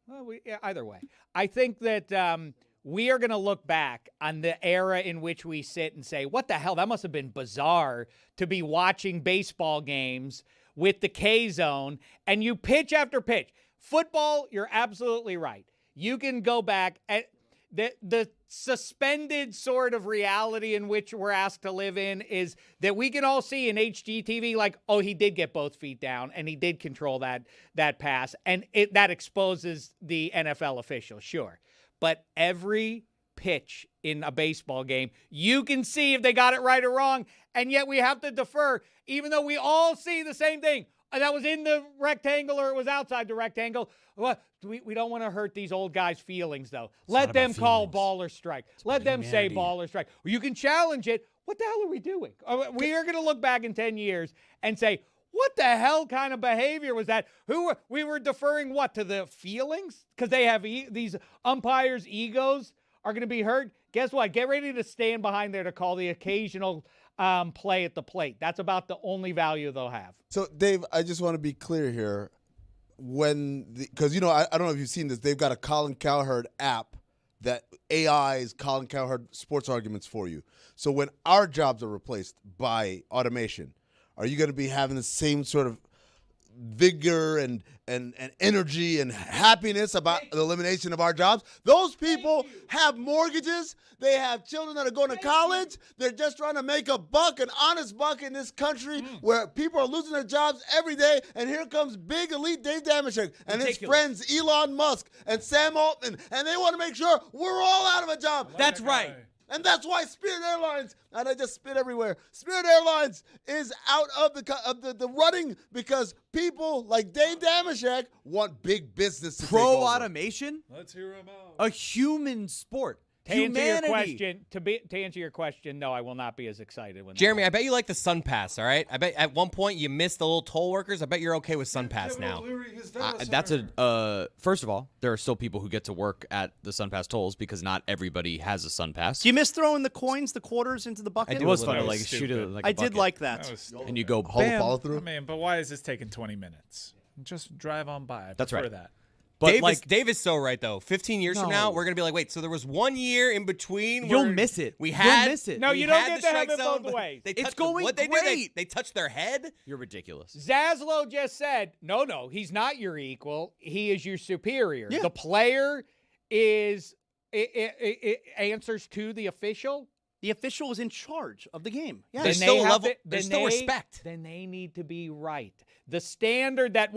Well, either way, I think that we are going to look back on the era in which we sit and say, "What the hell? That must have been bizarre to be watching baseball games with the K zone and you pitch after pitch." Football, you're absolutely right. You can go back and the suspended sort of reality in which we're asked to live in is that we can all see in HGTV, like, oh, he did get both feet down and he did control that pass. And that exposes the NFL official, sure. But every pitch in a baseball game, you can see if they got it right or wrong. And yet we have to defer, even though we all see the same thing. That was in the rectangle or it was outside the rectangle. Well, we don't want to hurt these old guys' feelings, though. Let them call ball or strike. Let them say ball or strike. You can challenge it. What the hell are we doing? We are going to look back in 10 years and say, what the hell kind of behavior was that? We were deferring what, to the feelings? Because they have these umpires' egos are going to be hurt. Guess what? Get ready to stand behind there to call the occasional play at the plate. That's about the only value they'll have. So, Dave, I just want to be clear here. Because, I don't know if you've seen this. They've got a Colin Cowherd app that AIs Colin Cowherd sports arguments for you. So when our jobs are replaced by automation, are you going to be having the same sort of vigor and energy and happiness about the elimination of our jobs? Those people have mortgages. They have children that are going to college. They're just trying to make a buck, an honest buck in this country where people are losing their jobs every day. And here comes big elite Dave Damashek and his friends Elon Musk and Sam Altman, and they want to make sure we're all out of a job. That's right. And that's why Spirit Airlines, and I just spit everywhere, Spirit Airlines is out of the running because people like Dave Damashek want big business to take over. Automation? Let's hear him out. A human sport. To answer your question, no, I will not be as excited when Jeremy, I bet you like the Sun Pass, all right? I bet at one point you missed the little toll workers. I bet you're okay with Sun Pass now. First of all, there are still people who get to work at the Sun Pass tolls because not everybody has a Sun Pass. Do you miss throwing the coins, the quarters into the bucket? It was fun to like shoot it like a I bucket. did like that. And you go bam. Follow through. I mean, but why is this taking 20 minutes? Just drive on by. I That's prefer right. that. But Dave is so right, though. 15 years from now, No. we're going to be like, wait, so there was 1 year in between You'll where miss it. We You'll had, miss it. No, we you don't had get the to have strike it zone, both but ways. They It's touched going what they great. do, they touched their head. You're ridiculous. Zaslow just said, no, he's not your equal. He is your superior. Yeah. The player is it answers to the official. The official is in charge of the game. Yeah. There's still a level. There's still respect. Then they need to be right. The standard that,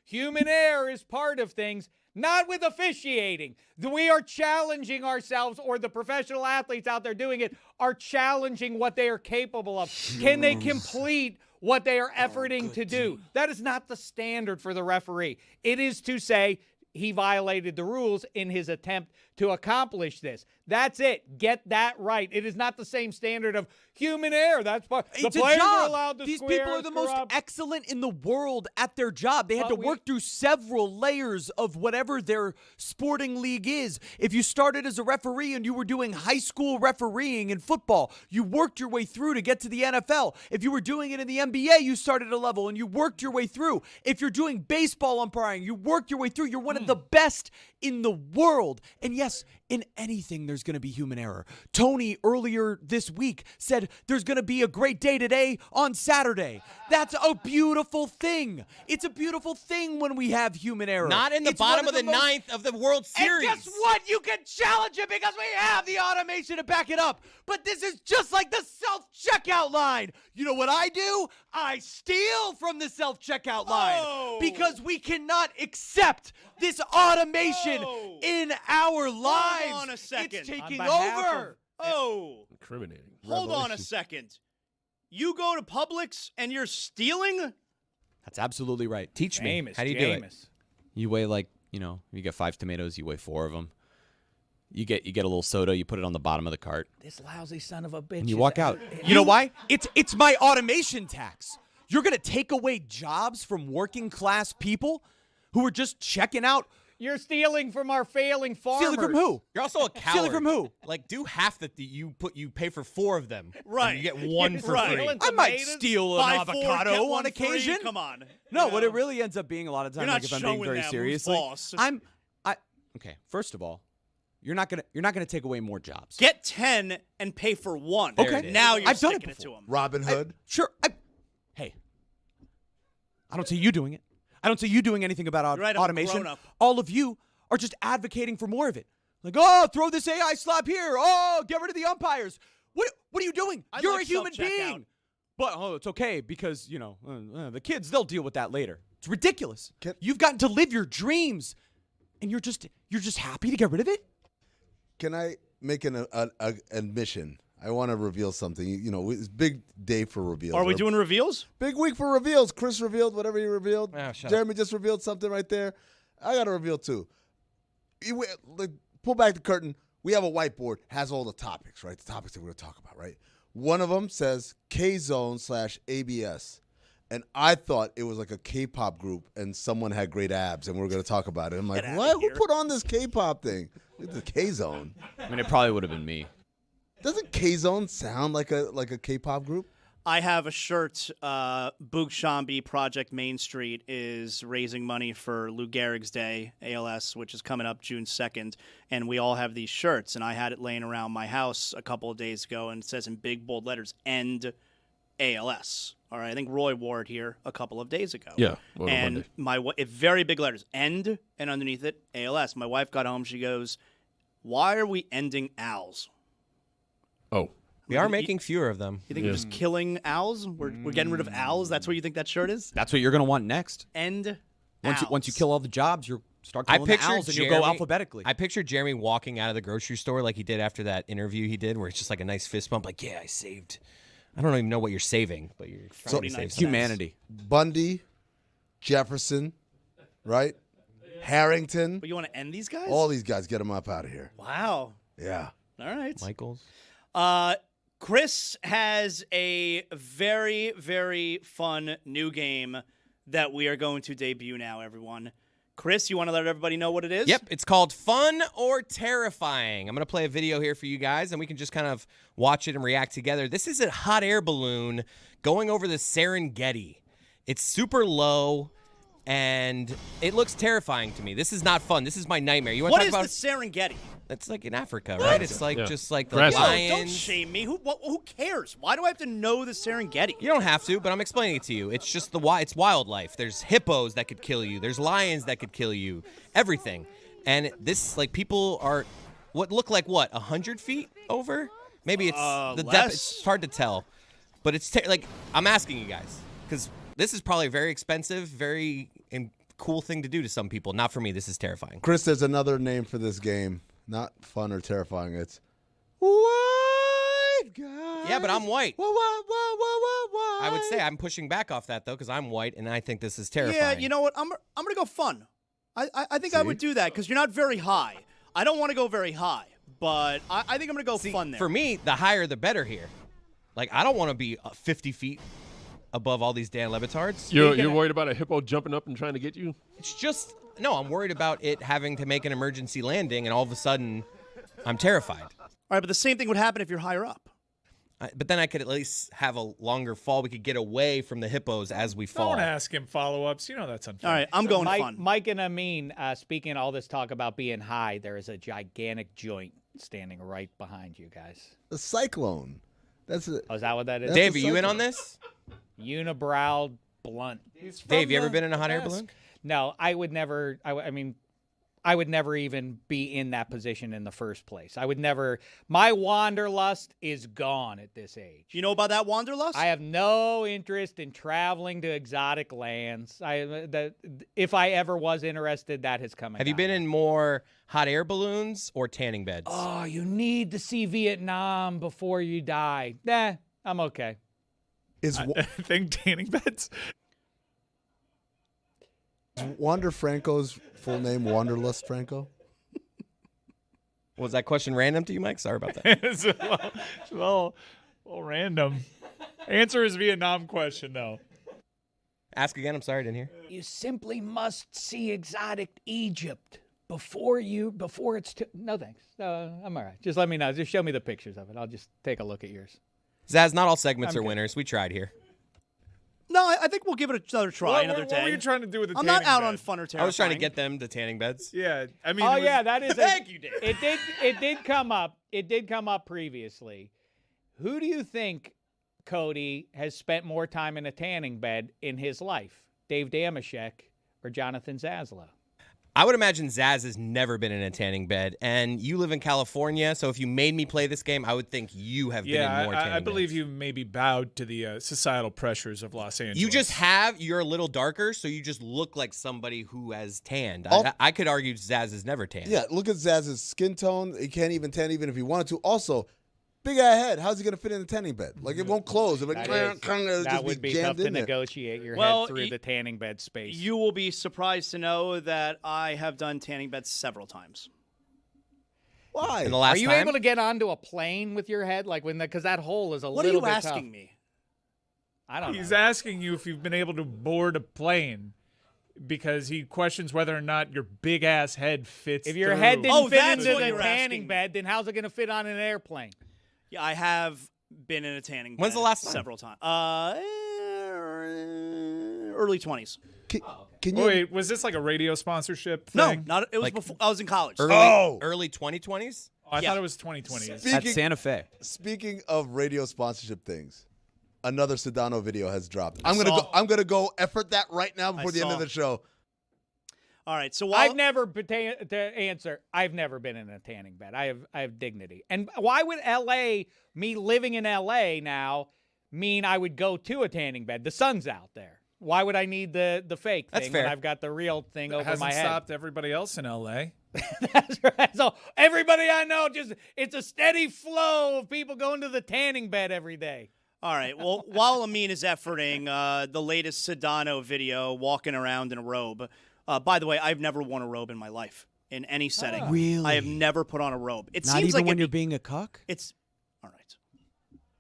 human error is part of things, not with officiating. We are challenging ourselves, or the professional athletes out there doing it are challenging what they are capable of. Can they complete what they are efforting to do. That is not the standard for the referee. It is to say he violated the rules in his attempt to accomplish this. That's it. Get that right. It is not the same standard of human error. That's the It's a players are job. allowed to These square people are and the screw most up. excellent in the world at their job. They had to work through several layers of whatever their sporting league is. If you started as a referee and you were doing high school refereeing in football, you worked your way through to get to the NFL. If you were doing it in the NBA, you started at a level and you worked your way through. If you're doing baseball umpiring, you worked your way through. You're one of the best in the world. And yes, in anything, there's going to be human error. Tony earlier this week said there's going to be a great day today on Saturday. That's a beautiful thing. It's a beautiful thing when we have human error. Not in the It's bottom one of the most- ninth of the World Series. And guess what? You can challenge it because we have the automation to back it up. But this is just like the self-checkout line. You know what I do? I steal from the self-checkout line because we cannot accept this automation in our lives. Hold on a second. It's taking On behalf over. Incriminating. Hold on a second. You go to Publix and you're stealing? That's absolutely right. Teach me. Jameis, How do you do it? Jameis. You weigh you get 5 tomatoes, you weigh 4 of them. You get a little soda, you put it on the bottom of the cart. This lousy son of a bitch. And you walk out. You know why? It's my automation tax. You're going to take away jobs from working class people who are just checking out. You're stealing from our failing farmers. Stealing from who? You're also a coward. Stealing from who? Like, do half that you pay for 4 of them. Right. And you get 1 for Right. free. I might steal an Buy 4, avocado get on 1 occasion. free. Come on. No, You what know? it really ends up being a lot of times, You're not like if I'm being showing very them seriously, who's boss. okay. First of all, you're not gonna take away more jobs. Get 10 and pay for 1. Okay. Okay. Now you're I've done it sticking it to before. them. Robin Hood. Hey, I don't see you doing it. I don't see you doing anything about Right, I'm a automation. grown-up. All of you are just advocating for more of it. Like, oh, throw this AI slap here. Oh, get rid of the umpires. What are you doing? I You're like a human self-checkout. being. But it's okay because the kids, they'll deal with that later. It's ridiculous. You've gotten to live your dreams, and you're just happy to get rid of it. Can I make an admission? I want to reveal something. It's a big day for reveals. Are we doing reveals? Big week for reveals. Chris revealed whatever he revealed. Oh, shut Jeremy just revealed something right there. I got to reveal too. Pull back the curtain. We have a whiteboard, has all the topics, right? The topics that we're going to talk about, right? One of them says K-Zone/ABS. And I thought it was like a K-pop group and someone had great abs and we are going to talk about it. I'm like, what? Who put on this K-pop thing? It's the K-Zone. I mean, it probably would have been me. Doesn't K-Zone sound like a K-pop group? I have a shirt. Boog Shambi Project Main Street is raising money for Lou Gehrig's Day, ALS, which is coming up June 2nd. And we all have these shirts. And I had it laying around my house a couple of days ago. And it says in big, bold letters, End ALS. All right. I think Roy wore it here a couple of days ago. Yeah. And very big letters, End, and underneath it, ALS. My wife got home. She goes, why are we ending owls? Oh. We are making fewer of them. You think we're just killing owls? We're getting rid of owls? That's what you think that shirt is? That's what you're going to want next. End Once you kill all the jobs, you'll start killing the owls and you'll go alphabetically. I pictured Jeremy walking out of the grocery store like he did after that interview he did, where it's just like a nice fist bump, like, yeah, I saved. I don't even know what you're saving, but you're trying to save humanity. Bundy, Jefferson, right? Harrington. But you want to end these guys? All these guys, get them up out of here. Wow. Yeah. All right. Michaels. Chris has a very, very fun new game that we are going to debut now, everyone. Chris, you want to let everybody know what it is? Yep, it's called Fun or Terrifying. I'm going to play a video here for you guys, and we can just kind of watch it and react together. This is a hot air balloon going over the Serengeti. It's super low, and it looks terrifying to me. This is not fun. This is my nightmare. You want What to is talk the about? Serengeti? It's like in Africa, right? It's like just like the Don't lions. shame me. Who cares? Why do I have to know the Serengeti? You don't have to, but I'm explaining it to you. It's just it's wildlife. There's hippos that could kill you. There's lions that could kill you. Everything. And this, like, people are what look like 100 feet over? Maybe it's the less. depth. It's hard to tell. But it's like, I'm asking you guys, because this is probably very expensive, very cool thing to do to some people. Not for me. This is terrifying. Chris, there's another name for this game. Not fun or terrifying. It's white guy. Yeah, but I'm white. What? I would say I'm pushing back off that, though, because I'm white, and I think this is terrifying. Yeah, you know what? I'm going to go fun. I think I would do that because you're not very high. I don't want to go very high, but I think I'm going to go fun there. For me, the higher the better here. Like, I don't want to be 50 feet above all these Dan Le Batards. You're worried about a hippo jumping up and trying to get you? It's just, no, I'm worried about it having to make an emergency landing, and all of a sudden, I'm terrified. All right, but the same thing would happen if you're higher up. But then I could at least have a longer fall. We could get away from the hippos as we fall. Don't ask him follow-ups. You know that's unfair. All right, I'm going fun. Mike and Amin, speaking of all this talk about being high, there is a gigantic joint standing right behind you guys. A cyclone. That's it. Oh, is that what that is? Dave, are you in on this? Unibrow blunt. Dave, you ever been in a hot air balloon? No, I would never. I would never even be in that position in the first place. I would never. My wanderlust is gone at this age. You know about that wanderlust? I have no interest in traveling to exotic lands. If I ever was interested, that has come. Have you been in more hot air balloons or tanning beds? Oh, you need to see Vietnam before you die. Nah, I'm okay. I think tanning beds. Is Wander Franco's full name Wanderlust Franco? Was that question random to you, Mike? Sorry about that. It's well, random. Answer is Vietnam question, though. Ask again. I'm sorry, I didn't hear. You simply must see exotic Egypt before it's too. No, thanks. I'm all right. Just let me know. Just show me the pictures of it. I'll just take a look at yours. Zaz, not all segments I'm are good. winners. We tried here. No, I think we'll give it another try another day. What were you trying to do with the I'm tanning not out bed? on fun or terrifying. I was trying to get them to tanning beds. Yeah, I mean. Oh yeah, that is. Thank you, Dave. It did come up. It did come up previously. Who do you think, Cody, has spent more time in a tanning bed in his life? Dave Damashek or Jonathan Zaslow? I would imagine Zaz has never been in a tanning bed, and you live in California, so if you made me play this game, I would think you have been in more tanning I believe beds. you maybe bowed to the societal pressures of Los Angeles. You just you're a little darker, so you just look like somebody who has tanned. Al- I could argue Zaz has never tanned. Yeah, look at Zaz's skin tone. He can't even tan even if he wanted to. Also, big ass head. How's he going to fit in the tanning bed? Like, it won't close. It'll That would be tough to negotiate your head through the tanning bed space. You will be surprised to know that I have done tanning beds several times. Why? In the last Are you time? able to get onto a plane with your head, like because that hole is a What are little you bit asking tough. me? I don't know. He's asking you if you've been able to board a plane because he questions whether or not your big ass head fits. If your through. head didn't fit that's into what the you're tanning asking. bed, then how's it going to fit on an airplane? Yeah, I have been in a tanning bed. When's the last time? Several times. Early 20s. Can you? Wait, was this like a radio sponsorship No, thing? not. It was Like- before I was in college. Early 2020s? Oh, I Yeah. thought it was 2020s. At Santa Fe. Speaking of radio sponsorship things, another Sedano video has dropped. I saw. I'm gonna go effort that right now before the end saw. of the show. All right, so I've never I've never been in a tanning bed. I have dignity. And why would LA, me living in LA now, mean I would go to a tanning bed? The sun's out there. Why would I need the fake That's thing fair. when I've got the real thing It over hasn't my head? stopped everybody else in LA. That's right. So everybody I know, it's a steady flow of people going to the tanning bed every day. All right. Well, while Amin is efforting the latest Sedano video, walking around in a robe. By the way, I've never worn a robe in my life in any setting. Really? I have never put on a robe. It Not seems even like when you're being a cuck? It's all right.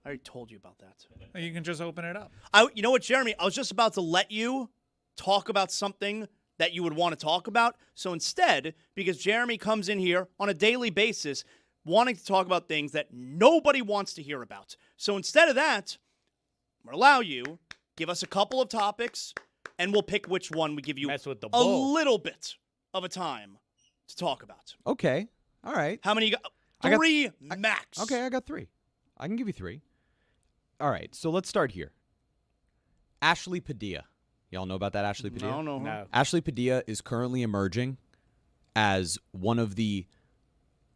I already told you about that. You can just open it up. You know what, Jeremy? I was just about to let you talk about something that you would want to talk about. So instead, because Jeremy comes in here on a daily basis wanting to talk about things that nobody wants to hear about. So instead of that, I'm going to allow you, give us a couple of topics, and we'll pick which one we give you Mess with the a bull. little bit of a time to talk about. Okay. All right. How many you got? I got- Three max. Okay, I got 3. I can give you 3. All right, so let's start here. Ashley Padilla. Y'all know about that Ashley Padilla? No. Ashley Padilla is currently emerging as one of the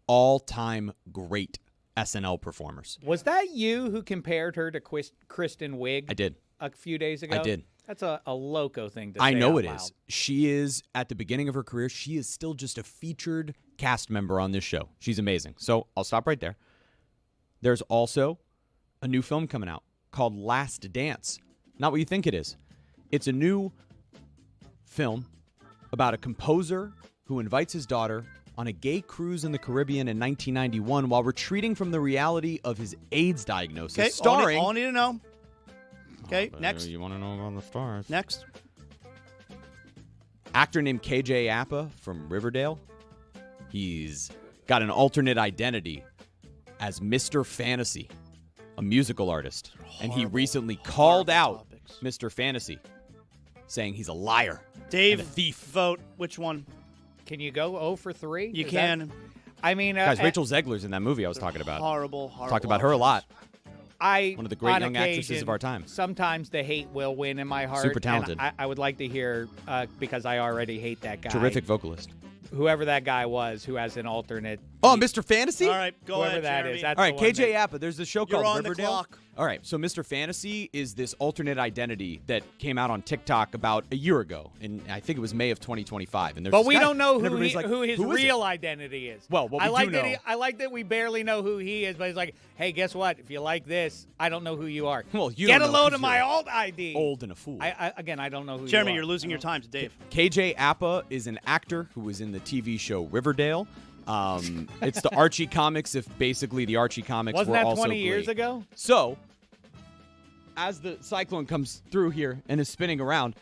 all-time great SNL performers. Was that you who compared her to Kristen Wiig? I did. A few days ago? I did. That's a loco thing to say I know out it loud. is. She is, at the beginning of her career, she is still just a featured cast member on this show. She's amazing. So I'll stop right there. There's also a new film coming out called Last Dance. Not what you think it is. It's a new film about a composer who invites his daughter on a gay cruise in the Caribbean in 1991 while retreating from the reality of his AIDS diagnosis. Okay, starring. all I need to know. Okay, next. You want to know about the stars? Next. Actor named KJ Apa from Riverdale. He's got an alternate identity as Mr. Fantasy, a musical artist. And he recently called out Mr. Fantasy, saying he's a liar. Dave, and a thief. Vote. Which one? Can you go 0 for 3? You can. I mean, Guys, Rachel Zegler's in that movie I was talking about. Horrible. Talked about her a lot. One of the great on young actresses of our time. Sometimes the hate will win in my heart. Super talented. And I would like to hear, because I already hate that guy. Terrific vocalist. Whoever that guy was who has an alternate. Oh, Mr. Fantasy? All right, go Whoever ahead, that Jeremy. is. That's All right, the one KJ that- Apa. There's this show You're called on the Riverdale. clock. All right, so Mr. Fantasy is this alternate identity that came out on TikTok about a year ago, and I think it was May of 2025. And there's But this we guy, don't know and who, everybody's like, who his "Who is it?" real identity is. Well, what we I like do that know. I like that we barely know who he is, but he's like, hey, guess what? If you like this, I don't know who you are. Well, you Get don't a know load 'cause of my you're alt ID. Old and a fool. Again, I don't know who Jeremy, you are. you're losing your time to Dave. KJ Apa is an actor who was in the TV show Riverdale. It's the Archie comics, if basically the Archie comics Wasn't were that also 20 years great. ago? So, as the cyclone comes through here and is spinning around,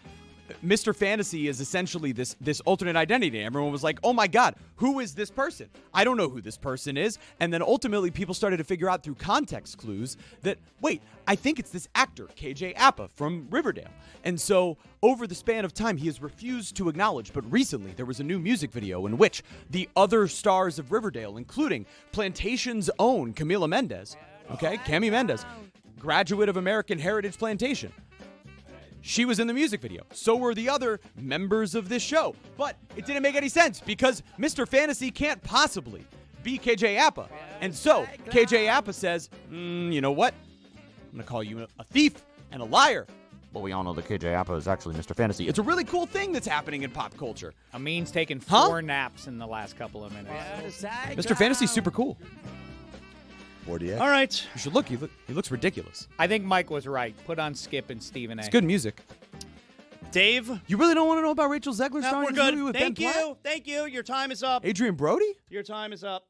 Mr. Fantasy is essentially this alternate identity. Everyone was like, oh my God, who is this person? I don't know who this person is. And then ultimately people started to figure out through context clues that, wait, I think it's this actor, KJ Apa from Riverdale. And so over the span of time, he has refused to acknowledge. But recently there was a new music video in which the other stars of Riverdale, including Plantation's own Camila Mendez, Cami Mendez, graduate of American Heritage Plantation, she was in the music video. So were the other members of this show. But it didn't make any sense because Mr. Fantasy can't possibly be KJ Apa. And so KJ Apa says, you know what? I'm going to call you a thief and a liar. Well, we all know that KJ Apa is actually Mr. Fantasy. It's a really cool thing that's happening in pop culture. Amin's taken 4 naps in the last couple of minutes. Mr. Fantasy's super cool. 40X. All right. You should look. He looks ridiculous. I think Mike was right. Put on Skip and Stephen A. It's good music. Dave? You really don't want to know about Rachel Zegler No, starring we're in this good. movie with Thank Ben Platt? you. Thank you. Your time is up. Adrian Brody? Your time is up.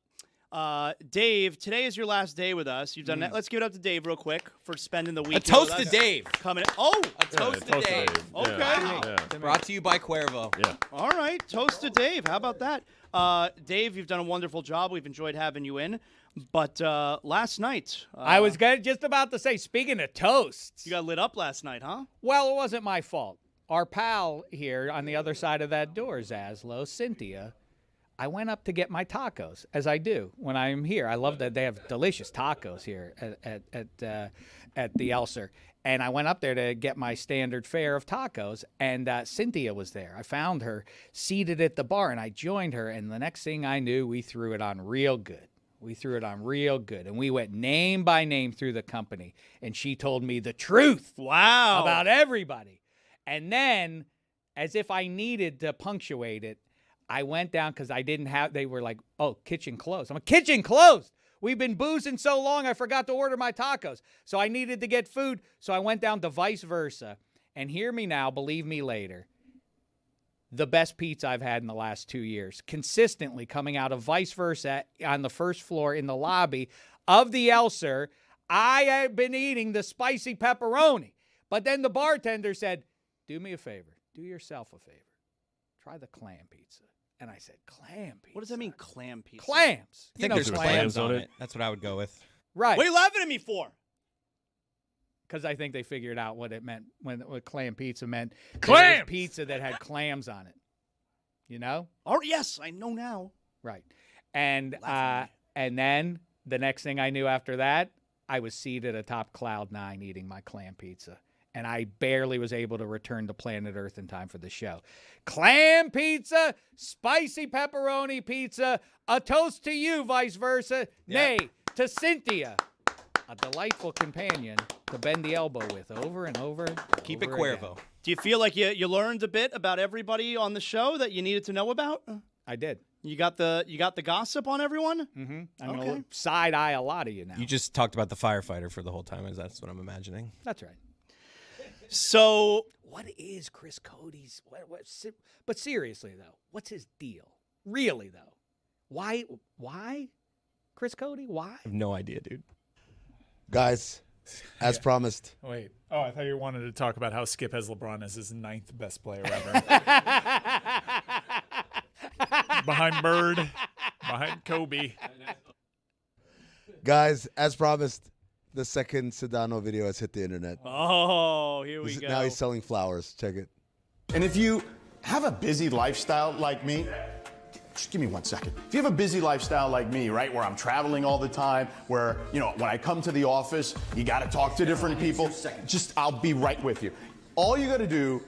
Dave, today is your last day with us. You've done that. Let's give it up to Dave real quick for spending the week. A toast with to us. Dave. Coming in. Oh, A toast to Dave. Okay. Wow. Brought to you by Cuervo. Yeah. All right. Toast to Dave. How about that? Dave, you've done a wonderful job. We've enjoyed having you in. But last night. I was just about to say, speaking of toasts. You got lit up last night, huh? Well, it wasn't my fault. Our pal here on the other side of that door, Zaslow, Cynthia, I went up to get my tacos, as I do when I'm here. I love that they have delicious tacos here at the Elser. And I went up there to get my standard fare of tacos, and Cynthia was there. I found her seated at the bar, and I joined her. And the next thing I knew, we threw it on real good. And we went name by name through the company. And she told me the truth. Wow. About everybody. And then, as if I needed to punctuate it, I went down because they were like, oh, kitchen closed. I'm like, kitchen closed. We've been boozing so long, I forgot to order my tacos. So I needed to get food. So I went down to Vice Versa. And hear me now, believe me later. The best pizza I've had in the last 2 years. Consistently coming out of Vice Versa on the first floor in the lobby of the Elser. I have been eating the spicy pepperoni. But then the bartender said, do me a favor. Do yourself a favor. Try the clam pizza. And I said, clam pizza? What does that mean, clam pizza? Clams. I think there's clams on it. That's what I would go with. Right. What are you laughing at me for? Because I think they figured out what it meant, what clam pizza meant. Clams! Pizza that had clams on it. You know? Oh, yes, I know now. Right. And then the next thing I knew after that, I was seated atop Cloud 9 eating my clam pizza. And I barely was able to return to planet Earth in time for the show. Clam pizza, spicy pepperoni pizza, a toast to you, Vice Versa. Nay, to Cynthia, a delightful companion to bend the elbow with over and over. Keep it over again. Cuervo. Do you feel like you learned a bit about everybody on the show that you needed to know about? I did. You got the gossip on everyone? Mm-hmm. I'm going to side eye a lot of you now. You just talked about the firefighter for the whole time. That's what I'm imagining. That's right. So what is Chris Cody's? But seriously though, what's his deal? Really though, why? Chris Cody? Why? I have no idea, dude. Guys, as promised. Wait. Oh, I thought you wanted to talk about how Skip has LeBron as his 9th best player ever. Behind Bird, behind Kobe. Guys, as promised, the second Sedano video has hit the internet. Oh, here we go. Now he's selling flowers. Check it. And if you have a busy lifestyle like me, just give me 1 second. If you have a busy lifestyle like me, right, where I'm traveling all the time, where, you know, when I come to the office, you got to talk to different people, just I'll be right with you. All you got to do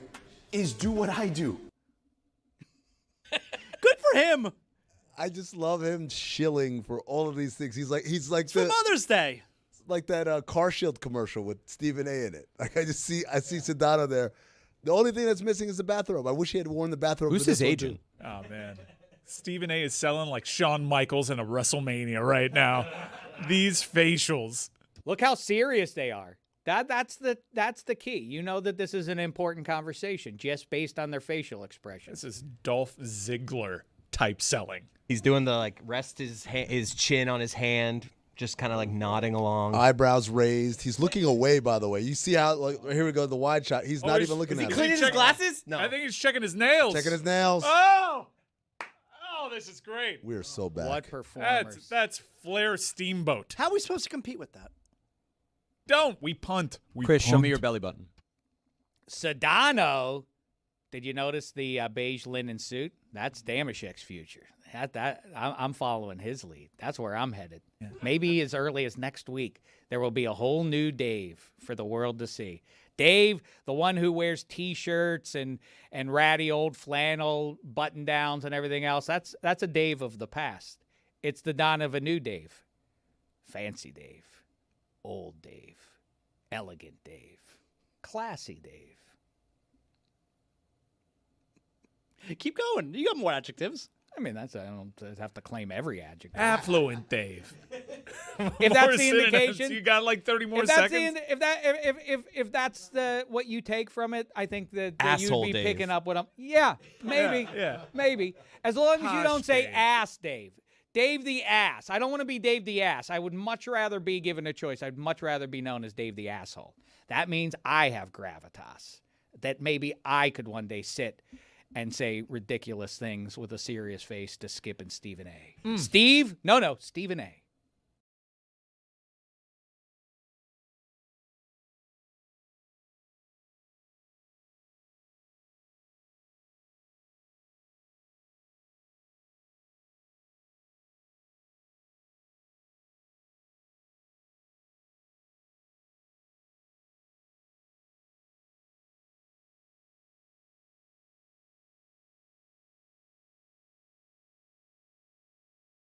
is do what I do. Good for him. I just love him shilling for all of these things. He's like for Mother's Day. Like that Car Shield commercial with Stephen A. in it. Like I see Sedano there. The only thing that's missing is the bathrobe. I wish he had worn the bathrobe. Who's his agent? Oh man, Stephen A. is selling like Shawn Michaels in a WrestleMania right now. These facials. Look how serious they are. That's the key. You know that this is an important conversation just based on their facial expressions. This is Dolph Ziggler type selling. He's doing the like rest his chin on his hand, just kind of like nodding along. Eyebrows raised. He's looking away, by the way. You see how, like, here we go, the wide shot. He's not even looking at Is he it. cleaning his glasses? No. I think he's checking his nails. Checking his nails. Oh, this is great. We are so bad. What performers. That's Flair Steamboat. How are we supposed to compete with that? We punt. Chris, show me your belly button. Sedano, did you notice the beige linen suit? That's Damashek's future. I'm following his lead. That's where I'm headed. Yeah. Maybe as early as next week, there will be a whole new Dave for the world to see. Dave, the one who wears T-shirts and ratty old flannel button-downs and everything else, that's a Dave of the past. It's the dawn of a new Dave. Fancy Dave. Old Dave. Elegant Dave. Classy Dave. Keep going. You got more adjectives. I mean, I don't have to claim every adjective. Affluent Dave. If that's the indication, you got like 30 more seconds. If that's what you take from it, I think that Asshole you'd be Dave. picking up what I'm. Yeah, maybe. Yeah. Maybe. As long as you Posh don't say Dave. ass Dave. Dave the ass. I don't want to be Dave the ass. I would much rather be given a choice. I'd much rather be known as Dave the asshole. That means I have gravitas. That maybe I could one day sit and say ridiculous things with a serious face to Skip and Stephen A. Steve? No, Stephen A.